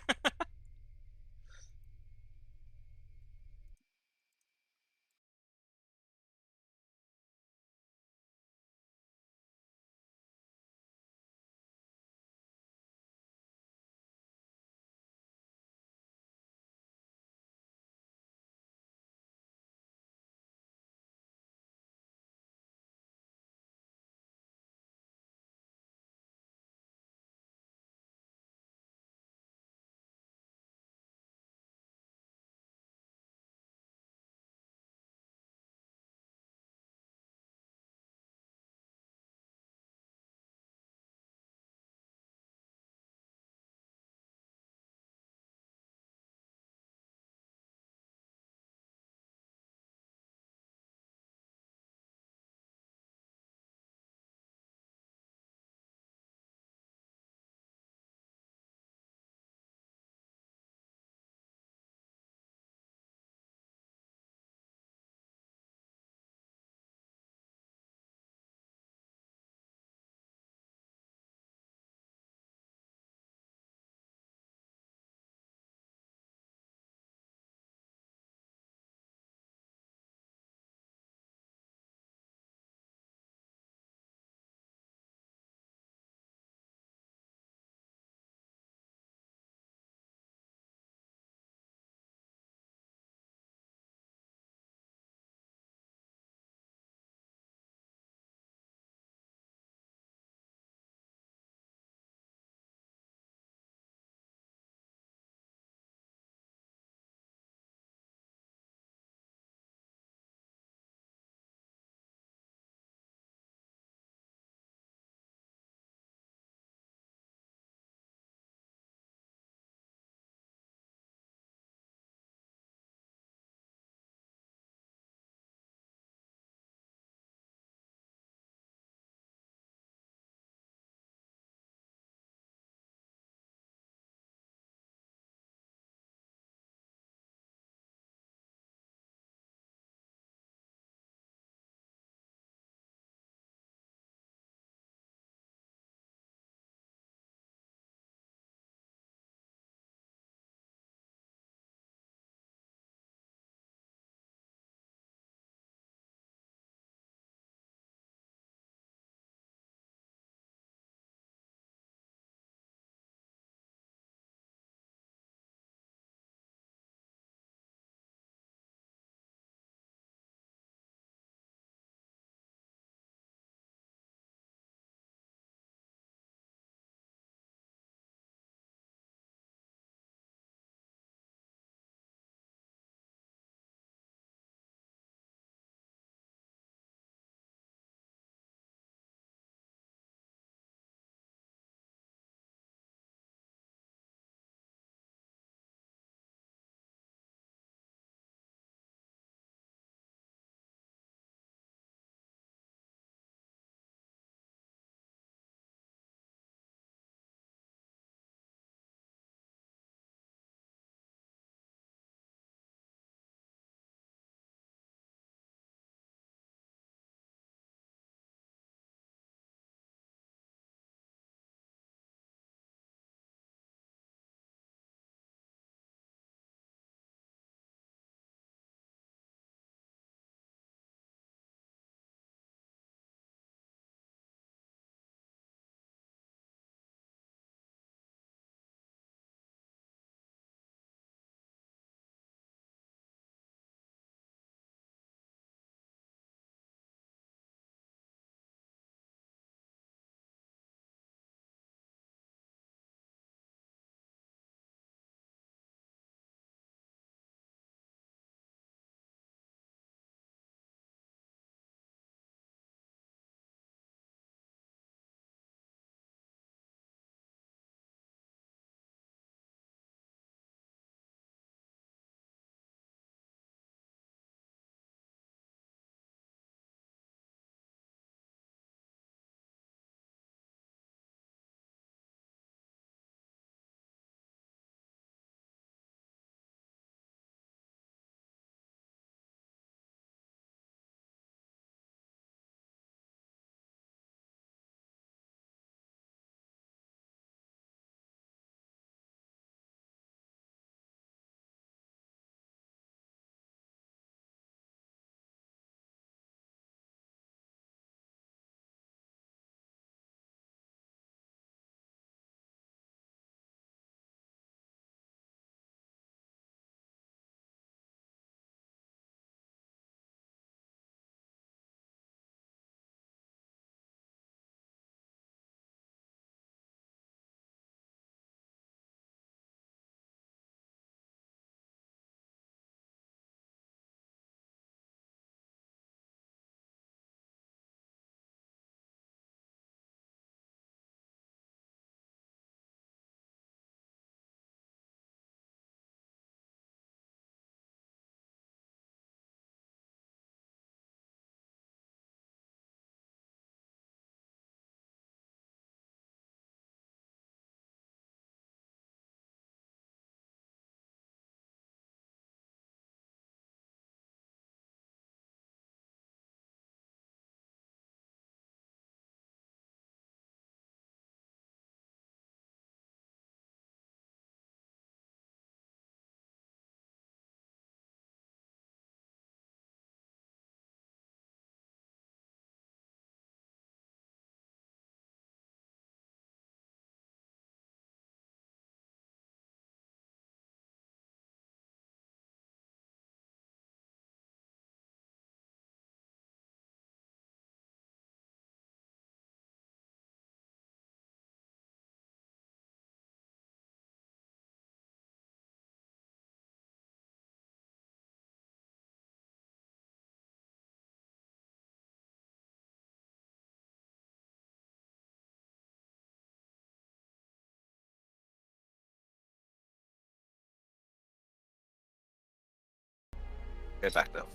Get back now.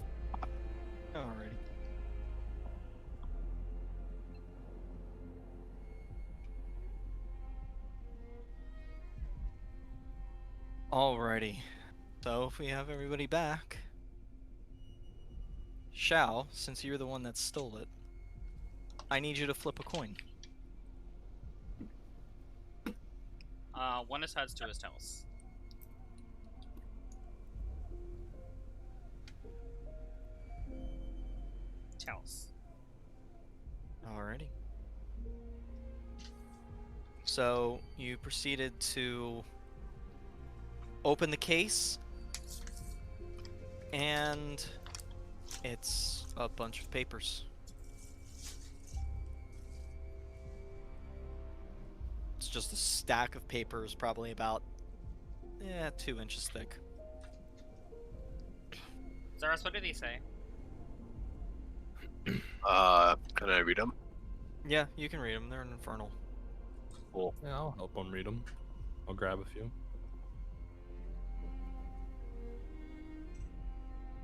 Alrighty. Alrighty. So if we have everybody back, Shao, since you're the one that stole it, I need you to flip a coin. One is heads, two is tails. Tails. Alrighty. So you proceeded to open the case, and it's a bunch of papers. It's just a stack of papers, probably about 2 inches thick. Zaras, what did he say? Can I read them? Yeah, you can read them. They're in Infernal. Cool. Yeah, I'll help them read them. I'll grab a few.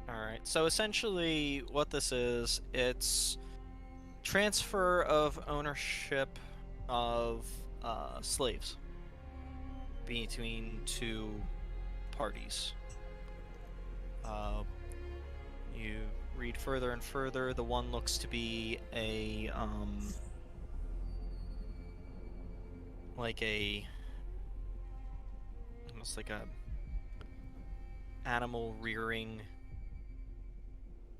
Alright, so essentially what this is, it's transfer of ownership of slaves between two parties. You read further and further, the one looks to be a, almost like a animal rearing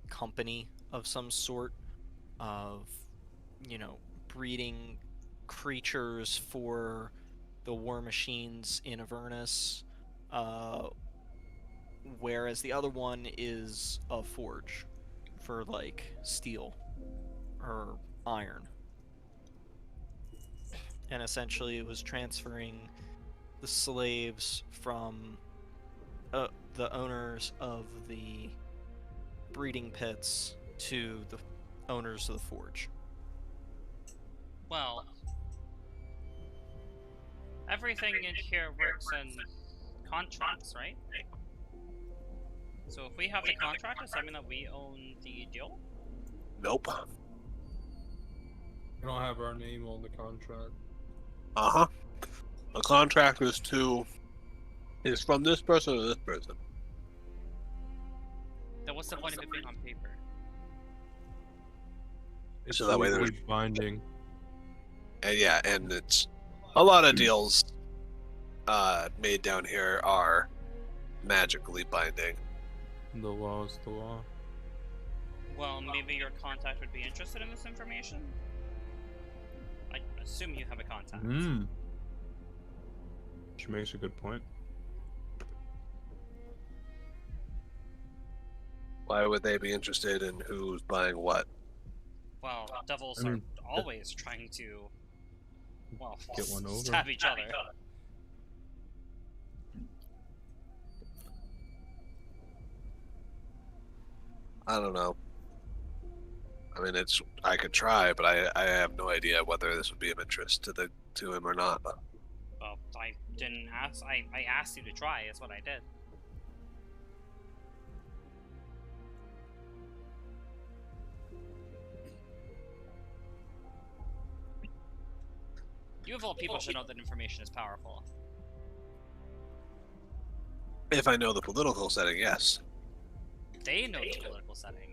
company of some sort of, breeding creatures for the war machines in Avernus, whereas the other one is a forge for, steel or iron. And essentially it was transferring the slaves from the owners of the breeding pits to the owners of the forge. Well, everything in here works in contracts, right? So if we have the contract, does that mean that we own the deal? Nope. We don't have our name on the contract. Uh-huh. The contract is from this person to this person. Then what's the point of it being on paper? It's So that way legally there's- binding. And yeah, and it's a lot of deals made down here are magically binding. The law is the law. Well, maybe your contact would be interested in this information? I assume you have a contact. Hmm. She makes a good point. Why would they be interested in who's buying what? Well, devils I mean, are always trying to, well, Get one over. stab each other. I don't know. I mean, I could try, but I have no idea whether this would be of interest to him or not. Well, I didn't ask. I asked you to try. Is what I did. You of all people should know that information is powerful. If I know the political setting, yes. They know the political setting.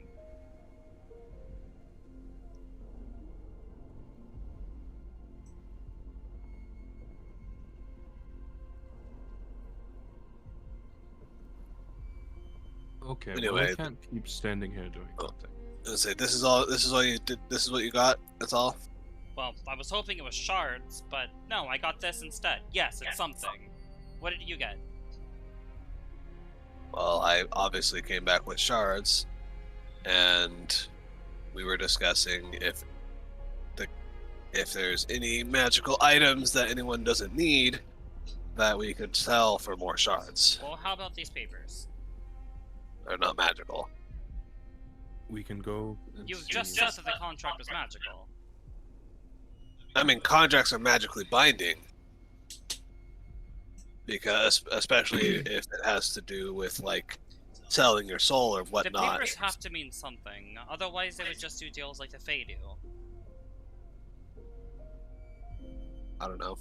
Okay, well, Anyway, I can't keep standing here doing Oh. nothing. Let's say this is all you did. This is what you got. That's all. Well, I was hoping it was shards, but no, I got this instead. Yes, it's something. What did you get? Well, I obviously came back with shards, and we were discussing if there's any magical items that anyone doesn't need that we could sell for more shards. Well, how about these papers? They're not magical. We can go. And You've see- just said that the contract was magical. I mean, contracts are magically binding. Because, especially if it has to do with, like, selling your soul or The whatnot. papers have to mean something, otherwise they would just do deals like the Fae do. I don't know.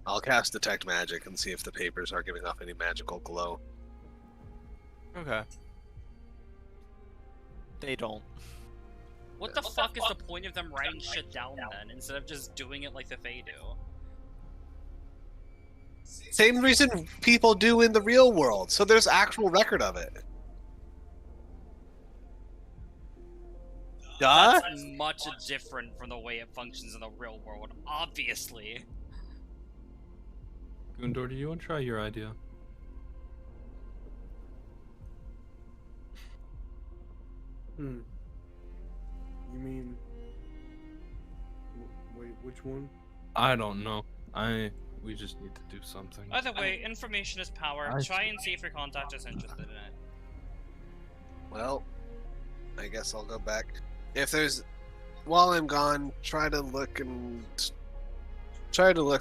I'll cast Detect Magic and see if the papers are giving off any magical glow. Okay. They don't. What the fuck is the point of them writing shit down then, instead of just doing it like the Fae do? Same reason people do in the real world, so there's actual record of it. Duh? That's much different from the way it functions in the real world, obviously. Gundor, do you want to try your idea? You mean? Wait, which one? I don't know. We just need to do something. Either way, information is power. I Try see. and see if your contact is interested in it. Well, I guess I'll go back. If there's, while I'm gone, try to look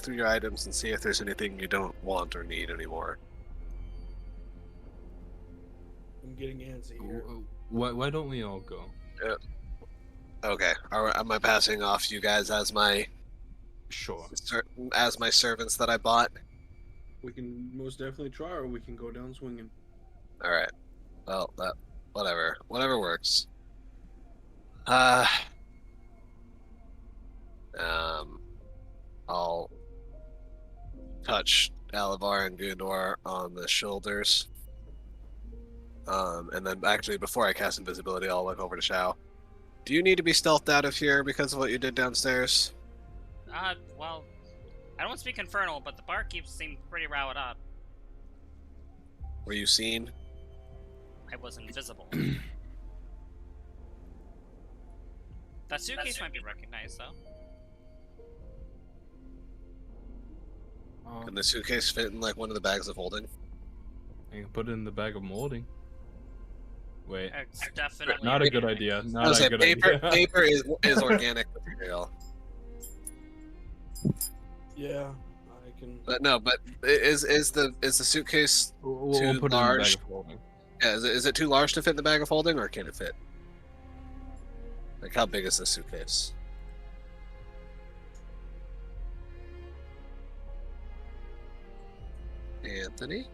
through your items and see if there's anything you don't want or need anymore. I'm getting antsy here. Why don't we all go? Okay. Am I passing off you guys as my Sure. servants that I bought? We can most definitely try, or we can go down swinging. All right. Well, whatever works. I'll touch Alavar and Gundor on the shoulders. And then actually, before I cast invisibility, I'll look over to Shao. Do you need to be stealthed out of here because of what you did downstairs? Well, I don't speak Infernal, but the barkeeps seem pretty riled up. Were you seen? I was invisible. That suitcase might be recognized, though. Can the suitcase fit in like one of the bags of holding? I can put it in the bag of molding. Wait, It's definitely not a good idea. I Not was a say good paper. idea. Paper is organic material. Yeah, I can. But no. But is the suitcase We'll too put it in the large? bag of holding. Yeah, is it too large to fit in the bag of holding, or can it fit? Like, how big is this suitcase? Anthony?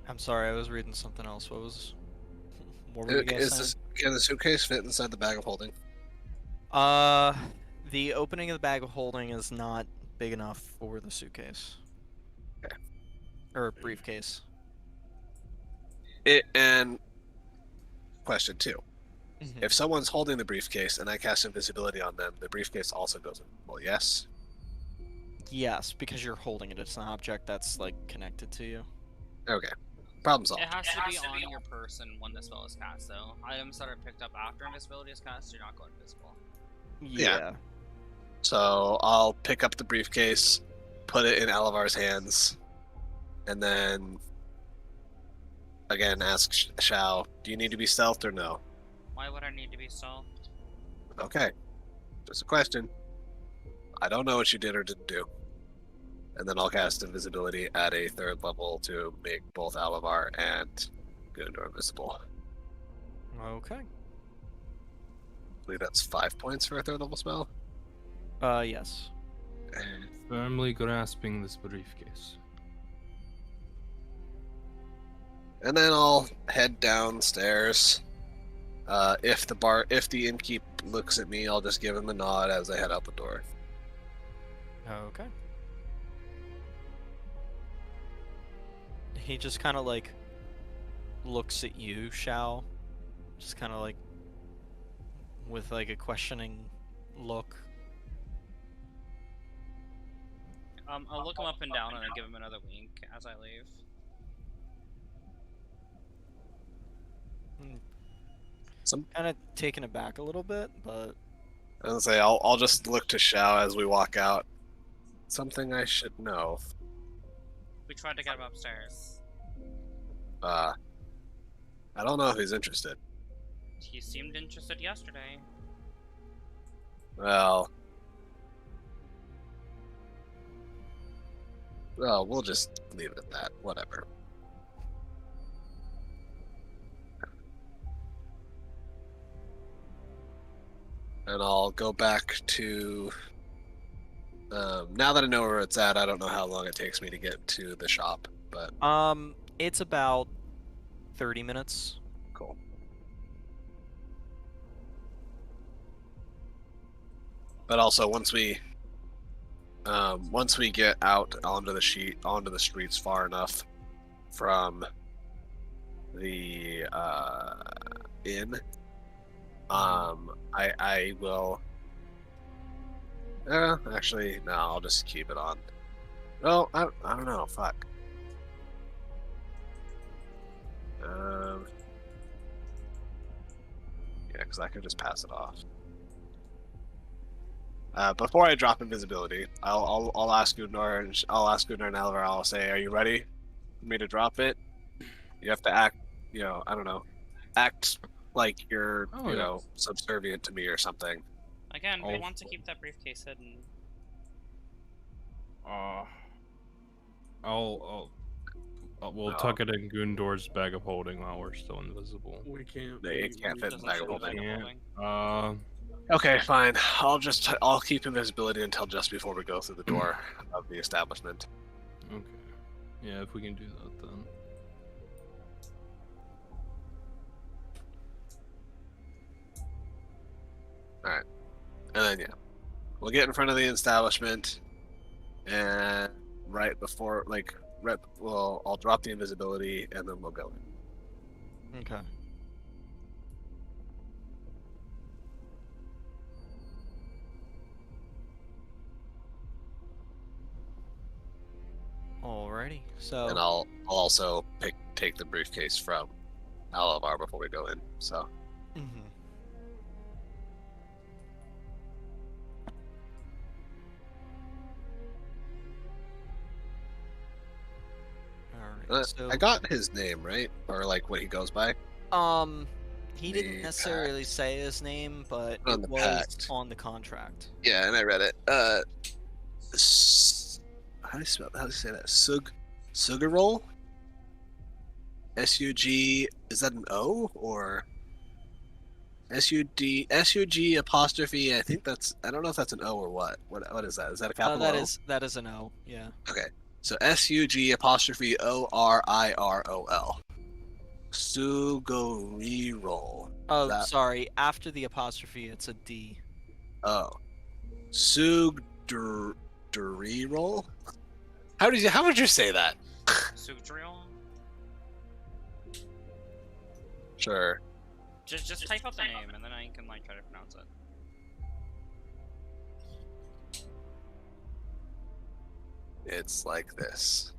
I'm sorry, I was reading something else. What were you guys saying? Can the suitcase fit inside the bag of holding? The opening of the bag of holding is not big enough for the suitcase. Okay. Or briefcase. And question 2. Mhm. If someone's holding the briefcase and I cast invisibility on them, the briefcase also goes in. Well, yes? Yes, because you're holding it. It's an object that's like connected to you. Okay. Problem solved. It has to be on your person when the spell is cast, though. Items that are picked up after invisibility is cast do not go invisible. Yeah. So I'll pick up the briefcase, put it in Alavar's hands, and then again ask Shao, do you need to be stealthed or no? Why would I need to be stealthed? Okay. Just a question. I don't know what you did or didn't do. And then I'll cast invisibility at a 3rd level to make both Alavar and Gundor invisible. Okay. I believe that's 5 points for a 3rd level spell. Yes. Firmly grasping this briefcase. And then I'll head downstairs. If the innkeep looks at me, I'll just give him a nod as I head out the door. Okay. He just kind of like looks at you, Shao. Just kind of like with like a questioning look. I'll look him up and down and then give him another wink as I leave. Kind of taken aback a little bit, but I'll say I'll just look to Shao as we walk out. Something I should know. We tried to get him upstairs. I don't know if he's interested. He seemed interested yesterday. Well, we'll just leave it at that. Whatever. and I'll go back to. Now that I know where it's at, I don't know how long it takes me to get to the shop, but It's about 30 minutes. cool. But also, once we get out onto the streets far enough from the inn, I will. Actually, no, I'll just keep it on. Well, I don't know. Fuck. Yeah, because I could just pass it off. Before I drop invisibility, I'll ask Gunnar and Alvar. I'll say, "Are you ready for me to drop it?" You have to act, I don't know, act like you're, Oh, yeah. subservient to me or something. Again, we I'll- want to keep that briefcase hidden. We'll No. tuck it in Gundor's bag of holding while we're still invisible. We can't. It can't fit in Doesn't the bag fit of in the bag holding. of holding. Okay, fine. I'll keep invisibility until just before we go through the door of the establishment. Okay. Yeah, if we can do that then. And then we'll get in front of the establishment, and right before, I'll drop the invisibility, and then we'll go in. Okay. Alrighty. So. And I'll also take the briefcase from Alavar before we go in. So Mhm. Alright. So. I got his name right, or like what he goes by. He didn't The necessarily pact. say his name, but On it the was pact. on the contract. Yeah, and I read it. How do you spell? How do you say that? Sugarroll. SUG. Is that an O or SUG apostrophe? I think that's. I don't know if that's an O or what. What is that? Is that a capital O? That is an O. Yeah. Okay. So SUG apostrophe ORIROL. Sugorirol. Oh, That- sorry. After the apostrophe, it's a D. Oh. Sugdurirol? How would you say that? Sugdriel? Sure. Just type out the name and then I can try to pronounce it. It's like this.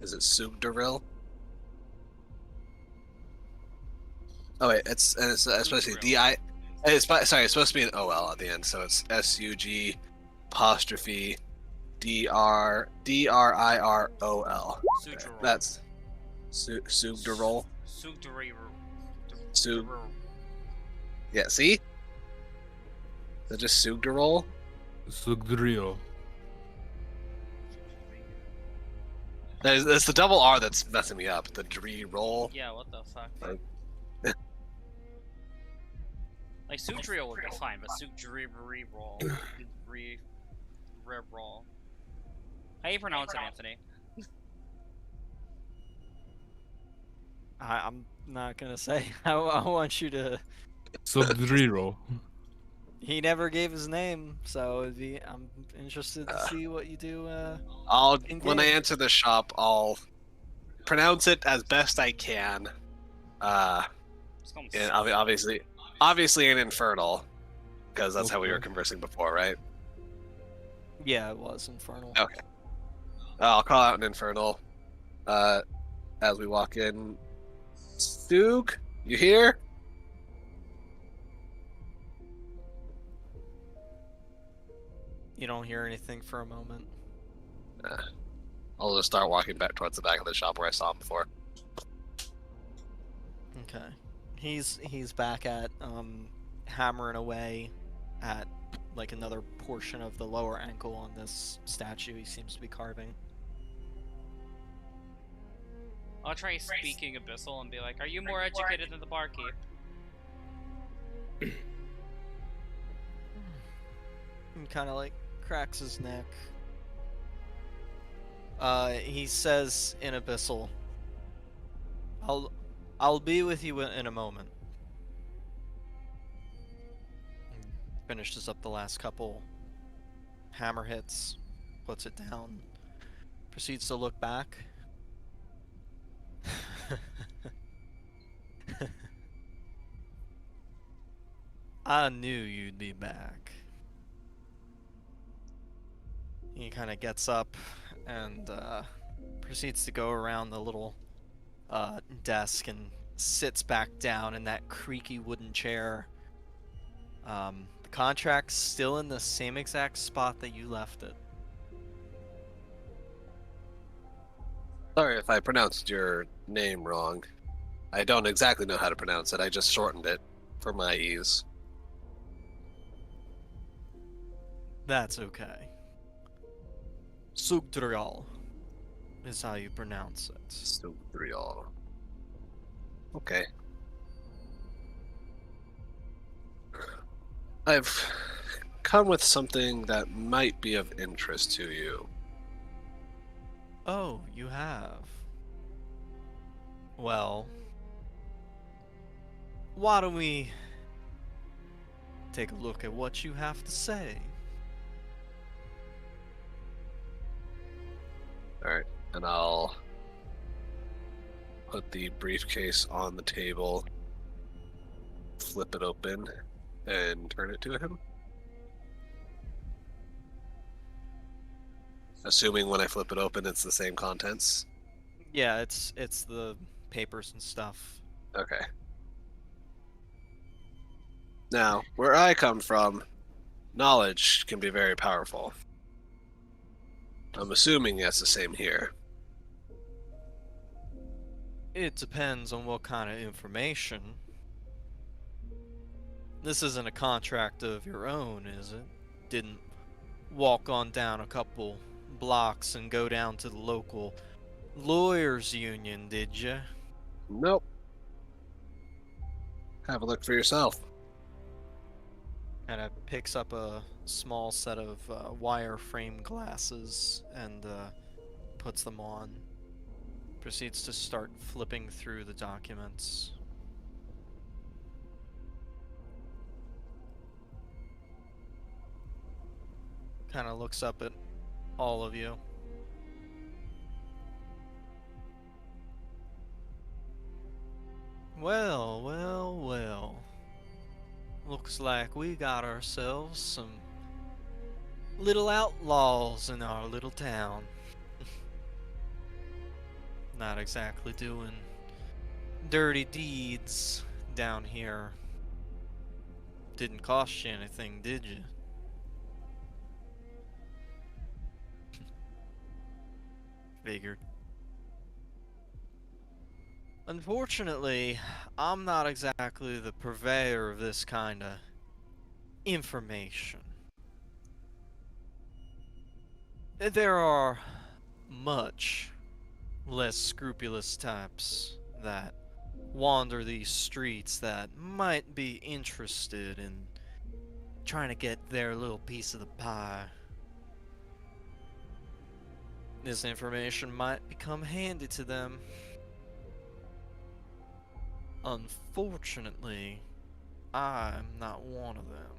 Is it Sugduril? Oh wait, it's supposed to be DI. It's supposed to be an OL at the end, so it's SUG apostrophe DRIROL. Sugdriel. That's Sugduril. Sugdriel. Sug. Yeah, see? Is it just Sugduril? Sugdrio. It's the double R that's messing me up. The Dree roll. Yeah, what the fuck? Like- Like Sugdriel would be fine, but Sugdriel roll. Roll. How do you pronounce it, Anthony? I'm not gonna say. I want you to. Sugdriro. He never gave his name, so I'm interested to see what you do. When I game. enter the shop, I'll pronounce it as best I can. Just call him And Sug. obviously an infernal, because that's how we were Okay. conversing before, right? Yeah, it was infernal. Okay. I'll call out an infernal as we walk in. Stug, you here? You don't hear anything for a moment. I'll just start walking back towards the back of the shop where I saw him before. Okay. He's back at hammering away at like another portion of the lower ankle on this statue he seems to be carving. I'll try speaking Abyssal and be like, "Are you more educated than the barkeep?" He kind of like cracks his neck. He says in Abyssal, I'll be with you in a moment." Finishes up the last couple hammer hits, puts it down, proceeds to look back. I knew you'd be back. He kind of gets up and proceeds to go around the little desk and sits back down in that creaky wooden chair. The contract's still in the same exact spot that you left it. Sorry if I pronounced your name wrong. I don't exactly know how to pronounce it. I just shortened it for my ease. That's okay. Sugdrial is how you pronounce it. Sugdrial. Okay. I've come with something that might be of interest to you. Oh, you have. Well, why don't we take a look at what you have to say? Alright, and I'll put the briefcase on the table, flip it open, and turn it to him. Assuming when I flip it open, it's the same contents. Yeah, it's the papers and stuff. Okay. Now, where I come from, knowledge can be very powerful. I'm assuming that's the same here. It depends on what kind of information. This isn't a contract of your own, is it? Didn't walk on down a couple blocks and go down to the local lawyers union, did you? Nope. Have a look for yourself. And it picks up a small set of wire-frame glasses and puts them on. Proceeds to start flipping through the documents. Kind of looks up at all of you. Well, well, well. Looks like we got ourselves some little outlaws in our little town. Not exactly doing dirty deeds down here. Didn't cost you anything, did you? Figured. Unfortunately, I'm not exactly the purveyor of this kind of information. There are much less scrupulous types that wander these streets that might be interested in trying to get their little piece of the pie. This information might become handy to them. Unfortunately, I'm not one of them.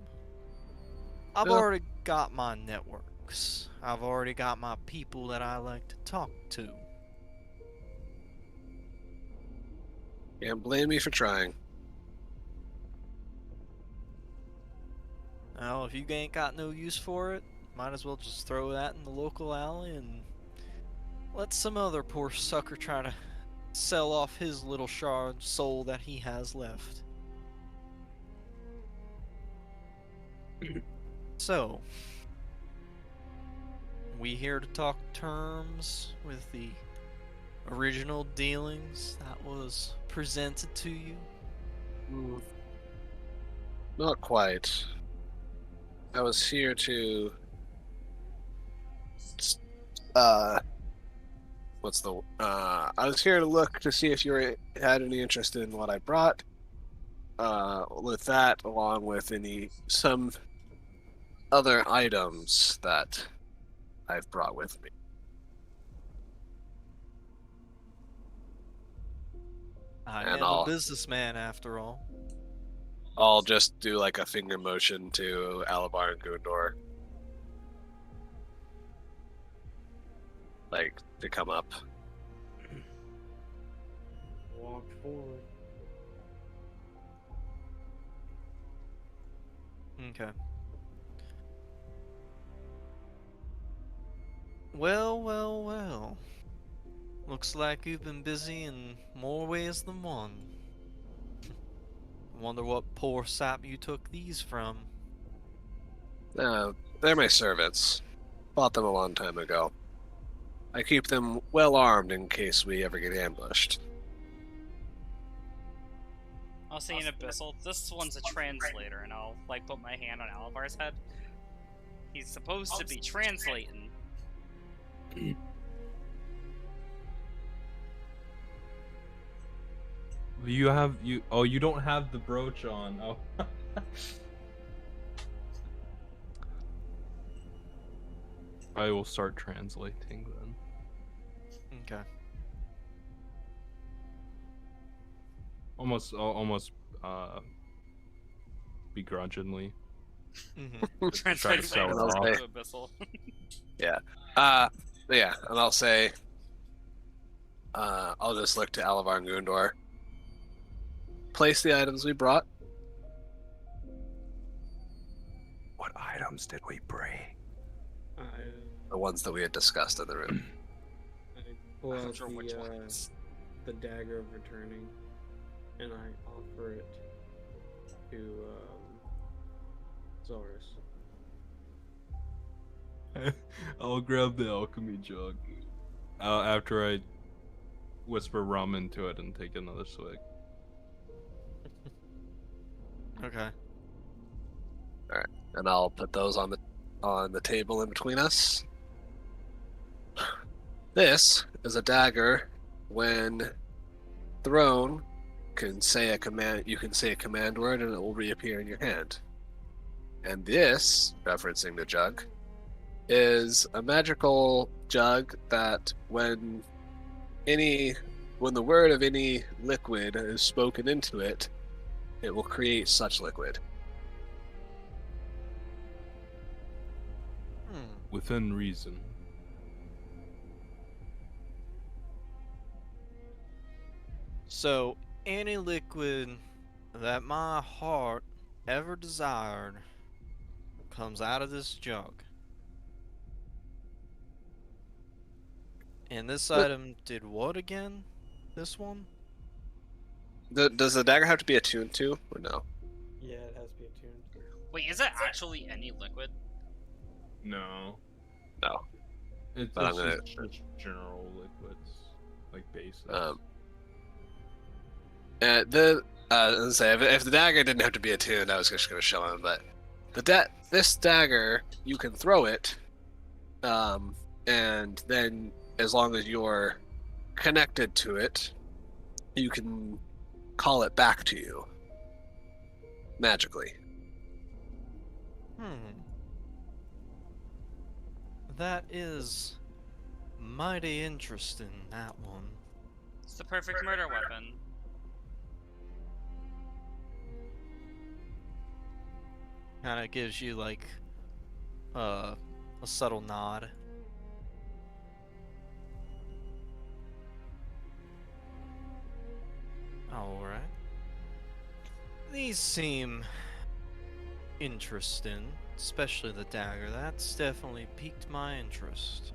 I've Well- already got my networks. I've already got my people that I like to talk to. Can't blame me for trying. Now, if you ain't got no use for it, might as well just throw that in the local alley and let some other poor sucker try to sell off his little shard soul that he has left. So, we here to talk terms with the original dealings that was presented to you? Not quite. I was here to what's the? I was here to look to see if had any interest in what I brought. With that, along with some other items that I've brought with me. I And am a businessman after all. I'll just do like a finger motion to Alabar and Gundor, like to come up. Walk forward. Okay. Well, well, well. Looks like you've been busy in more ways than one. Wonder what poor sap you took these from. They're my servants. Bought them a long time ago. I keep them well armed in case we ever get ambushed. I'll say in Abyssal, this one's a translator, and I'll like put my hand on Alavar's head. He's supposed to be translating. You don't have the brooch on. Oh. I will start translating then. Okay. Almost begrudgingly. Mm-hmm. Try to sell it I'll off. say- to Abyssal. Yeah, and I'll say, I'll just look to Alavar and Gundor. Place the items we brought. What items did we bring? The ones that we had discussed in the room. I pull I'm not out sure which ones. the dagger of returning, and I offer it to Zorus. I'll grab the alchemy jug. After I whisper rum into it and take another swig. Okay. And I'll put those on the table in between us. This is a dagger. When thrown, can say a command. You can say a command word, and it will reappear in your hand. And this, referencing the jug, is a magical jug that when the word of any liquid is spoken into it, it will create such liquid. Within reason. So, any liquid that my heart ever desired comes out of this jug. And this But- item did what again? This one? Does the dagger have to be attuned to, or no? Yeah, it has to be attuned. Wait, is it actually any liquid? No. No. It's But I'm just general liquids, like basics. Let's say if the dagger didn't have to be attuned, I was just going to show him. But this dagger, you can throw it, and then as long as you're connected to it, you can call it back to you magically. That is mighty interesting, that one. It's the perfect murder weapon. Kinda gives you, like, a subtle nod. Alright. These seem interesting, especially the dagger. That's definitely piqued my interest.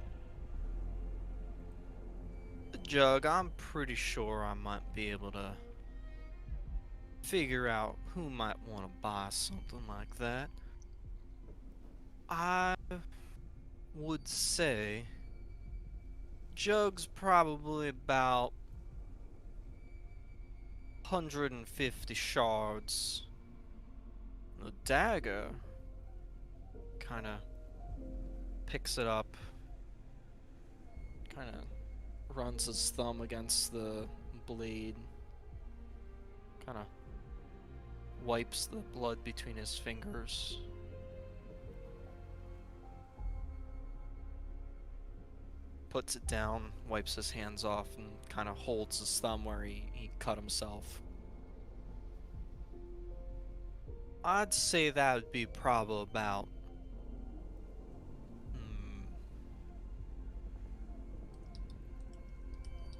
The jug, I'm pretty sure I might be able to figure out who might want to buy something like that. I would say jug's probably about 150 shards. The dagger kind of picks it up, kind of runs his thumb against the blade, kind of wipes the blood between his fingers. Puts it down, wipes his hands off, and kind of holds his thumb where he cut himself. I'd say that would be probably about...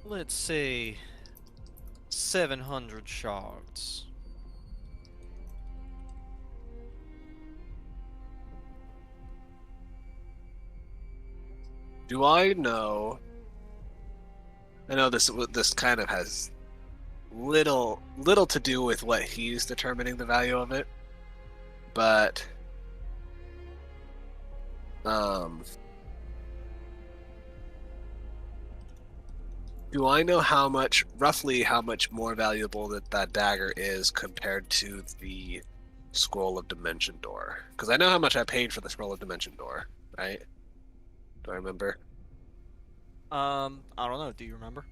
let's say 700 shards. Do I know? I know this kind of has little to do with what he's determining the value of it, but do I know roughly how much more valuable that dagger is compared to the Scroll of Dimension Door? Because I know how much I paid for the Scroll of Dimension Door, right? Do I remember? I don't know. Do you remember?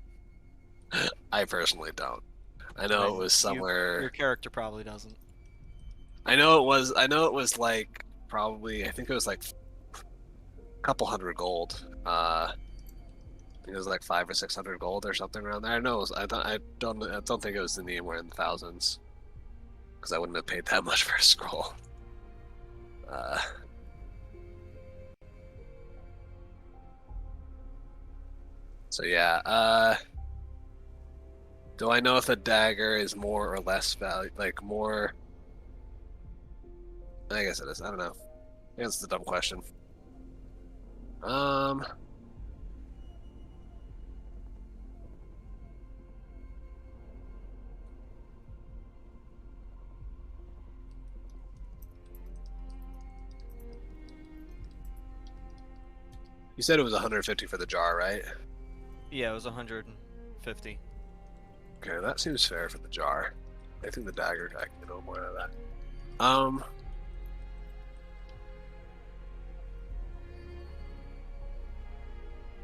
I personally don't. I know it was somewhere. Your character probably doesn't. I know it was like probably. I think it was like a couple hundred gold. I think it was like 500 or 600 gold or something around there. I know. I don't think it was anywhere in the thousands. Because I wouldn't have paid that much for a scroll. So yeah, do I know if the dagger is more or less value, like more? I guess it is. I don't know. I guess it's a dumb question. You said it was 150 for the jar, right? Yeah, it was 150. Okay, that seems fair for the jar. I think the dagger I can get a little more out of that.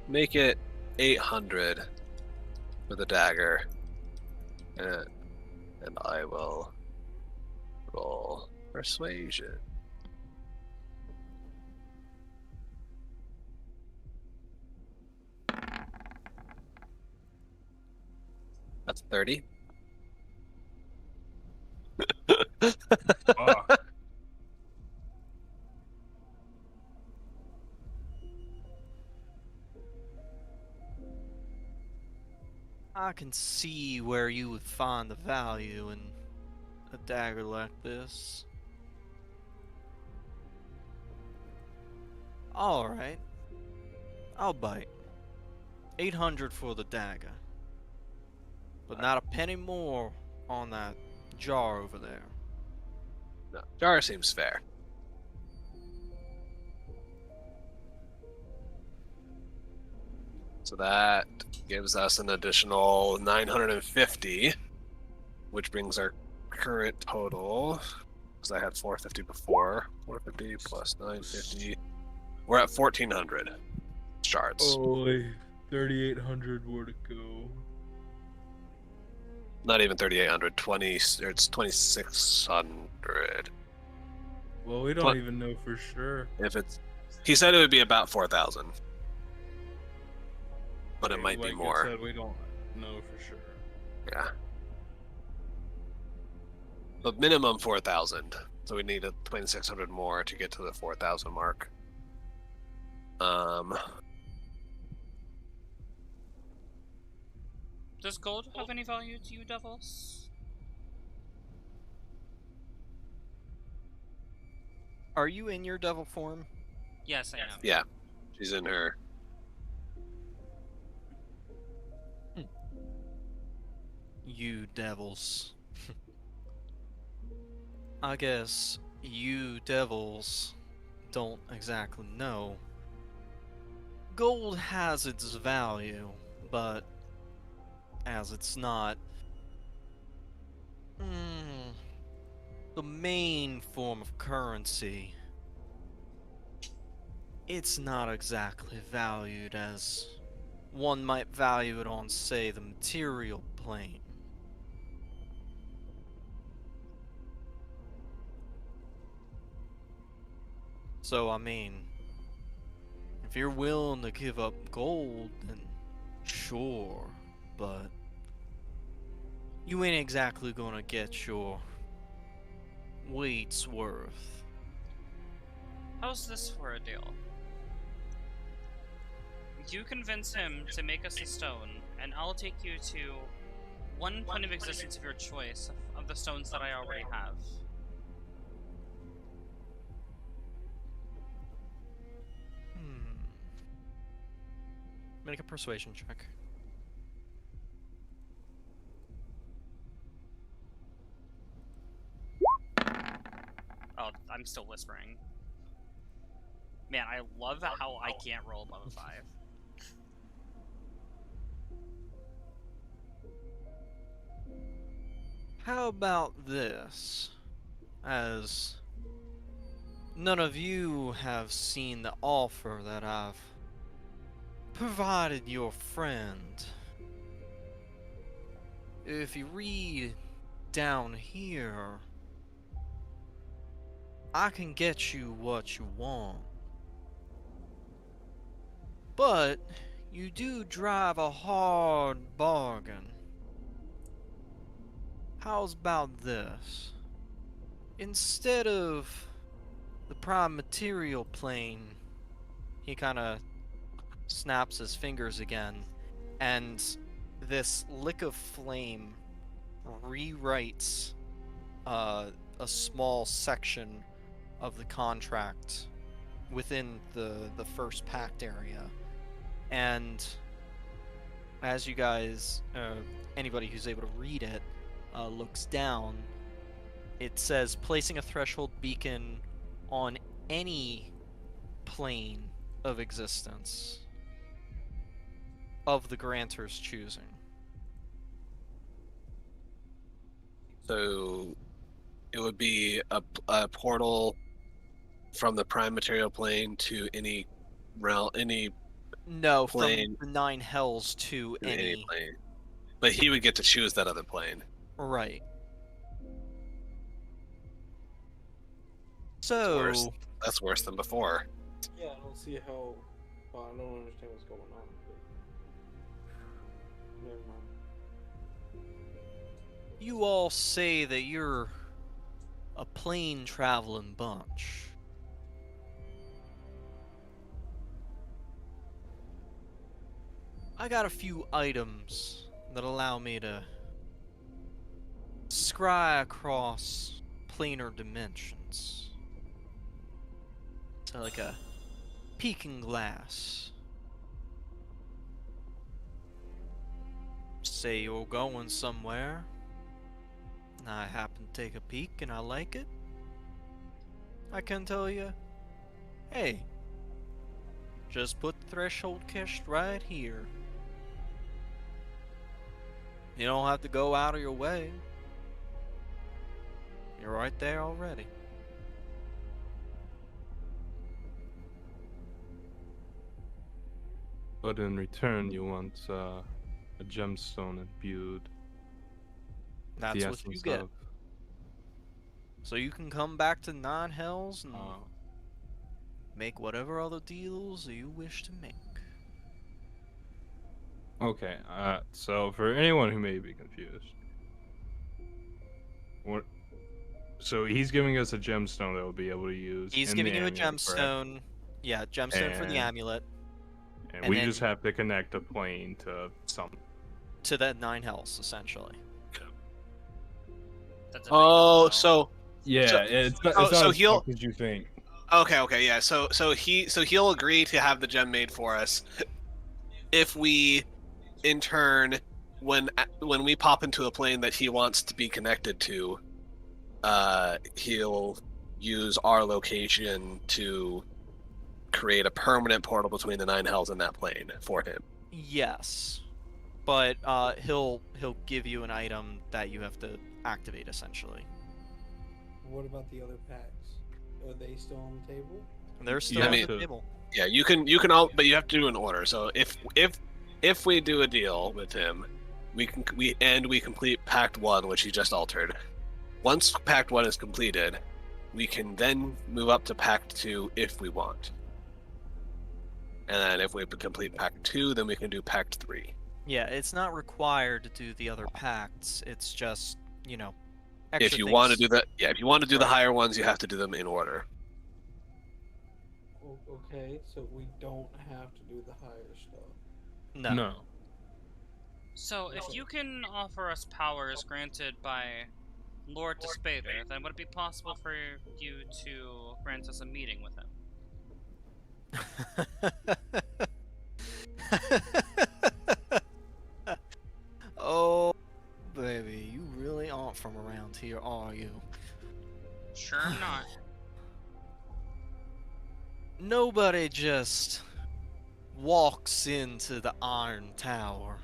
Make it 800 for the dagger, and I will roll persuasion. That's 30. Fuck. I can see where you would find the value in a dagger like this. Alright. I'll bite. 800 for the dagger. But not a penny more on that jar over there. No, jar seems fair. So that gives us an additional 950, which brings our current total, because I had 450 before, 450 plus 950. We're at 1,400 shards. Only 3,800 more to go. Not even 3,800, it's 2,600. Well, we don't But- even know for sure. He said it would be about 4,000. But it Like- might be like I more. said, we don't know for sure. Yeah. But minimum 4,000. So we need a 2,600 more to get to the 4,000 mark. Does gold have any value to you, devils? Are you in your devil form? Yes, I am. Yeah. She's in her. You devils. I guess you devils don't exactly know. Gold has its value, but as it's not the main form of currency, it's not exactly valued as one might value it on, say, the material plane. So, I mean, if you're willing to give up gold, then sure, but you ain't exactly gonna get your weight's worth. How's this for a deal? You convince him to make us a stone, and I'll take you to one plane of existence of your choice of the stones that I already have. Make a persuasion check. Oh, I'm still whispering. Man, I love how I can't roll above a 5. How about this? As none of you have seen the offer that I've provided your friend. If you read down here, I can get you what you want. But you do drive a hard bargain. How's about this? Instead of the prime material plane, he kind of snaps his fingers again, and this lick of flame rewrites a small section of the contract within the first pact area. And as you guys, anybody who's able to read it, looks down, it says placing a threshold beacon on any plane of existence of the grantor's choosing. So it would be a portal from the prime material plane to any realm, any No, plane, from the Nine Hells to any plane. But he would get to choose that other plane. right. That's So worse. That's worse than before. Yeah, I don't see how. Well, I don't understand what's going on. But... Never mind. you all say that you're a plane traveling bunch. I got a few items that allow me to scry across planar dimensions. So like a peeking glass. Say you're going somewhere, and I happen to take a peek and I like it. I can tell you, hey, just put threshold cache right here. You don't have to go out of your way. You're right there already. But in return, you want a gemstone imbued. with That's the what you essence get. of- So you can come back to Nine Hells and Oh. make whatever other deals you wish to make. Okay, so for anyone who may be confused, what? So he's giving us a gemstone that we'll be able to use. He's in giving the you a amulet, correct? gemstone. Yeah, gemstone for the And- amulet And and we then- just have to connect a plane to something. to that Nine Hells, essentially. That's a big Oh, no. so Yeah, So- it's so not as he'll- fucked as you think. okay, yeah. So he'll agree to have the gem made for us if we, in turn, when we pop into a plane that he wants to be connected to, he'll use our location to create a permanent portal between the Nine Hells and that plane for him. Yes, but he'll give you an item that you have to activate, essentially. What about the other packs? Are they still on the table? And they're still Yeah, on I the mean- table. Yeah, you can all, but you have to do an order. So if if we do a deal with him, we complete Pact 1, which he just altered. Once Pact 1 is completed, we can then move up to Pact 2 if we want. And then if we complete Pact 2, then we can do Pact 3. Yeah, it's not required to do the other pacts. It's just, extra If you want to things. do if you want to do the Right. higher ones, you have to do them in order. Okay, so we don't have to do the higher stuff. No. No. So, if you can offer us powers granted by Lord Despater, then would it be possible for you to grant us a meeting with him? Oh, baby, you really aren't from around here, are you? Sure I'm not. Nobody just walks into the Iron Tower.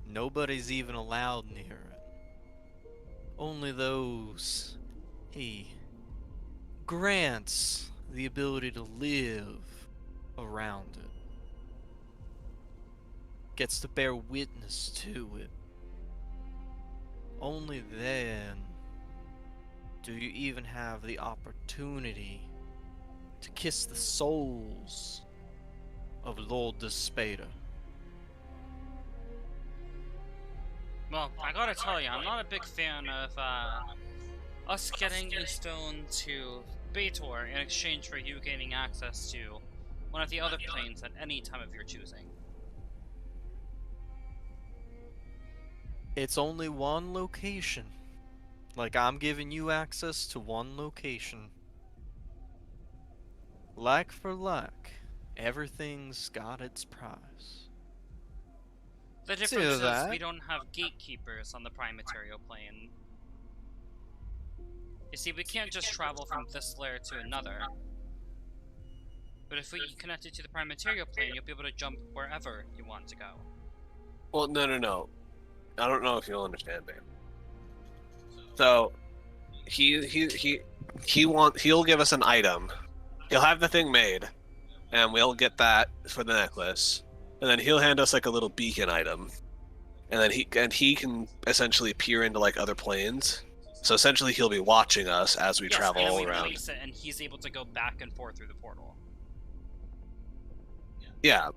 Nobody's even allowed near it. Only those he grants the ability to live around it. Gets to bear witness to it. Only then do you even have the opportunity to kiss the souls of Lord Despater. Well, I gotta tell you, I'm not a big fan of us getting a stone to Baator in exchange for you gaining access to one of the other planes at any time of your choosing. It's only one location. Like, I'm giving you access to one location. Like for like, everything's got its price. The See difference is that? we don't have gatekeepers on the prime material plane. You see, we can't just travel from this layer to another. But if we connect it to the prime material plane, you'll be able to jump wherever you want to go. Well, no. I don't know if you'll understand me. So, he'll give us an item. He'll have the thing made, and we'll get that for the necklace. And then he'll hand us like a little beacon item, and then he can essentially peer into like other planes. So essentially, he'll be watching us as we travel and all we around. release it, and he's able to go back and forth through the portal. Yeah,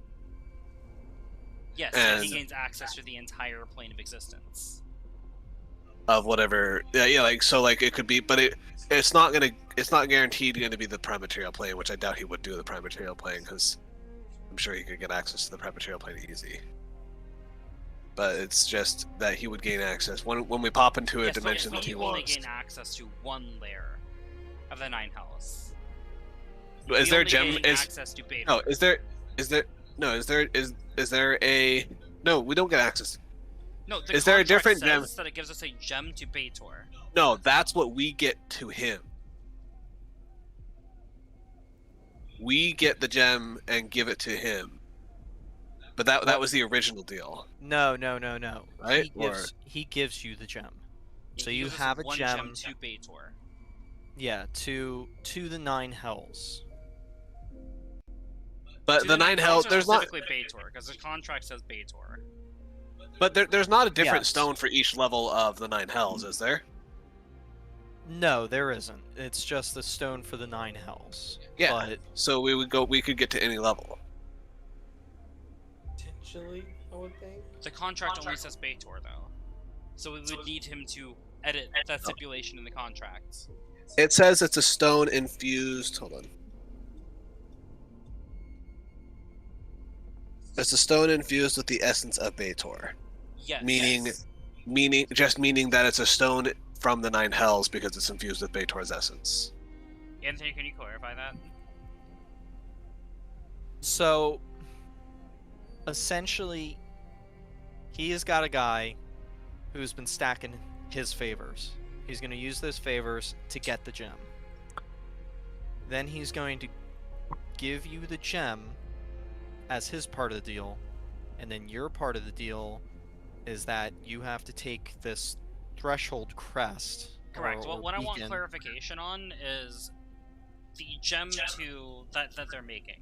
Yes, And- he gains access to the entire plane of existence. of whatever. Yeah, like so, like it could be, but it's not guaranteed going to be the prime material plane, which I doubt he would do the prime material plane because I'm sure he could get access to the prime material plane easy. But it's just that he would gain access when we pop into a Yes, dimension but that he we only wants. gain access to one layer of the Nine Hells. Is We there a only gem? gain access to Baator. No, is there a no? We don't get access. No, the is there a contract different gem? says that it gives us a gem to Baator. No, that's what we get to him. We get the gem and give it to him. But that was the original deal, No. right? He gives you the gem. Yeah, So he you gives us have a one gem. to Baator. Yeah, to the Nine Hells. But To the Nine Hells, there's not. specifically Baator, because the contract says Baator. But there's not a different Yes. stone for each level of the Nine Hells, is there? No, there isn't. It's just the stone for the Nine Hells. Yeah. But So we could get to any level. Potentially, I would think. The contract only says Baator, though. So we would need him to edit that stipulation in the contract. It says it's a stone infused. Hold on. It's a stone infused with the essence of Baator. Yes. Meaning that it's a stone from the Nine Hells because it's infused with Baator's essence. Anthony, can you clarify that? so essentially, he has got a guy who's been stacking his favors. He's going to use those favors to get the gem. Then he's going to give you the gem as his part of the deal, and then your part of the deal is that you have to take this threshold crest. Correct. or Well, what I want beacon. clarification on is the gem that they're making.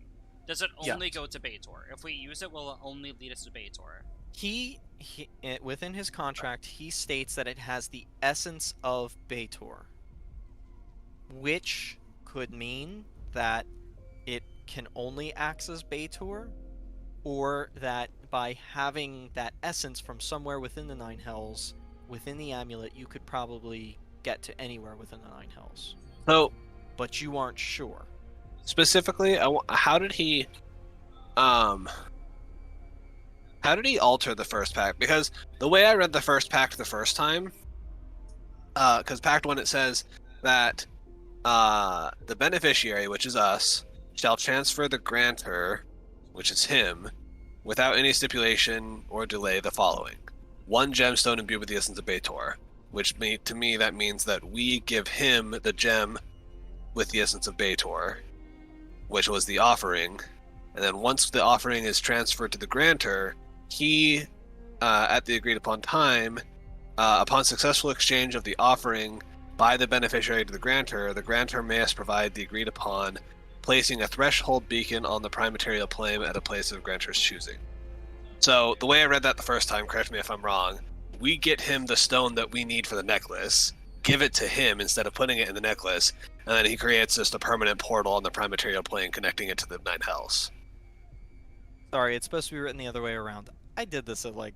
Does it Yeah. only go to Baitor? If we use it, will it only lead us to Baitor? Within his contract, he states that it has the essence of Baitor, which could mean that it can only access Baitor, or that by having that essence from somewhere within the Nine Hells, within the amulet, you could probably get to anywhere within the Nine Hells. So But you aren't sure. specifically, how did he alter the first pact? Because the way I read the first pact the first time, because Pact 1 it says that the beneficiary, which is us, shall transfer the grantor, which is him, without any stipulation or delay the following: 1 gemstone imbued with the essence of Baitor, which to me that means that we give him the gem with the essence of Baitor, which was the offering, and then once the offering is transferred to the grantor, he, at the agreed upon time, upon successful exchange of the offering by the beneficiary to the grantor must provide the agreed upon, placing a threshold beacon on the prime material plane at a place of grantor's choosing. So the way I read that the first time, correct me if I'm wrong, we get him the stone that we need for the necklace, give it to him instead of putting it in the necklace, and then he creates just a permanent portal on the prime material plane connecting it to the Nine Hells. Sorry, it's supposed to be written the other way around. I did this at like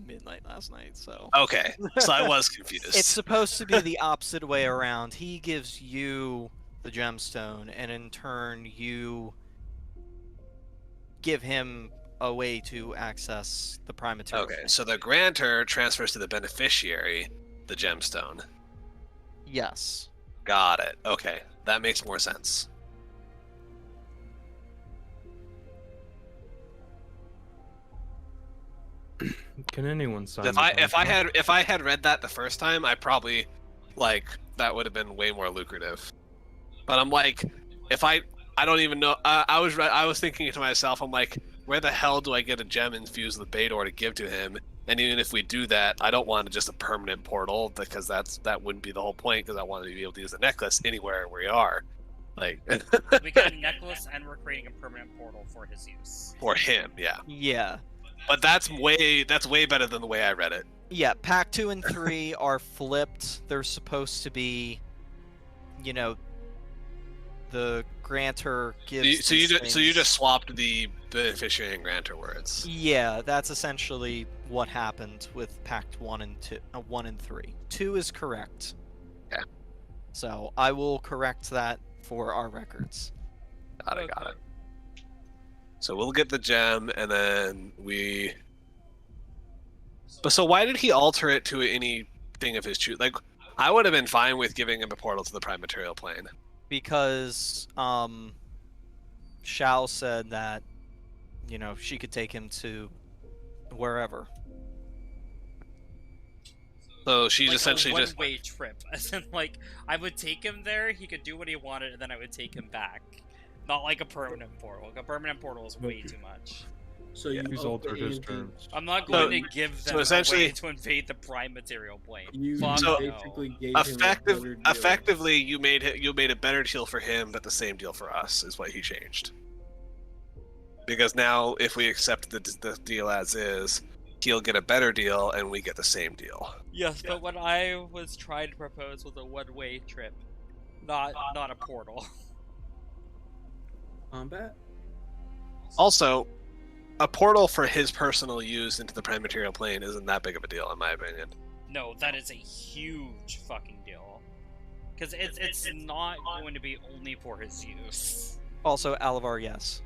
midnight last night, so. Okay, so I was confused. It's supposed to be the opposite way around. He gives you the gemstone, and in turn, you give him a way to access the prime material. Okay, so the grantor transfers to the beneficiary the gemstone. Yes. Got it. Okay, that makes more sense. Can anyone sign? If I had read that the first time, I probably that would have been way more lucrative. But I'm like, if I don't even know. I was thinking to myself, I'm like, where the hell do I get a gem infused with Baitor to give to him? And even if we do that, I don't want just a permanent portal, because that wouldn't be the whole point. Because I want to be able to use the necklace anywhere we are. Like We got a necklace, and we're creating a permanent portal for his use. for him, yeah. Yeah. But that's way better than the way I read it. Yeah, Pack 2 and 3 are flipped. They're supposed to be, the grantor gives. So you just swapped the beneficiary and grantor words. Yeah, that's essentially what happened with Pact 1 and 3. 2 is correct. Okay. So I will correct that for our records. Got it. So we'll get the gem, and then we. But so why did he alter it to anything of his choose? Like, I would have been fine with giving him a portal to the prime material plane. Because Shao said that, she could take him to wherever. So she's Like essentially a just. one-way trip. As in, I would take him there, he could do what he wanted, and then I would take him back. Not like a permanent portal. A permanent portal is way too much. So Yeah. you He's upped altered the his ante. terms. I'm not So- going to give them so essentially- a way to invade the prime material plane. You Fuck So- basically no. gave him a better deal. Effectively, you made a better deal for him, but the same deal for us is what he changed. Because now, if we accept the deal as is, he'll get a better deal, and we get the same deal. Yes, but what I was trying to propose was a one-way trip, not a portal. Combat? Also, a portal for his personal use into the prime material plane isn't that big of a deal, in my opinion. No, that is a huge fucking deal. Because it's not going to be only for his use. Also, Alavar, yes.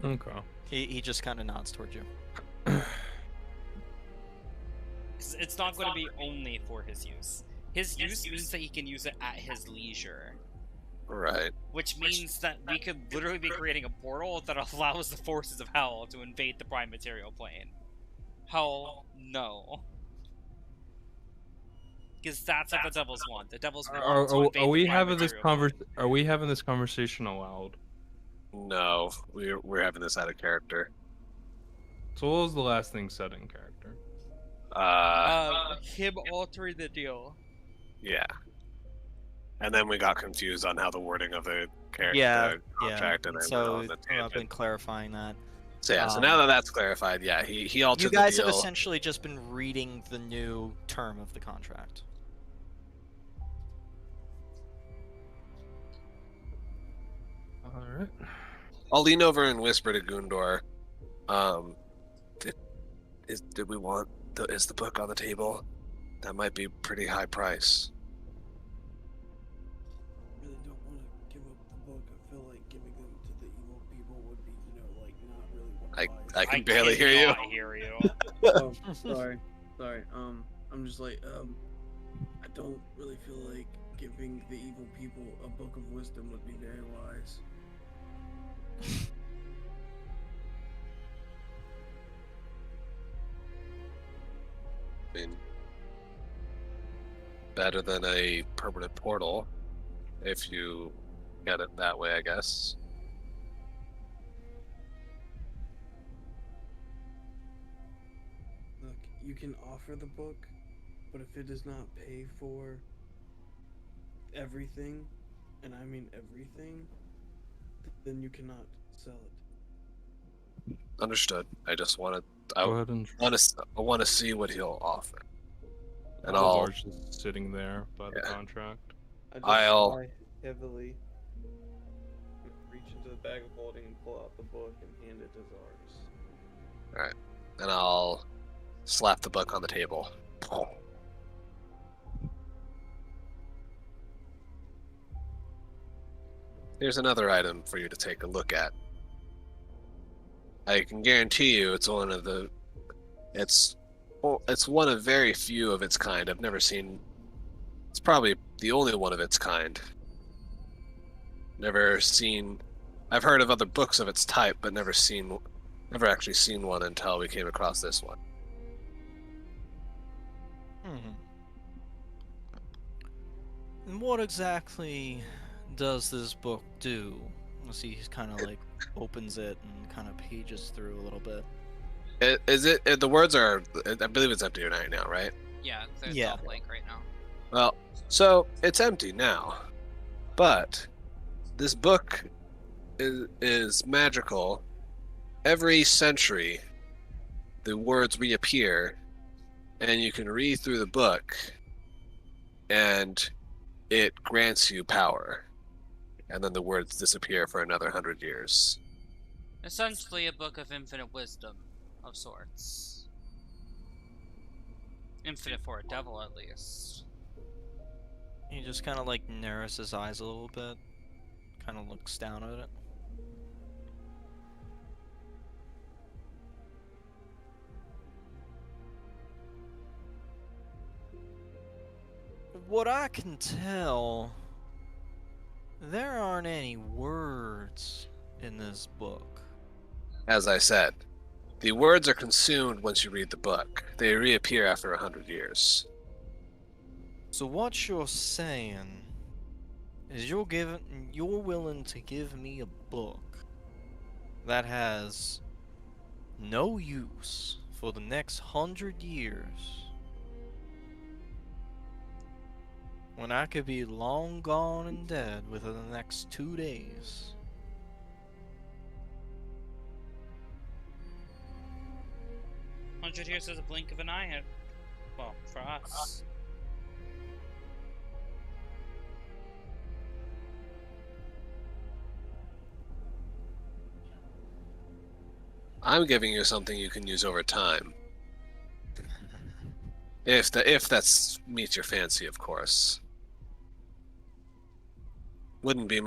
Okay. He just kind of nods towards you. 'Cause it's not going to be only for his use. His use means that he can use it at his leisure. Right. Which means that we could literally be creating a portal that allows the forces of hell to invade the prime material plane. Hell no. Because that's what the devils want. The devils want to invade Are we the prime having this material plane. Are we having this conversation aloud? No, we're having this out of character. So what was the last thing said in character? Him altering the deal. Yeah. And then we got confused on how the wording of the Yeah, the yeah. contract, and And I went so on the I've been tangent. clarifying that. So yeah, so now that that's clarified, yeah, he altered You the guys have deal. essentially just been reading the new term of the contract. All right. I'll lean over and whisper to Gundor, did we want is the book on the table? That might be pretty high price. Really don't want to give up the book. I feel like giving them to the evil people would be, like not really wise. I can barely hear you. I hear you. Oh, sorry. I'm just like, I don't really feel like giving the evil people a book of wisdom would be very wise. I mean, better than a permanent portal, if you get it that way, I guess. Look, you can offer the book, but if it does not pay for everything, and I mean everything, then you cannot sell it. Understood. I just want Go to. ahead and. I want to see what he'll offer, and Alvar's just sitting there by the Yeah. contract. I just I'll- sigh heavily, reach into the bag of holding and pull out the book and hand it to Zars. and I'll slap the book on the table. Here's another item for you to take a look at. I can guarantee you it's one of the it's one of very few of its kind. I've never seen it's probably the only one of its kind. I've heard of other books of its type, but never actually seen one until we came across this one. And what exactly does this book do? Let's see, he's kind of like opens it and kind of pages through a little bit. The words are, I believe it's empty right now, right? Yeah, there's Yeah. all blank right now. Well, so it's empty now, but this book is magical. Every century, the words reappear, and you can read through the book, and it grants you power. And then the words disappear for another 100 years. Essentially a book of infinite wisdom of sorts. Infinite for a devil, at least. He just kind of like narrows his eyes a little bit, kind of looks down at it. What I can tell, there aren't any words in this book. As I said, the words are consumed once you read the book. They reappear after 100 years. So what you're saying is you're willing to give me a book that has no use for the next 100 years, when I could be long gone and dead within the next 2 days. 100 years is a blink of an eye. Well, for us. I'm giving you something you can use over time. If that's meets your fancy, of course. Wouldn't be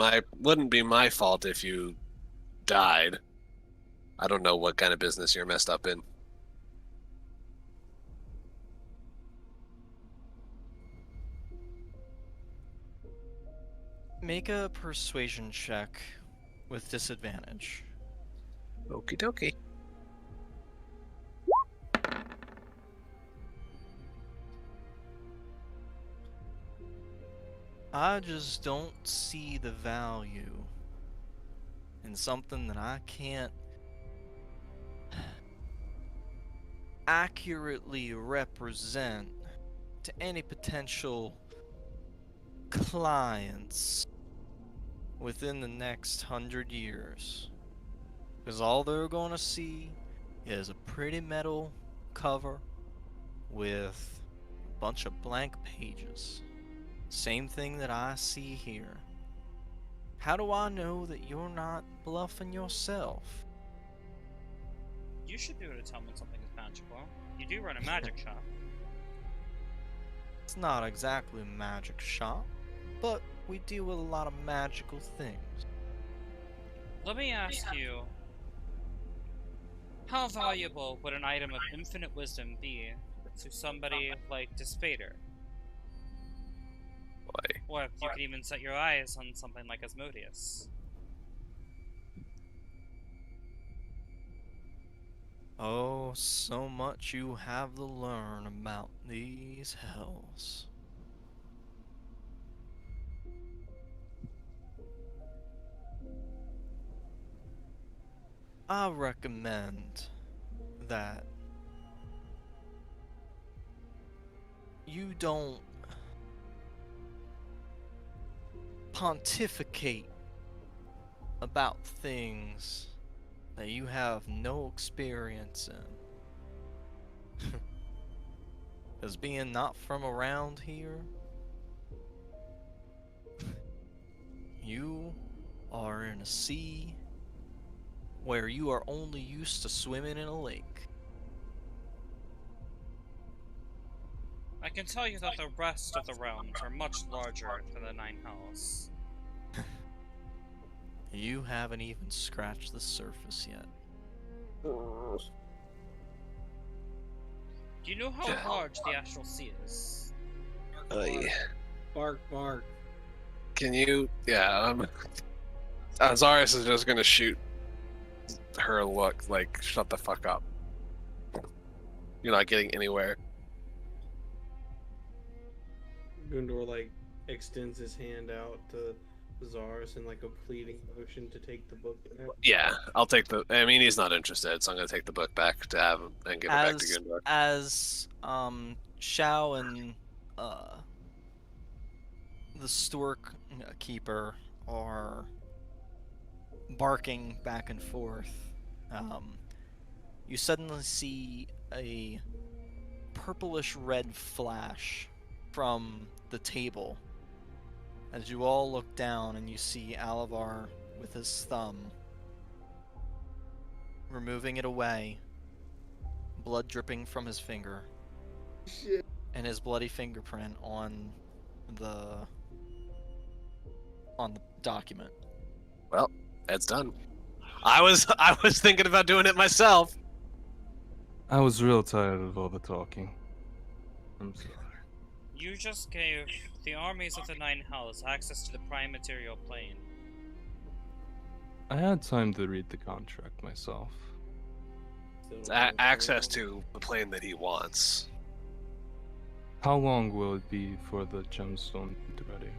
my fault if you died. I don't know what kind of business you're messed up in. Make a persuasion check with disadvantage. Okie dokie. I just don't see the value in something that I can't accurately represent to any potential clients within the next 100 years. Because all they're gonna see is a pretty metal cover with a bunch of blank pages. Same thing that I see here. How do I know that you're not bluffing yourself? You should be able to tell when something is magical. You do run a magic shop. It's not exactly a magic shop, but we deal with a lot of magical things. Let me ask you, how valuable would an item of infinite wisdom be to somebody like Dispater? Boy. Or if you could even set your eyes on something like Asmodeus. Oh, so much you have to learn about these hells. I recommend that you don't pontificate about things that you have no experience in. As being not from around here, you are in a sea where you are only used to swimming in a lake. I can tell you that the rest of the realms are much larger than the Nine Hells. You haven't even scratched the surface yet. Do you know how large the Astral Sea is? Bark, bark. Can you? Yeah. Azarius is just gonna shoot her a look like, shut the fuck up. You're not getting anywhere. Gundor like extends his hand out to Zaris in like a pleading motion to take the book back. Yeah, I'll take the. I mean, he's not interested, so I'm gonna take the book back to have him and give it back to Gundor. As Shao and the stork keeper are barking back and forth, you suddenly see a purplish red flash from the table as you all look down and you see Alavar with his thumb removing it away, blood dripping from his finger. Shit. And his bloody fingerprint on the document. Well, it's done. I was thinking about doing it myself. I was real tired of all the talking. I'm sorry. You just gave the armies of the Nine Hells access to the prime material plane. I had time to read the contract myself. It's access to the plane that he wants. How long will it be for the gemstone to be ready?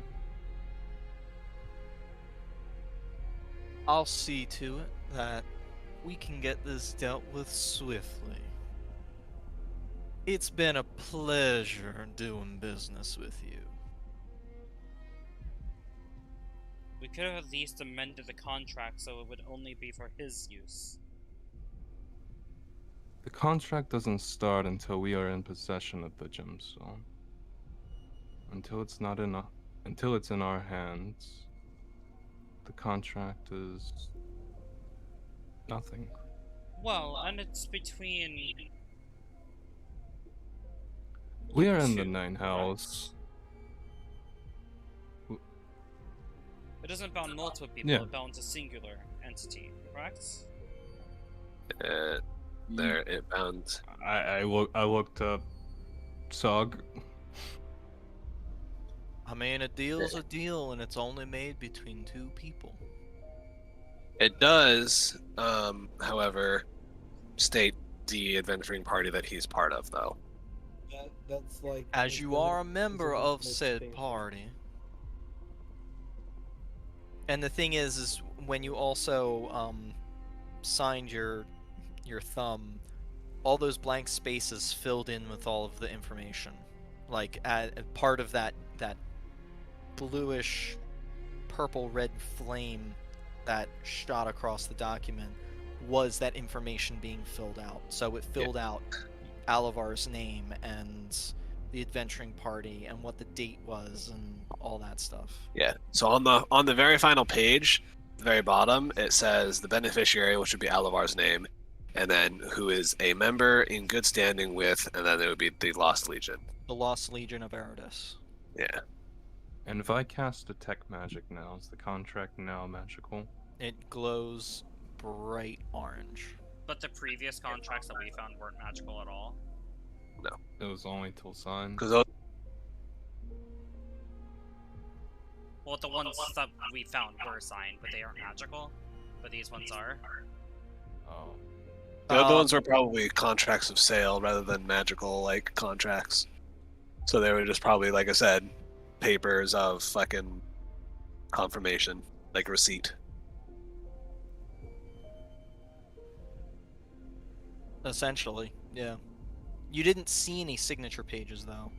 I'll see to it that we can get this dealt with swiftly. It's been a pleasure doing business with you. We could have at least amended the contract so it would only be for his use. The contract doesn't start until we are in possession of the gemstone. Until it's in our hands, the contract is nothing. Well, and it's between... We are in the two, Nine Hells. It doesn't bound multiple people, Yeah. it bounds a singular entity, correct? There, it bound. I looked up Sog. I mean, a deal's a deal, and it's only made between two people. It does, however, state the adventuring party that he's part of, though. That's like. As you are a member of said party. And the thing is when you also signed your thumb, all those blank spaces filled in with all of the information. Like part of that bluish purple-red flame that shot across the document was that information being filled out. So it filled out Alavar's name and the adventuring party and what the date was and all that stuff. Yeah. So on the very final page, the very bottom, it says the beneficiary, which would be Alavar's name, and then who is a member in good standing with, and then it would be the Lost Legion. The Lost Legion of Erudis. Yeah. And if I cast Detect Magic now, is the contract now magical? It glows bright orange. But the previous contracts that we found weren't magical at all. It was only till signed. Because Well, the ones that we found were signed, but they aren't magical. But these ones are. Oh. the other ones were probably contracts of sale rather than magical like contracts. So they were just probably, like I said, papers of fucking confirmation, like a receipt. Essentially, yeah. You didn't see any signature pages, though.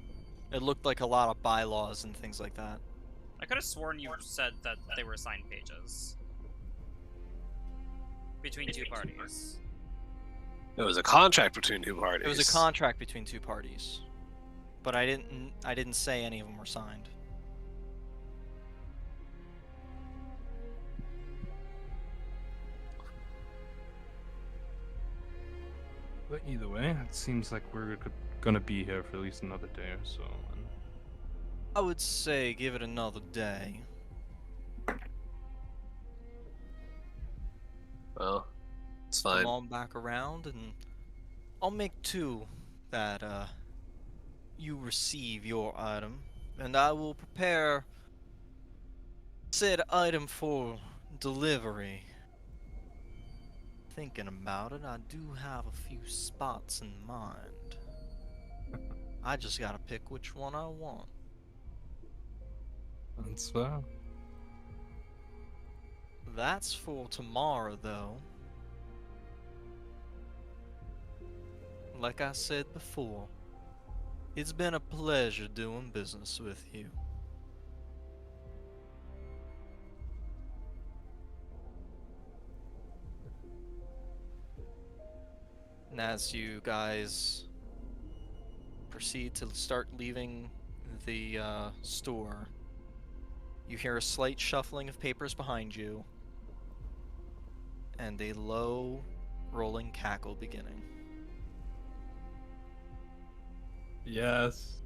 It looked like a lot of bylaws and things like that. I could have sworn you said that they were signed pages. Between two parties. It was a contract between two parties. It was a contract between two parties. But I didn't say any of them were signed. But either way, it seems like we're gonna be here for at least another day or so. And I would say give it another day. Well, it's fine. Come on back around and I'll make two that you receive your item, and I will prepare said item for delivery. Thinking about it, I do have a few spots in mind. I just gotta pick which one I want. that's fair. That's for tomorrow, though. Like I said before, it's been a pleasure doing business with you. And as you guys proceed to start leaving the store, you hear a slight shuffling of papers behind you, and a low, rolling cackle beginning. Yes.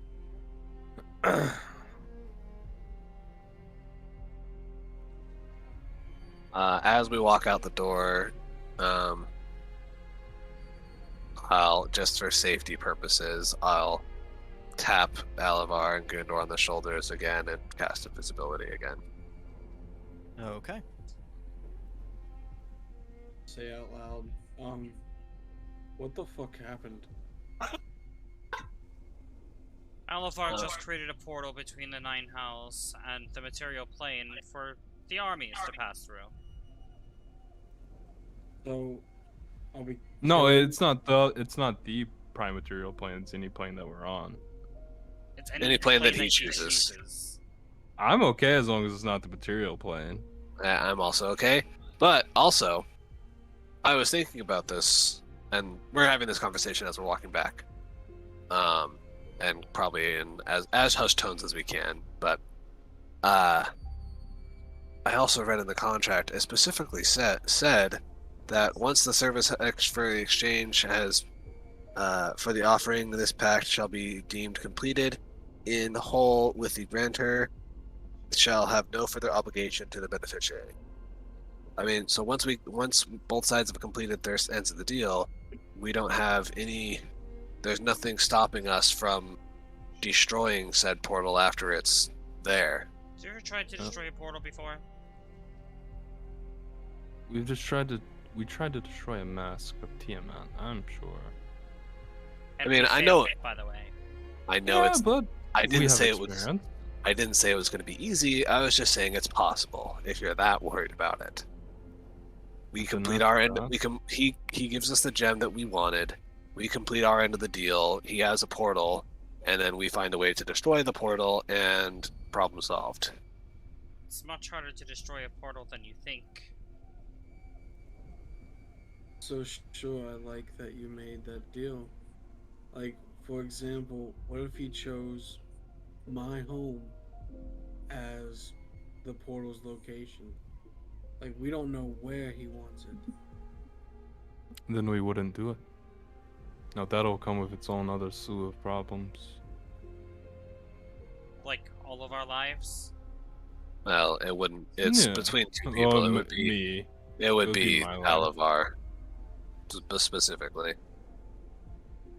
As we walk out the door, I'll, just for safety purposes, I'll tap Alavar and Gundor on the shoulders again and cast invisibility again. Okay. Say out loud. What the fuck happened? Alavar just created a portal between the Nine Hells and the material plane for the armies to pass through. So, are we? No, it's not the prime material plane. It's any plane that we're on. It's Any plane that he chooses. I'm okay as long as it's not the material plane. I'm also okay. But also, I was thinking about this, and we're having this conversation as we're walking back. And probably in as hushed tones as we can, but I also read in the contract it specifically said that once the service for the exchange has for the offering, this pact shall be deemed completed in whole with the grantor shall have no further obligation to the beneficiary. I mean, so once both sides have completed their ends of the deal, we don't have any. There's nothing stopping us from destroying said portal after it's there. Have you ever tried to destroy a portal before? We tried to destroy a mask of Tiamat, I'm sure. And I mean, we I failed know- it, by the way. I know Yeah, it's. but I we didn't have say it was. experience. I didn't say it was going to be easy. I was just saying it's possible if you're that worried about it. We That's complete enough our for end. us. He gives us the gem that we wanted. We complete our end of the deal. He has a portal, and then we find a way to destroy the portal, and problem solved. It's much harder to destroy a portal than you think. So sure, I like that you made that deal. Like, for example, what if he chose my home as the portal's location? Like, we don't know where he wants it. Then we wouldn't do it. Now that'll come with its own other slew of problems. Like, all of our lives? Well, it wouldn't. It's Yeah. between two Well, people. It would be. me. It would It would be be my life. Alavar, specifically.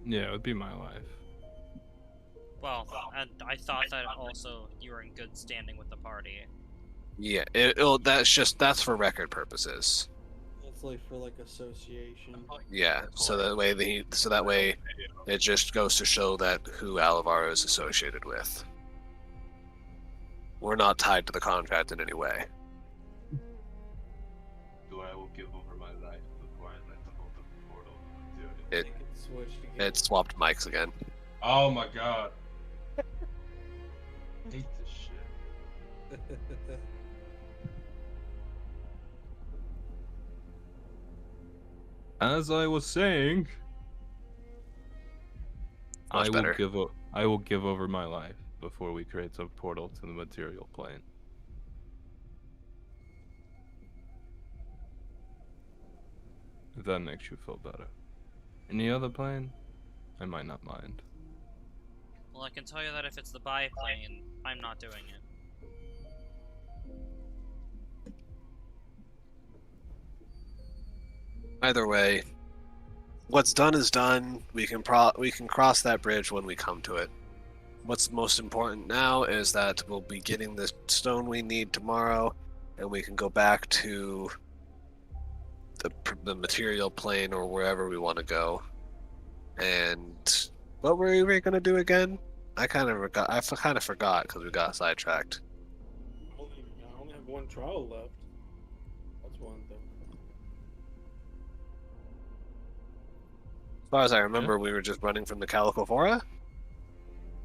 Yeah, it would be my life. Well, and I thought that also you were in good standing with the party. Yeah, that's for record purposes. It's like for like association. Yeah, so that way it just goes to show that who Alavar is associated with. We're not tied to the contract in any way. So I will give over my life before I let them open the portal. It Switched again. it swapped mics again. Oh my god. I hate this shit. As I was saying, Much better. I will give over my life before we create a portal to the material plane. If that makes you feel better. Any other plane, I might not mind. Well, I can tell you that if it's the biplane, I'm not doing it. Either way, what's done is done. We can cross that bridge when we come to it. What's most important now is that we'll be getting the stone we need tomorrow, and we can go back to the material plane or wherever we want to go. And what were we going to do again? I kind of forgot because we got sidetracked. I only have one trial left. That's one thing. As far as I remember, we were just running from the Calicophora.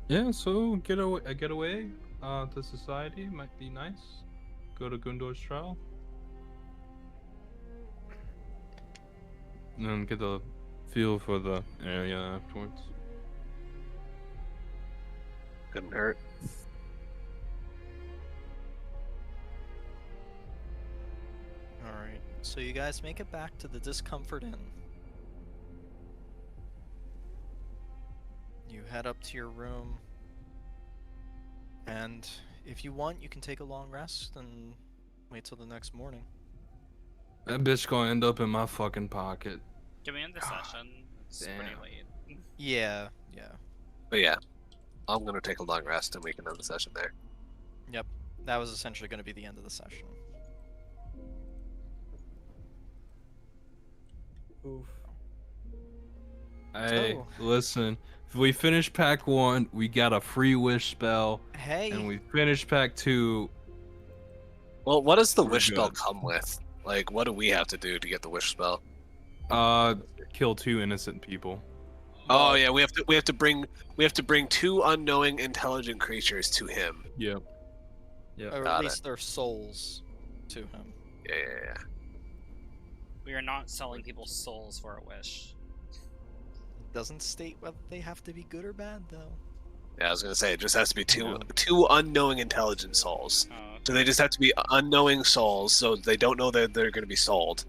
Yeah, so get away to society might be nice. Go to Gundor's trial. And then get a feel for the area afterwards. Couldn't hurt. Alright, so you guys make it back to the Discomfort Inn. You head up to your room, and if you want, you can take a long rest and wait till the next morning. That bitch gonna end up in my fucking pocket. Can we end the session? It's pretty damn. late. Yeah. But yeah, I'm gonna take a long rest and we can end the session there. That was essentially going to be the end of the session. Oof. Hey, So- listen. If we finish pack 1, we got a free wish spell, Hey, and we finish pack 2. Well, what does the We're wish spell good. come with? Like, what do we have to do to get the wish spell? Kill 2 innocent people. Oh yeah, we have to bring 2 unknowing intelligent creatures to him. Yep. Yep. or got at it. least their souls to him. Yeah. We are not selling people's souls for a wish. Doesn't state whether they have to be good or bad, though. Yeah, I was gonna say it just has to be Yeah. two unknowing intelligent souls. Oh, So they just have to be unknowing souls, so they don't know that they're gonna be sold,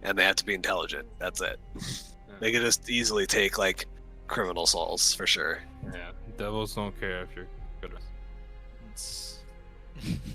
and they have to be intelligent. That's it. They could just easily take like criminal souls for sure. Yeah. Devils don't care if you're good. It's